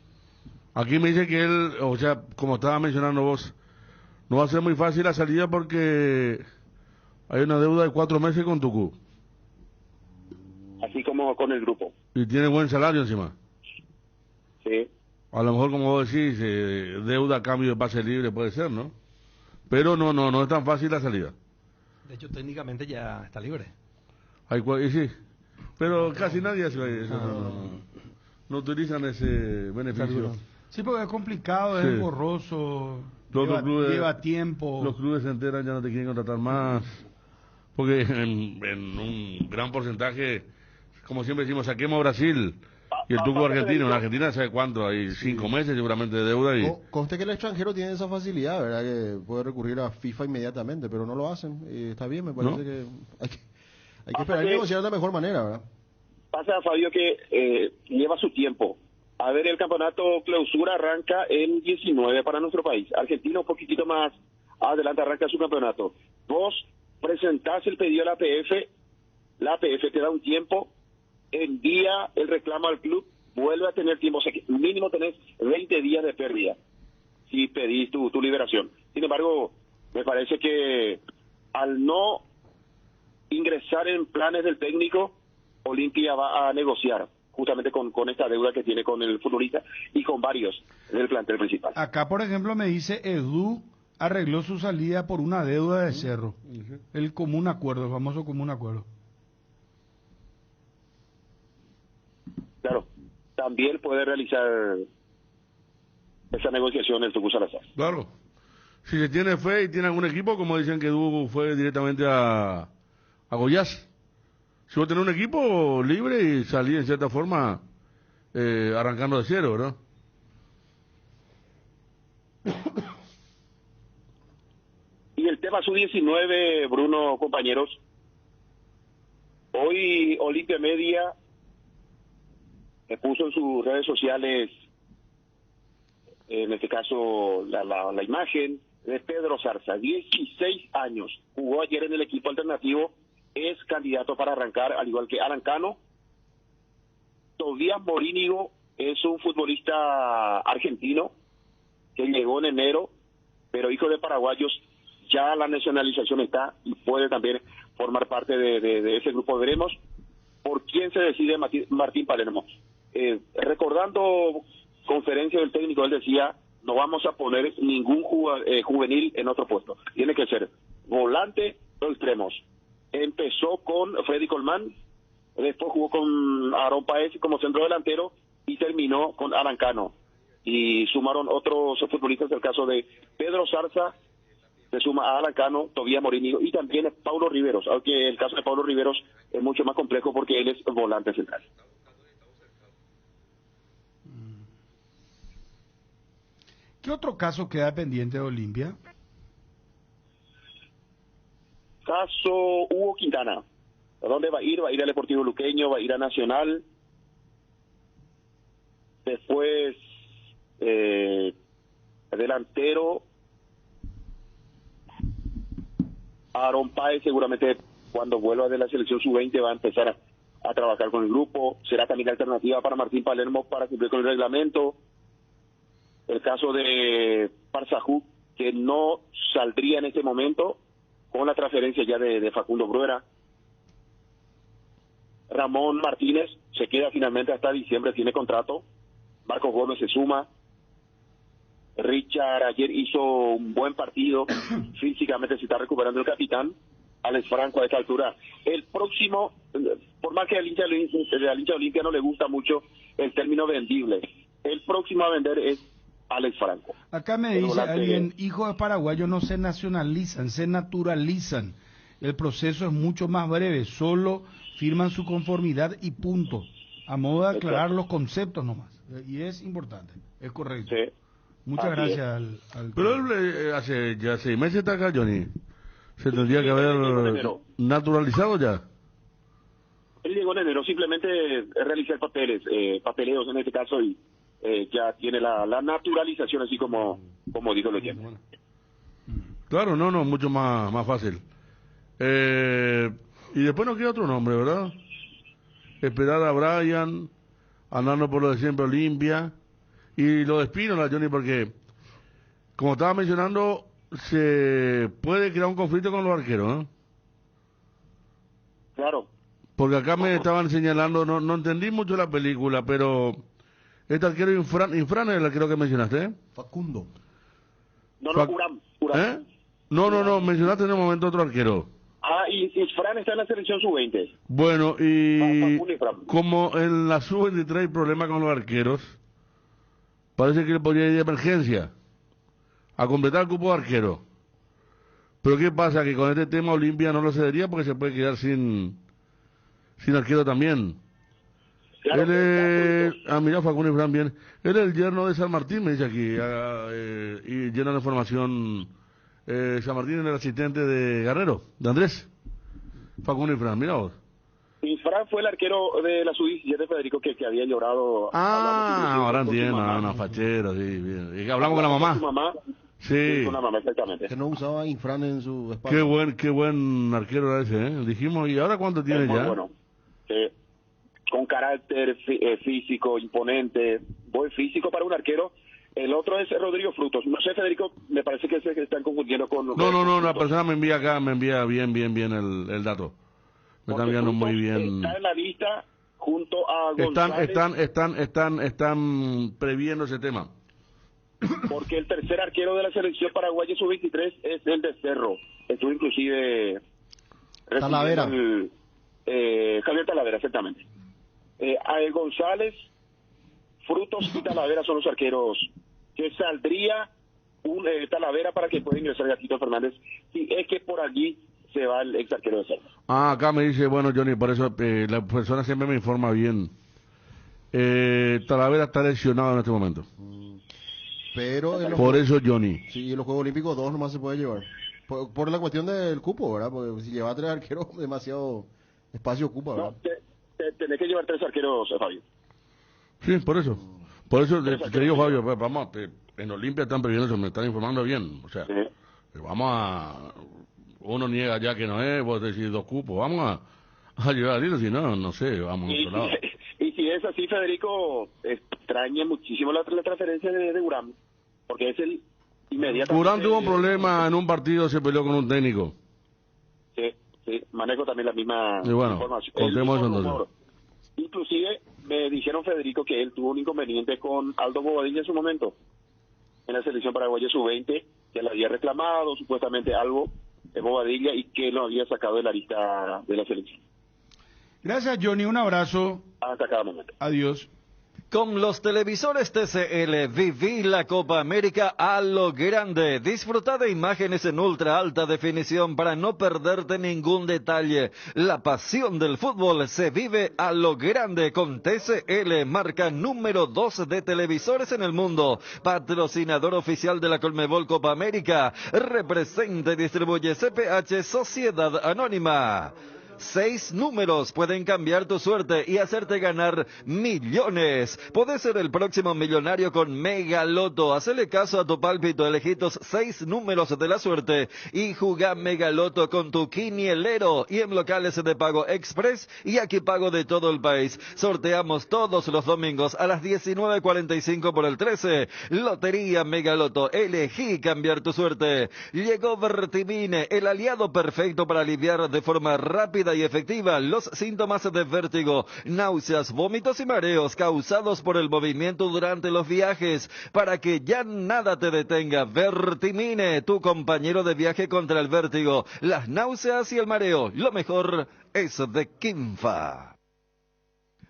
Aquí me dice que él, o sea, como estaba mencionando vos, no va a ser muy fácil la salida porque hay una deuda de 4 meses con Tucu.
Así como con el grupo.
Y tiene buen salario encima.
Sí.
A lo mejor, como vos decís, deuda a cambio de pase libre puede ser, ¿no? Pero no es tan fácil la salida.
De hecho, técnicamente ya está libre.
Y sí, pero casi nadie hace eso. No utilizan ese beneficio.
Sí, porque es complicado,
Sí.
es borroso,
Clubes,
lleva tiempo.
Los clubes se enteran, ya no te quieren contratar más. Porque en un gran porcentaje, como siempre decimos, saquemos a Brasil y el Tucu argentino. En Argentina, ¿sabe cuánto? Hay 5 meses seguramente de deuda. Y
Conste que el extranjero tiene esa facilidad, ¿verdad? Que puede recurrir a FIFA inmediatamente, pero no lo hacen. Y está bien, me parece que hay que esperar y negociar de la mejor manera, ¿verdad?
Pasa, Fabio, que lleva su tiempo. A ver, el campeonato clausura arranca en 19 para nuestro país. Argentina un poquitito más adelante arranca su campeonato. Vos presentás el pedido a la APF te da un tiempo envía el reclamo al club, vuelve a tener tiempo, o sea que mínimo tenés 20 días de pérdida si pedís tu liberación. Sin embargo, me parece que al no ingresar en planes del técnico, Olimpia va a negociar justamente con esta deuda que tiene con el futbolista y con varios del plantel principal.
Acá, por ejemplo, me dice Edu arregló su salida por una deuda de Cerro. El común acuerdo, el famoso común acuerdo.
Claro, también puede realizar esa negociación el Tucu Salazar.
Claro. Si se tiene fe y tiene algún equipo, como dicen que Edu fue directamente a Goiás. Si vos tenés un equipo libre y salí en cierta forma arrancando de cero, ¿verdad?
Y el tema sub-19, Bruno, compañeros. Hoy Olimpia Media puso en sus redes sociales, en este caso, la imagen de Pedro Zarza, 16 años, jugó ayer en el equipo alternativo, es candidato para arrancar, al igual que Alan Cano. Tobías Morínigo es un futbolista argentino que llegó en enero, pero hijo de paraguayos, ya la nacionalización está y puede también formar parte de ese grupo. Veremos por quién se decide Martín Palermo. Recordando conferencia del técnico, él decía, no vamos a poner ningún juvenil en otro puesto. Tiene que ser volante o extremos. Empezó con Freddy Colmán, después jugó con Aaron Paez como centro delantero y terminó con Alan Cano. Y sumaron otros futbolistas, el caso de Pedro Zarza, se suma a Alan Cano, Tobías Morínigo y también Paulo Riveros, aunque el caso de Paulo Riveros es mucho más complejo porque él es volante central.
¿Qué otro caso queda pendiente de Olimpia?
Caso Hugo Quintana. ¿A dónde va a ir? Va a ir al Deportivo Luqueño, va a ir a Nacional. Después, delantero, Aaron Páez seguramente cuando vuelva de la selección sub-20 va a empezar a trabajar con el grupo. Será también alternativa para Martín Palermo para cumplir con el reglamento. El caso de Parzajú, que no saldría en este momento con la transferencia ya de Facundo Bruera. Ramón Martínez se queda finalmente hasta diciembre, tiene contrato. Marcos Gómez se suma. Richard ayer hizo un buen partido, físicamente se está recuperando el capitán. Alex Franco a esta altura. El próximo, por más que al hincha de Olimpia no le gusta mucho el término vendible, el próximo a vender es Alex Franco.
Acá me dice alguien, hijos de paraguayos no se nacionalizan, se naturalizan. El proceso es mucho más breve, solo firman su conformidad y punto. A modo de aclarar los conceptos nomás. Y es importante, es correcto.
Sí.
Muchas
Así
gracias al
Pero él hace ya 6 meses está acá, Johnny. Se tendría que haber naturalizado ya.
Él llegó en enero, simplemente realizar papeleos en este caso y ya tiene la naturalización, así como dijo el oyente.
Claro, no, mucho más fácil. Y después nos queda otro nombre, ¿verdad? Esperar a Brian, andando por lo de siempre Olimpia. Y lo de Espínola, Johnny, porque, como estaba mencionando, se puede crear un conflicto con los arqueros, ¿eh?
Claro.
Porque acá me estaban señalando, no entendí mucho la película, pero este arquero Infran es el arquero que mencionaste, ¿eh?
Facundo.
No, Urán.
¿Eh? No, mencionaste en un momento otro arquero.
Y Fran está en la selección sub-20.
Bueno, y como en la sub-23 hay problema con los arqueros, parece que le podría ir de emergencia a completar el cupo de arquero. Pero ¿qué pasa? Que con este tema Olimpia no lo cedería porque se puede quedar sin arquero también.
Claro,
Él es... mira, Facundo y Fran bien. Él es el yerno de San Martín, me dice aquí. Y llena de formación. San Martín es el asistente de Guerrero, de Andrés. Facundo y Fran, mira vos.
Y Fran fue el arquero de la sub-17, Federico, que había llorado.
Ahora entiendo, una fachera, sí. Bien. Y hablamos con la mamá.
Con su mamá.
Sí.
Con la mamá, exactamente.
Que no usaba Infran en su espacio.
Qué buen arquero era ese, ¿eh? Dijimos, ¿y ahora cuánto tiene ya?
Bueno, con carácter físico, imponente, buen físico para un arquero. El otro es Rodrigo Frutos. No sé, Federico, me parece que se están confundiendo con...
No, la persona me envía bien el dato. Me están enviando muy bien.
Está en la lista junto a González.
Están previendo ese tema.
Porque el tercer arquero de la selección paraguaya sub-23 es el de Cerro. Estuvo inclusive...
Talavera.
Javier Talavera, exactamente. A González, Frutos y Talavera son los arqueros que saldría un Talavera para que pueda ingresar Gatito Fernández. Si es que por allí se va el ex arquero de Cerro.
Acá me dice, bueno, Johnny, por eso la persona siempre me informa bien. Talavera está lesionado en este momento.
Pero
por eso, Johnny.
Sí, en los Juegos Olímpicos 2 nomás se puede llevar. Por la cuestión del cupo, ¿verdad? Porque si lleva 3 arqueros, demasiado espacio ocupa, ¿verdad?
No, tenés que llevar 3 arqueros, Fabio.
Sí, por eso. Por eso te digo, Fabio, pues, vamos, en Olimpia están previendo eso, me están informando bien. O sea, vamos a... Uno niega ya que no es, vos decís 2 cupos, vamos a llevar al hilo, si no, no sé, vamos a otro lado.
Y si es así, Federico, extraña muchísimo la transferencia de Durán, porque es el inmediatamente...
Durán tuvo un problema en un partido, se peleó con un técnico.
Sí, manejo también la misma
información. Contemos eso entonces.
Inclusive me dijeron, Federico, que él tuvo un inconveniente con Aldo Bobadilla en su momento, en la selección paraguaya sub-20, que le había reclamado supuestamente algo de Bobadilla y que lo había sacado de la lista de la selección.
Gracias, Johnny, un abrazo.
Hasta cada momento.
Adiós.
Con los televisores TCL viví la Copa América a lo grande. Disfruta de imágenes en ultra alta definición para no perderte ningún detalle. La pasión del fútbol se vive a lo grande con TCL, marca número 2 de televisores en el mundo. Patrocinador oficial de la Conmebol Copa América. Representa y distribuye CPH Sociedad Anónima. 6 números pueden cambiar tu suerte y hacerte ganar millones. Podés ser el próximo millonario con Mega Loto. Hacele caso a tu pálpito, elegí tus 6 números de la suerte y jugá Mega Loto con tu quinielero y en locales de pago express y aquí pago de todo el país. Sorteamos todos los domingos a las 19:45 por el 13. Lotería Mega Loto, elegí cambiar tu suerte. Llegó Vertimine, el aliado perfecto para aliviar de forma rápida y efectiva los síntomas de vértigo, náuseas, vómitos y mareos causados por el movimiento durante los viajes, para que ya nada te detenga. Vertimine, tu compañero de viaje contra el vértigo, las náuseas y el mareo. Lo mejor es de Kinfa.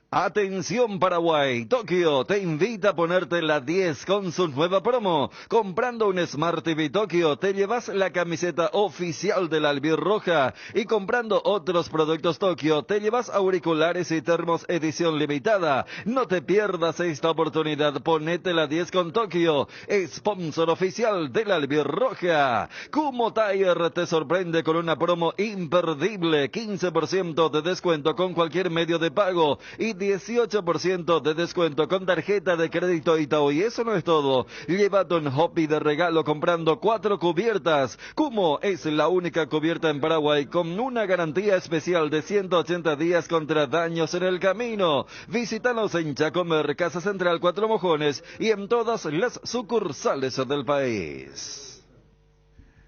Atención Paraguay, Tokio te invita a ponerte la 10 con su nueva promo. Comprando un Smart TV Tokio te llevas la camiseta oficial de la Albirroja y comprando otros productos Tokio te llevas auriculares y termos edición limitada. No te pierdas esta oportunidad, ponete la 10 con Tokio, sponsor oficial de la Albirroja. Kumo Tire te sorprende con una promo imperdible, 15% de descuento con cualquier medio de pago y 18% de descuento con tarjeta de crédito Itaú. Y eso no es todo. Llévate un Hopi de regalo comprando 4 cubiertas. Kumo es la única cubierta en Paraguay con una garantía especial de 180 días contra daños en el camino. Visítanos en Chacomer, Casa Central 4 Mojones y en todas las sucursales del país.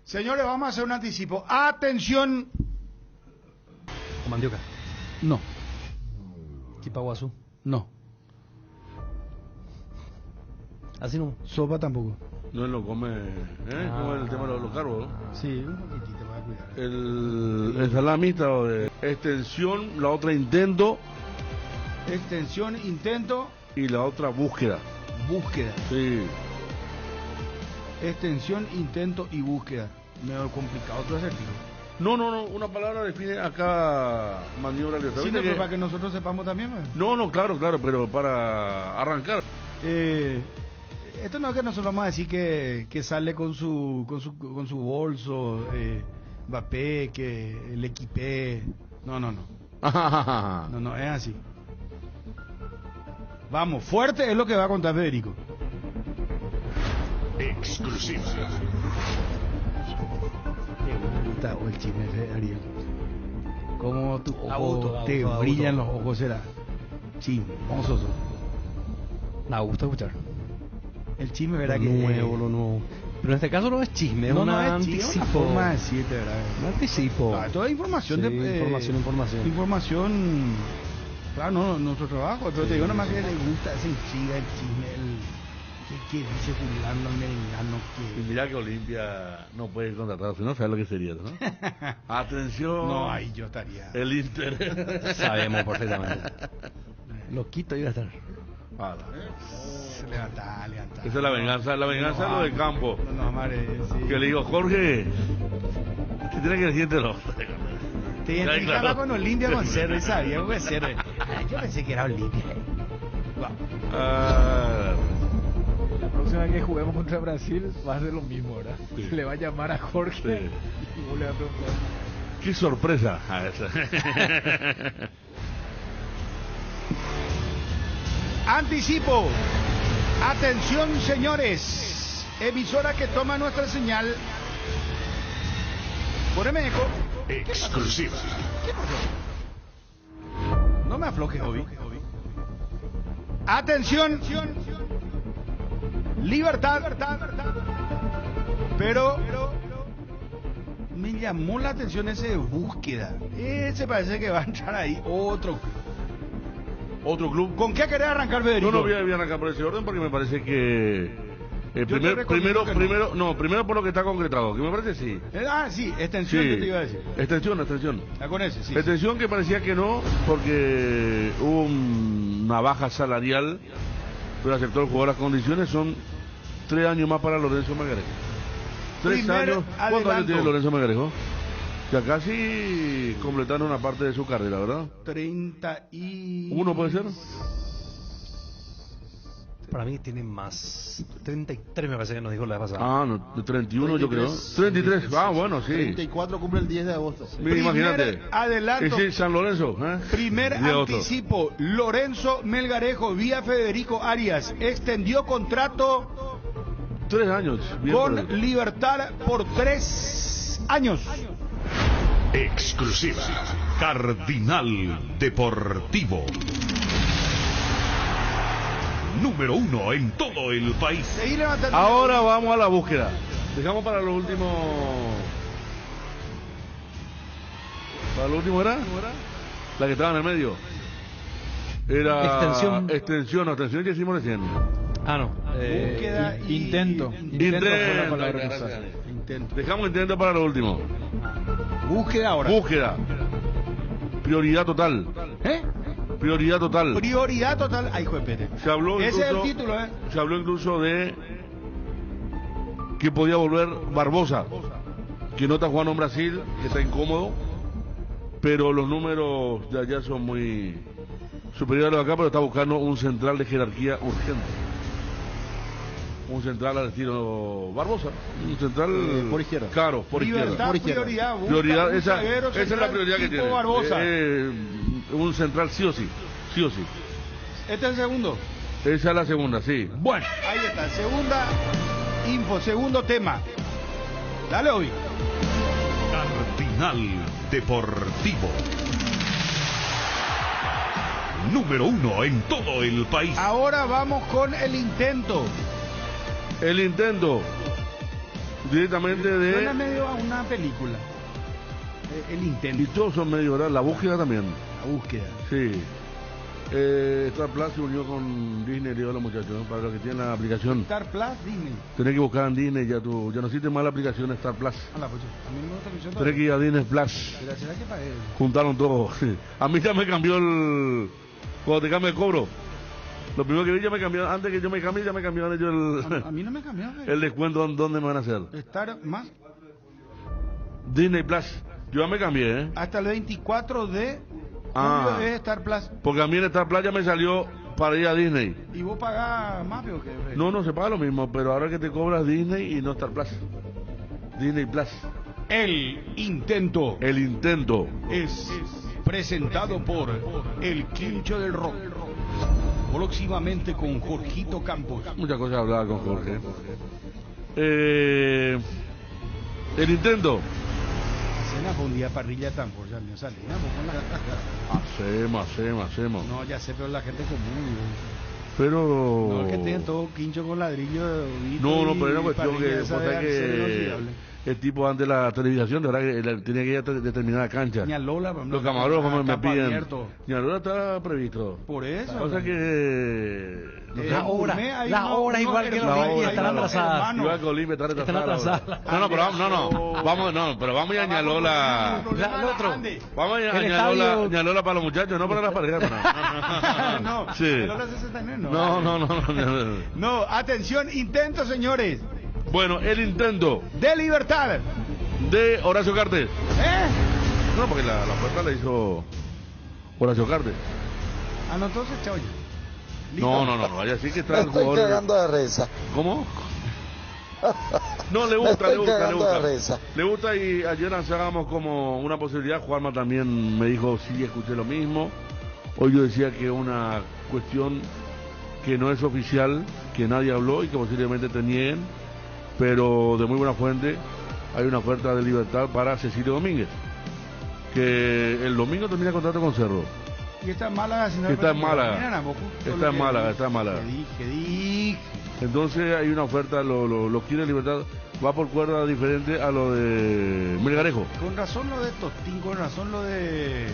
Señores, vamos a hacer un anticipo. Atención.
Mandioca.
No.
Chipaguazú.
No.
Así no.
Sopa tampoco.
No lo come, como el tema de los cargos, ¿no?
Sí, un poquitito, voy a cuidar.
El salamista o de extensión, la otra intento.
Extensión, intento.
Y la otra búsqueda.
Búsqueda.
Sí.
Extensión, intento y búsqueda. Medio complicado otro acertijo.
No, una palabra define acá maniobra de...
Sí, pero para que nosotros sepamos también, ¿verdad?
No, claro, pero para arrancar.
Esto no es que nosotros vamos a decir que sale con su bolso, Mbappé, que el equipé. No. No, es así. Vamos, fuerte es lo que va a contar Federico.
Exclusiva.
O el chisme de Ariel. Cómo tu ojo te brillan los ojos, será. Chismosos.
Me gusta escuchar.
El chisme, ¿verdad?
Lo
que
nuevo, lo nuevo. Pero en este caso no es chisme, es
no,
una
no es chisme,
anticipo.
una forma de decirte, ¿verdad?
Un anticipo.
Toda información
Sí,
de información. Claro, no, nuestro trabajo, pero te digo nomás que le gusta ese chinga, el chisme, ¿qué dice Juliano, el merengano?
Y mira que Olimpia no puede contratar, si no sabes lo que sería, ¿no? Atención.
No, ahí yo estaría.
El Inter.
Sabemos perfectamente. Loquito iba a estar.
Levanta.
Esa es la venganza es lo de campo.
No, madre, sí.
Que le digo, Jorge, te tiene que decírtelo.
Te identificaba con Olimpia con Cerro y sabía que Cerro. Yo pensé que era Olimpia.
La próxima vez que juguemos contra Brasil va a ser lo mismo, ¿verdad?
Sí.
Se le va a llamar a Jorge
Sí.
y vos le vas a preguntar.
Qué sorpresa.
Anticipo. Atención, señores. Emisora que toma nuestra señal. Poneme eco.
Exclusiva.
No me aflojes, Obi. Atención. Libertad. Pero me llamó la atención ese de búsqueda. Ese parece que va a entrar ahí otro club. ¿Con qué querés arrancar, Federico?
No voy a arrancar por ese orden porque me parece que primero por lo que está concretado, que me parece sí.
Sí, extensión que te iba a decir.
Extensión.
Con ese, sí.
Extensión que parecía que no, porque hubo una baja salarial, pero aceptó el jugador las condiciones. Son 3 años más para Lorenzo Melgarejo. 3 años. ¿Cuántos años tiene Lorenzo Melgarejo? Ya casi completaron una parte de su carrera, ¿verdad?
31
puede ser.
Para mí tiene más. 33 me parece que nos dijo la vez pasada.
No, 31 yo creo. 33, bueno, sí.
34 cumple el 10 de agosto.
Mira, imagínate.
Adelanto.
Sí, San Lorenzo.
Primer anticipo. Lorenzo Melgarejo vía Federico Arias extendió contrato
3 años.
con Libertad por 3 años.
Exclusiva. Cardinal Deportivo. Número 1 en todo el país.
Ahora vamos a la búsqueda. Dejamos para lo último. ¿Para lo último era? La que estaba en el medio. Era extensión que hicimos recién.
Búsqueda
intento.
Intento.
Fue la palabra que
Gracias.
usaste.
Intento.
Dejamos intento para lo último.
Búsqueda ahora.
Búsqueda. Prioridad total. Prioridad total.
Prioridad total. Ay, hijo de pete.
Se habló
Ese
incluso,
es el título,
Se habló incluso de que podía volver Barbosa, que no está jugando en Brasil, que está incómodo, pero los números de allá son muy superiores a los de acá, pero está buscando un central de jerarquía urgente. Un central al estilo Barbosa, un central
por izquierda.
Claro, por
Libertad,
izquierda.
Prioridad.
Esa es la prioridad que tiene.
Barbosa.
Un central sí o sí.
¿Este es el segundo?
Esa es la segunda, sí.
Bueno, ahí está. Segunda info, segundo tema. Dale, hoy.
Cardinal Deportivo. Número 1 en todo el país.
Ahora vamos con el intento.
El intento directamente de...
Suena medio a una película. El intento.
Y todos son medio, ¿verdad? La búsqueda también.
La búsqueda.
Sí. Star Plus se unió con Disney, le digo a los muchachos, ¿no? Para los que tienen la aplicación.
Star Plus, Disney.
Tenés que buscar en Disney, ya no existe más la aplicación Star Plus.
Pues, a mí no me gusta mucho.
Tenés que ir a Disney Plus.
Pero ¿será que pagué?
Juntaron todo. A mí ya me cambió cuando te cambia el cobro. Lo primero que vi ya me cambió, antes que yo me cambie, ya me cambiaron ellos
A mí no me cambió.
el descuento. ¿Dónde me van a hacer?
Star más.
Disney Plus. Yo ya me cambié,
Hasta el 24 de julio es Star Plus.
Porque a mí en Star Plus ya me salió para ir a Disney.
¿Y vos pagás más o qué?
No, se paga lo mismo, pero ahora que te cobras Disney y no Star Plus. Disney Plus.
El intento es presentado por El Quincho del Rock. Próximamente con Jorgito Campos.
Muchas cosas hablaba con Jorge. El intento.
Salena fue un día parrilla tambor, salió Salena, con la
Hacemos.
No, ya sé, pero la gente común,
Pero...
no es que tienen todo quincho con ladrillo.
No, pero es una cuestión
parrilla,
que,
esa
o sea,
debe ser inolvidable.
el tipo ante la televisación, de verdad que tenía que ir a determinada cancha.
Ñalola, por ejemplo,
Los camarógrafos me
campo
piden.
abierto.
Ñalola está previsto.
Por eso.
O sea que...
La hora igual que
la
los
hora,
y están atrasadas.
Igual que Olimpia está
Están
retrasada.
atrasadas.
Pero vamos a ir a Ñalola. Vamos a ir a Ñalola para los muchachos, no para las parejas.
No,
sí.
Ñalola 69, no, atención, intento, señores.
Bueno, el intento
de Libertad
de Horacio Cartes. No, porque la oferta la hizo Horacio Cartes.
No, entonces, chao.
No, vaya, sí que está el jugador.
Estoy cagando de risa.
¿Cómo? No, le gusta y ayer lanzábamos como una posibilidad. Juanma también me dijo, sí, escuché lo mismo. Hoy yo decía que una cuestión que no es oficial, que nadie habló y que posiblemente te nieguen, pero de muy buena fuente hay una oferta de Libertad para Cecilio Domínguez, que el domingo termina contrato con Cerro.
Y está en Málaga.
Está en Málaga.
¿Qué dije?
Entonces hay una oferta, lo quiere Libertad, va por cuerda diferente a lo de Melgarejo.
Con razón lo de Tostín, con razón lo de...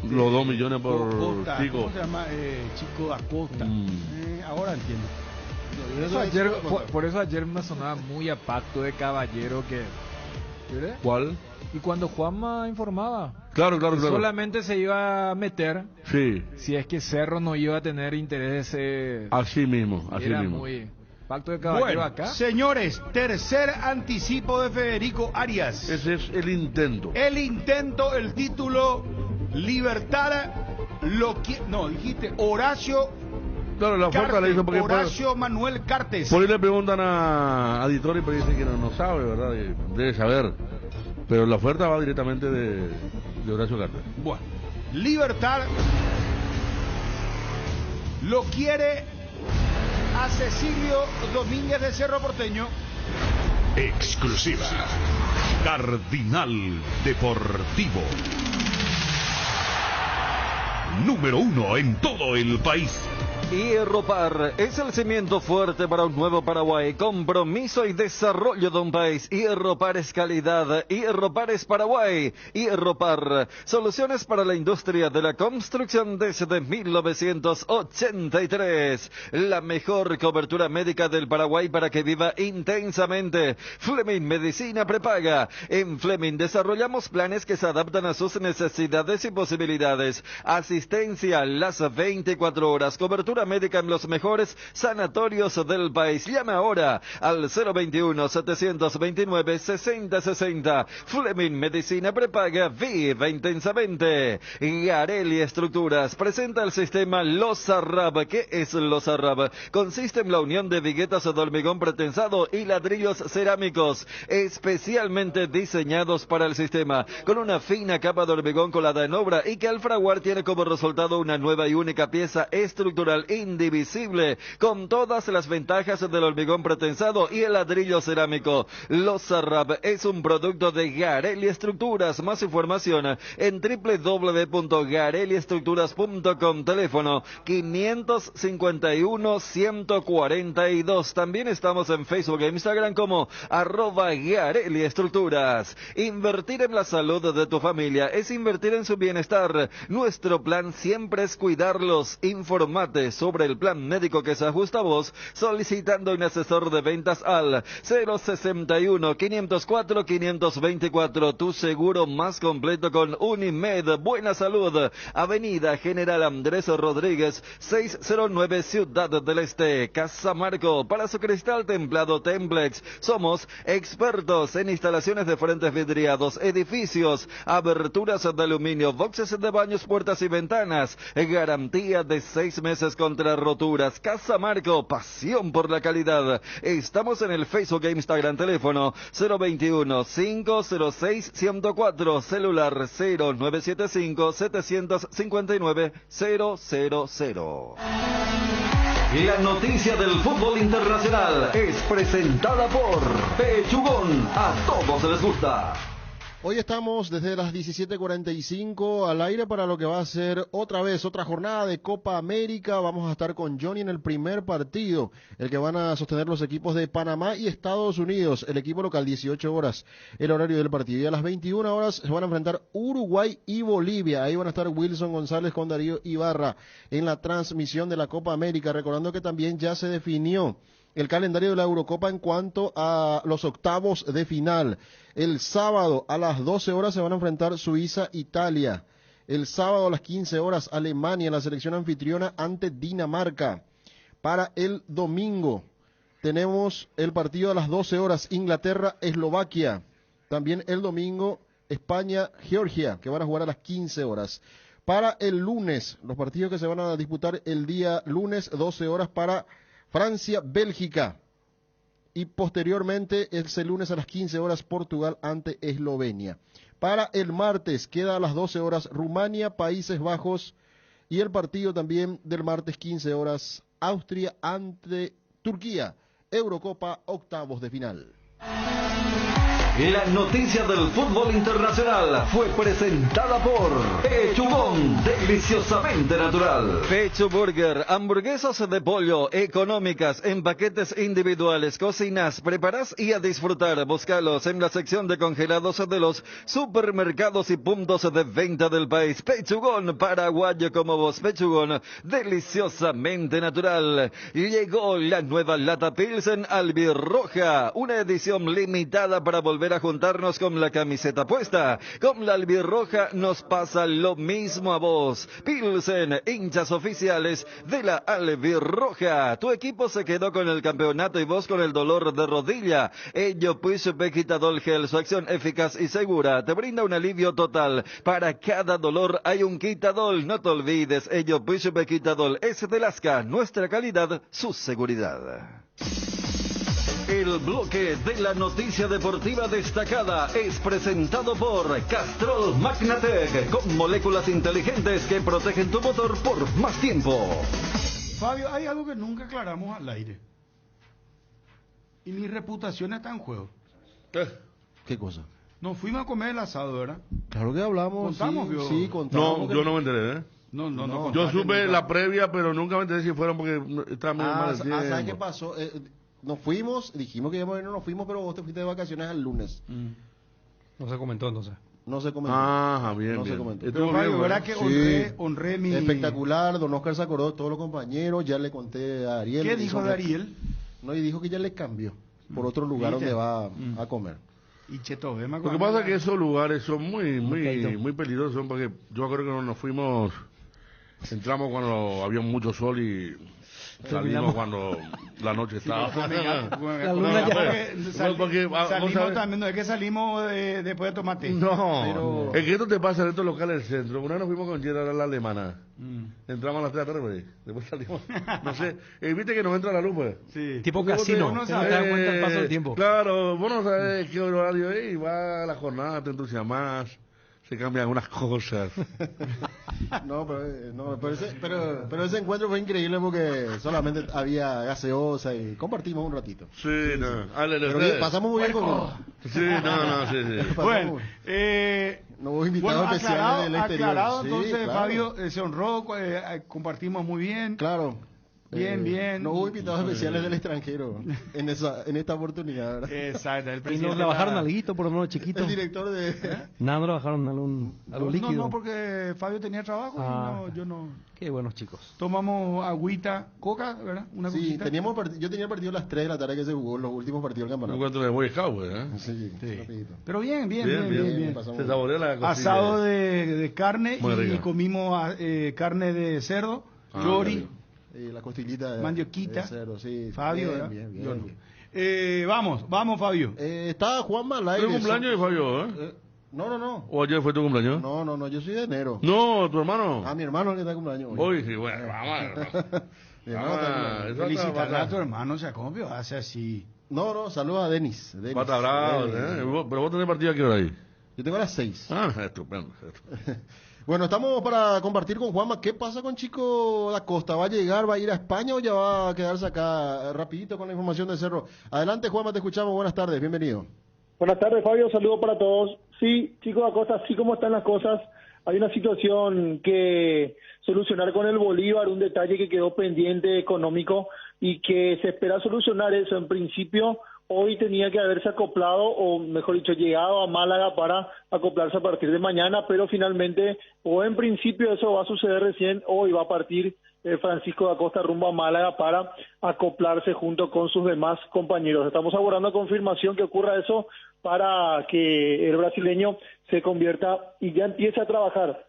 los 2 millones por
Acosta,
Chico.
¿cómo se llama? Chico Acosta. Ahora entiendo.
Por eso ayer me sonaba muy a pacto de caballero que... ¿verdad?
¿Cuál?
Y cuando Juanma informaba.
Claro.
Solamente se iba a meter.
Sí.
Si es que Cerro no iba a tener interés.
Así mismo.
Muy... Pacto de caballero
bueno,
acá.
Señores, tercer anticipo de Federico Arias.
Ese es el intento.
El título, Libertad, dijiste Horacio.
Claro, la oferta le hizo porque
Horacio Manuel Cartes.
Por ahí le preguntan a Editor y pero dice que no sabe, ¿verdad? Debe saber. Pero la oferta va directamente de Horacio Cartes.
Bueno, Libertad lo quiere a Cecilio Domínguez de Cerro Porteño.
Exclusiva. Cardinal Deportivo. Número 1 en todo el país.
Hierropar es el cimiento fuerte para un nuevo Paraguay, compromiso y desarrollo de un país. Hierropar es calidad, Hierropar es Paraguay. Hierropar, soluciones para la industria de la construcción desde 1983. La mejor cobertura médica del Paraguay para que viva intensamente. Fleming Medicina Prepaga. En Fleming desarrollamos planes que se adaptan a sus necesidades y posibilidades. Asistencia las 24 horas, cobertura médica en los mejores sanatorios del país. Llame ahora al 021-729-6060. Fleming Medicina Prepaga, viva intensamente. Garelli Estructuras presenta el sistema Losarrab. ¿Qué es Losarrab? Consiste en la unión de viguetas de hormigón pretensado y ladrillos cerámicos especialmente diseñados para el sistema, con una fina capa de hormigón colada en obra y que al fraguar tiene como resultado una nueva y única pieza estructural indivisible, con todas las ventajas del hormigón pretensado y el ladrillo cerámico. Losarrab es un producto de Garelli Estructuras. Más información en www.garelliestructuras.com. Teléfono 551-142. También estamos en Facebook e Instagram como @Garelli Estructuras. Invertir en la salud de tu familia es invertir en su bienestar. Nuestro plan siempre es cuidarlos. Informate sobre el plan médico que se ajusta a vos solicitando un asesor de ventas al 061-504-524. Tu seguro más completo con Unimed. Buena Salud. Avenida General Andrés Rodríguez 609, Ciudad del Este. Casa Marco, Palacio Cristal Templado Templex. Somos expertos en instalaciones de frentes vidriados, edificios, aberturas de aluminio, boxes de baños, puertas y ventanas. Garantía de 6 meses contra roturas. Casa Marco, pasión por la calidad. Estamos en el Facebook e Instagram. Teléfono 021-506-104. Celular 0975-759-000. La noticia del fútbol internacional es presentada por Pechugón. A todos les gusta.
Hoy estamos desde las 17:45 al aire para lo que va a ser otra vez, otra jornada de Copa América. Vamos a estar con Johnny en el primer partido, el que van a sostener los equipos de Panamá y Estados Unidos. El equipo local, 18 horas, el horario del partido. Y a las 21 horas se van a enfrentar Uruguay y Bolivia. Ahí van a estar Wilson González con Darío Ibarra en la transmisión de la Copa América. Recordando que también ya se definió el calendario de la Eurocopa en cuanto a los octavos de final. El sábado a las 12 horas se van a enfrentar Suiza-Italia. El sábado a las 15 horas Alemania, la selección anfitriona ante Dinamarca. Para el domingo tenemos el partido a las 12 horas Inglaterra-Eslovaquia. También el domingo España-Georgia, que van a jugar a las 15 horas. Para el lunes, los partidos que se van a disputar el día lunes, 12 horas para Francia, Bélgica, y posteriormente ese lunes a las 15 horas Portugal ante Eslovenia. Para el martes queda a las 12 horas Rumania, Países Bajos, y el partido también del martes 15 horas Austria ante Turquía, Eurocopa octavos de final.
La noticia del fútbol internacional fue presentada por Pechugón, deliciosamente natural. Pechu Burger, hamburguesas de pollo, económicas, en paquetes individuales, cocinas, preparas y a disfrutar. Búscalos en la sección de congelados de los supermercados y puntos de venta del país. Pechugón, paraguayo como vos. Pechugón, deliciosamente natural. Llegó la nueva lata Pilsen Albirroja, una edición limitada para volver a juntarnos con la camiseta puesta. Con la albirroja nos pasa lo mismo a vos. Pilsen, hinchas oficiales de la albirroja. Tu equipo se quedó con el campeonato y vos con el dolor de rodilla. Ello Push Quitadol Gel, su acción eficaz y segura, te brinda un alivio total. Para cada dolor hay un Quitadol. No te olvides, Ello Push Quitadol es de Lasca, nuestra calidad, su seguridad. El bloque de la noticia deportiva destacada es presentado por Castrol Magnatec, con moléculas inteligentes que protegen tu motor por más tiempo.
Fabio, hay algo que nunca aclaramos al aire. Y mi reputación está en juego.
¿Qué cosa?
Nos fuimos a comer el asado, ¿verdad?
Claro que hablamos.
¿Contamos?
Sí, contamos.
No, yo no me enteré, ¿eh?
No.
Yo supe la previa, pero nunca me enteré si fueron porque estaba muy mal el tiempo.
¿Sabes qué pasó? Nos fuimos, dijimos que íbamos a ir, no nos fuimos, pero vos te fuiste de vacaciones el lunes.
No se comentó entonces.
No se comentó.
Ajá, bien,
no
bien.
se comentó.
Pero Fabio, ¿verdad que honré mi...
Espectacular, don Oscar se acordó de todos los compañeros, ya le conté a Ariel.
¿Qué dijo de Ariel?
No, y dijo que ya le cambió por otro lugar donde va a comer.
Y Cheto, Bema.
Lo que pasa es que esos lugares son muy peligrosos, porque yo creo que nos fuimos, entramos cuando había mucho sol y salimos cuando la noche estaba.
La luna salimos también, no es que salimos después de tomar té.
No,
pero...
es que esto te pasa en estos locales del centro. Una vez nos fuimos con Gerard a la alemana. Entramos a las 3 de la tarde, después salimos. No sé, viste que nos entra la luz, pues.
Sí.
Tipo casino, no te das cuenta del paso del tiempo.
Claro, vos no sabés qué horario es y va a la jornada, te entusiasmas, se cambian algunas cosas.
pero ese encuentro fue increíble porque solamente había gaseosa y compartimos un ratito.
Sí, no.
Pero bien, pasamos muy bien con...
Sí, sí.
Bueno, no hubo invitados especiales del exterior.
Aclarado,
sí,
entonces
claro.
Fabio se honró, compartimos muy bien.
Claro.
Bien.
No hubo invitados especiales del extranjero en esta oportunidad, ¿verdad?
Exacto. El
¿Y
presidente
nos le bajaron alguito, por lo menos chiquito?
El director de...
Nada, no le bajaron algo líquido.
No, porque Fabio tenía trabajo y yo no...
Qué buenos chicos.
Tomamos agüita, coca, ¿verdad? Una
sí,
cosita.
yo tenía el partido a las 3 de la tarde que se jugó, los últimos partidos del campeonato.
Un encuentro de Boy Scout, ¿eh?
Sí.
Pero bien.
Se saboreó la cocina.
Asado de carne
y
comimos carne de cerdo, chori.
La costillita
mandioquita,
de cerdo, sí.
Fabio,
bien.
Vamos, Fabio.
Está Juanma al aire.
¿Tu cumpleaños de Fabio,
No.
¿O ayer fue tu cumpleaños?
No, yo soy de enero.
No, tu hermano.
Mi hermano que está de cumpleaños
hoy. Sí, bueno, vamos.
Felicitarle a tu hermano, se acompañó, hace así.
No, saludos a Denis.
Pata bravo, pero vos tenés partido aquí ahora ahí.
Yo tengo a las 6.
Estupendo.
Bueno, estamos para compartir con Juanma. ¿Qué pasa con Chico da Costa? ¿Va a llegar, va a ir a España o ya va a quedarse acá rapidito con la información de Cerro? Adelante, Juanma, te escuchamos. Buenas tardes, bienvenido.
Buenas tardes, Fabio. Saludos para todos. Sí, chicos Acosta, así como están las cosas, hay una situación que solucionar con el Bolívar, un detalle que quedó pendiente económico y que se espera solucionar eso. En principio, hoy tenía que haberse acoplado, o mejor dicho, llegado a Málaga para acoplarse a partir de mañana, pero finalmente, o en principio eso va a suceder recién, hoy va a partir Francisco da Costa rumbo a Málaga para acoplarse junto con sus demás compañeros. Estamos aguardando confirmación que ocurra eso para que el brasileño se convierta y ya empiece a trabajar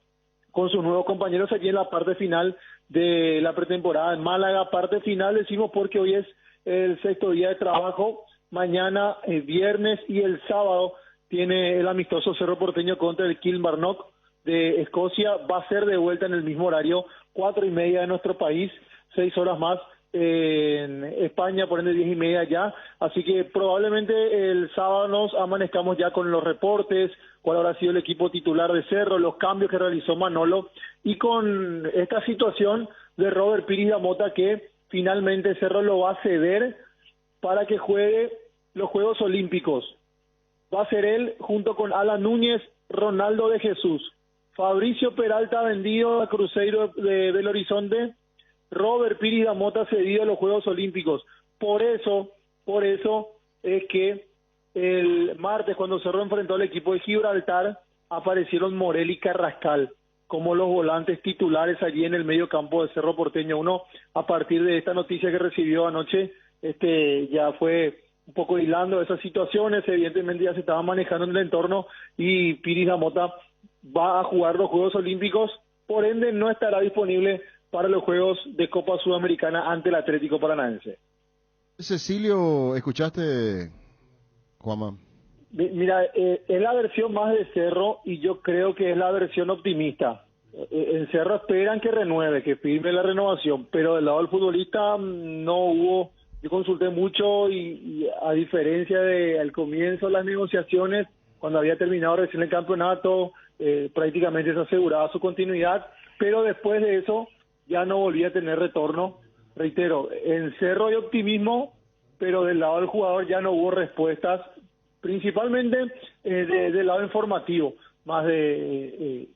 con sus nuevos compañeros allí en la parte final de la pretemporada en Málaga. Parte final decimos porque hoy es el 6º día de trabajo. Mañana, viernes y el sábado tiene el amistoso Cerro Porteño contra el Kilmarnock de Escocia. Va a ser de vuelta en el mismo horario, 4:30 de nuestro país, 6 horas más en España, por ende 10:30 ya. Así que probablemente el sábado nos amanezcamos ya con los reportes, cuál habrá sido el equipo titular de Cerro, los cambios que realizó Manolo, y con esta situación de Robert Pires da Mota, que finalmente Cerro lo va a ceder para que juegue los Juegos Olímpicos. Va a ser él junto con Alan Núñez, Ronaldo de Jesús, Fabricio Peralta vendido a Cruzeiro de Belo Horizonte, Robert Pires da Mota cedido a los Juegos Olímpicos. Por eso es que el martes, cuando Cerro enfrentó al equipo de Gibraltar, aparecieron Morel y Carrascal como los volantes titulares allí en el medio campo de Cerro Porteño. Uno, a partir de esta noticia que recibió anoche, ya fue un poco hilando esas situaciones, evidentemente ya se estaba manejando en el entorno, y Pires da Mota va a jugar los Juegos Olímpicos, por ende no estará disponible para los Juegos de Copa Sudamericana ante el Atlético Paranaense.
Cecilio, ¿escuchaste, Juanma?
Mira, es la versión más de Cerro y yo creo que es la versión optimista. En Cerro esperan que renueve, que firme la renovación, pero del lado del futbolista no hubo. Yo consulté mucho y a diferencia de al comienzo de las negociaciones, cuando había terminado recién el campeonato, prácticamente se aseguraba su continuidad, pero después de eso ya no volvía a tener retorno. Reitero, en Cerro hay optimismo, pero del lado del jugador ya no hubo respuestas, principalmente del lado informativo, más de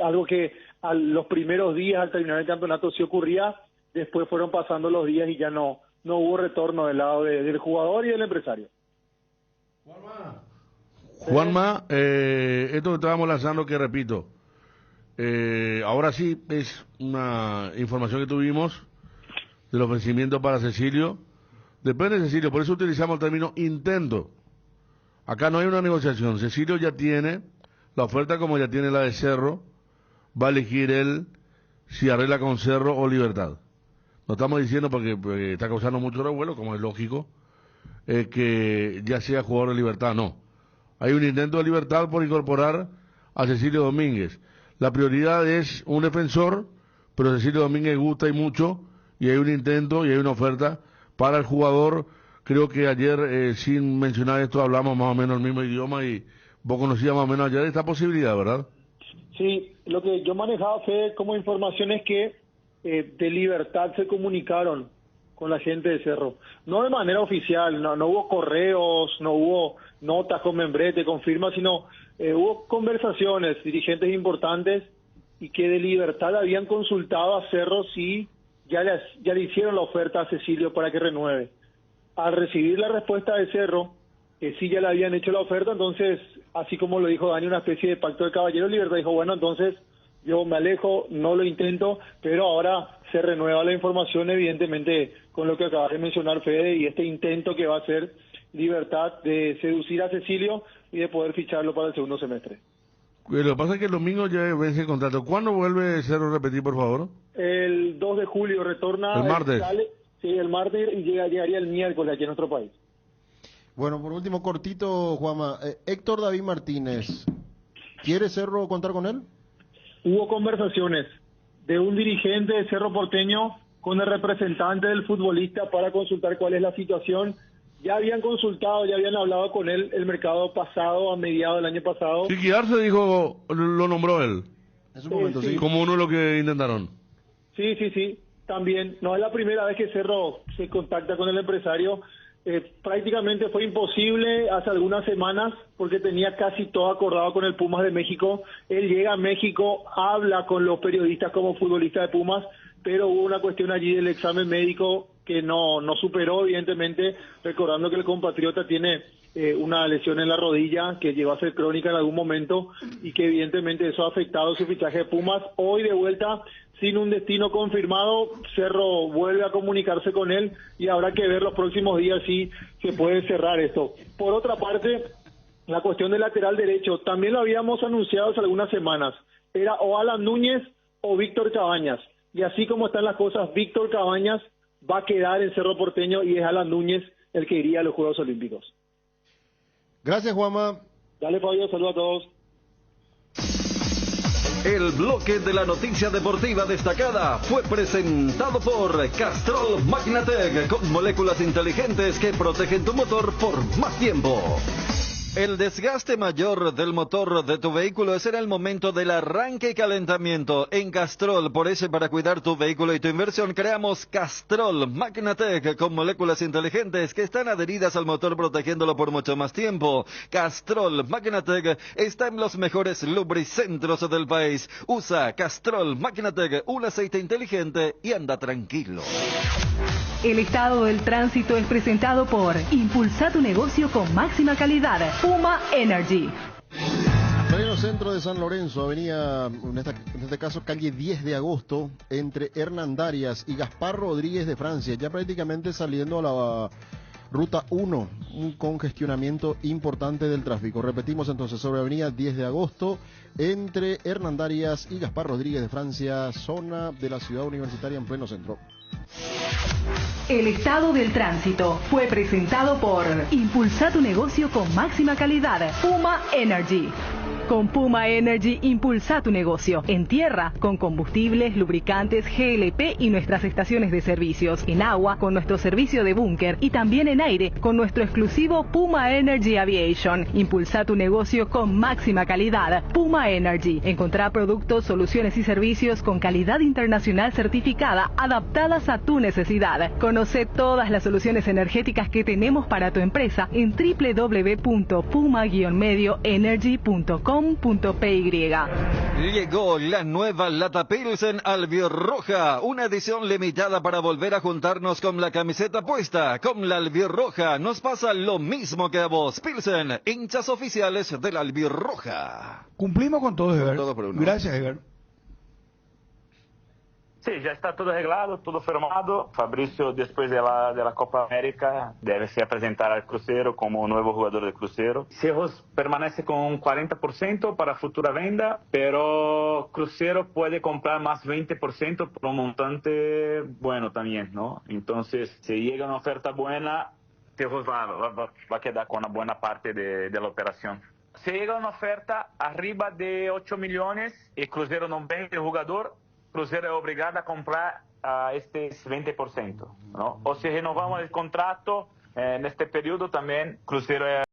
algo que a los primeros días al terminar el campeonato sí ocurría, después fueron pasando los días y ya no hubo retorno del lado del jugador y del empresario.
Juanma, esto que estábamos lanzando, que repito, ahora sí es una información que tuvimos del ofrecimiento para Cecilio. Depende de Cecilio, por eso utilizamos el término intento. Acá no hay una negociación. Cecilio ya tiene la oferta, como ya tiene la de Cerro. Va a elegir él si arregla con Cerro o Libertad. No estamos diciendo, porque está causando mucho revuelo, como es lógico, que ya sea jugador de Libertad. No. Hay un intento de Libertad por incorporar a Cecilio Domínguez. La prioridad es un defensor, pero Cecilio Domínguez gusta y mucho, y hay un intento y hay una oferta para el jugador. Creo que ayer, sin mencionar esto, hablamos más o menos el mismo idioma y vos conocías más o menos ayer esta posibilidad, ¿verdad?
Sí, lo que yo manejaba fue como información es que de Libertad se comunicaron con la gente de Cerro. No de manera oficial, no hubo correos, no hubo notas con membrete, con firma, sino hubo conversaciones, dirigentes importantes, y que de Libertad habían consultado a Cerro si ya le hicieron la oferta a Cecilio para que renueve. Al recibir la respuesta de Cerro, que sí ya le habían hecho la oferta, entonces, así como lo dijo Dani, una especie de pacto de caballero, Libertad dijo, bueno, entonces yo me alejo, no lo intento, pero ahora se renueva la información, evidentemente, con lo que acabas de mencionar, Fede, y este intento que va a hacer Libertad de seducir a Cecilio y de poder ficharlo para el segundo semestre.
Lo que pasa es que el domingo ya vence el contrato. ¿Cuándo vuelve Cerro a repetir, por favor?
El 2 de julio retorna.
¿El martes?
Sí, el martes, y llegaría el miércoles aquí en nuestro país.
Bueno, por último, cortito, Juanma. Héctor David Martínez, ¿quiere Cerro contar con él?
Hubo conversaciones de un dirigente de Cerro Porteño con el representante del futbolista para consultar cuál es la situación. Ya habían consultado, ya habían hablado con él el mercado pasado, a mediados del año pasado.
Sí, se dijo, lo nombró él.
En su momento, sí.
Como uno de los que intentaron.
Sí. También, no es la primera vez que Cerro se contacta con el empresario. prácticamente fue imposible hace algunas semanas porque tenía casi todo acordado con el Pumas de México. Él llega a México, habla con los periodistas como futbolista de Pumas, pero hubo una cuestión allí del examen médico que no superó, evidentemente, recordando que el compatriota tiene una lesión en la rodilla que llegó a ser crónica en algún momento y que evidentemente eso ha afectado su fichaje de Pumas. Hoy de vuelta, sin un destino confirmado, Cerro vuelve a comunicarse con él y habrá que ver los próximos días si se puede cerrar esto. Por otra parte, la cuestión del lateral derecho, también lo habíamos anunciado hace algunas semanas, era o Alan Núñez o Víctor Cabañas, y así como están las cosas, Víctor Cabañas va a quedar en Cerro Porteño y es Alan Núñez el que iría a los Juegos Olímpicos.
Gracias, Juanma.
Dale, Fabio, saludos a todos.
El bloque de la noticia deportiva destacada fue presentado por Castrol Magnatec, con moléculas inteligentes que protegen tu motor por más tiempo. El desgaste mayor del motor de tu vehículo es en el momento del arranque y calentamiento. En Castrol, por eso, para cuidar tu vehículo y tu inversión, creamos Castrol Magnatec con moléculas inteligentes que están adheridas al motor protegiéndolo por mucho más tiempo. Castrol Magnatec está en los mejores lubricentros del país. Usa Castrol Magnatec, un aceite inteligente, y anda tranquilo.
El estado del tránsito es presentado por Impulsa tu negocio con máxima calidad. Puma Energy.
Pleno centro de San Lorenzo, avenida, en este caso calle 10 de agosto, entre Hernandarias y Gaspar Rodríguez de Francia, ya prácticamente saliendo a la ruta 1, un congestionamiento importante del tráfico. Repetimos entonces, sobre avenida 10 de agosto, entre Hernandarias y Gaspar Rodríguez de Francia, zona de la ciudad universitaria en pleno centro.
El estado del tránsito fue presentado por Impulsa tu negocio con máxima calidad. Puma Energy. Con Puma Energy, impulsa tu negocio. En tierra, con combustibles, lubricantes, GLP y nuestras estaciones de servicios. En agua, con nuestro servicio de búnker. Y también en aire, con nuestro exclusivo Puma Energy Aviation. Impulsa tu negocio con máxima calidad. Puma Energy. Encontrá productos, soluciones y servicios con calidad internacional certificada, adaptadas a tu necesidad. Conoce todas las soluciones energéticas que tenemos para tu empresa en www.puma-medioenergy.com.py.
Llegó la nueva Lata Pilsen Albirroja, una edición limitada para volver a juntarnos con la camiseta puesta. Con la Albirroja nos pasa lo mismo que a vos. Pilsen, hinchas oficiales de la Albirroja.
Cumplimos con todo, Eber. Gracias, Eber.
Sí, ya está todo arreglado, todo firmado. Fabricio, después de la Copa América, debe se presentar al Cruzeiro como nuevo jugador del Cruzeiro. Cerros permanece con 40% para futura venda, pero Cruzeiro puede comprar más 20% por un montante bueno también, ¿no? Entonces, si llega una oferta buena, Cerros va a quedar con una buena parte de la operación. Si llega una oferta arriba de 8 millones y Cruzeiro no vende el jugador, Cruzeiro é obrigado a comprar estes 20%, ¿no? O se renovamos o contrato, neste período também, Cruzeiro é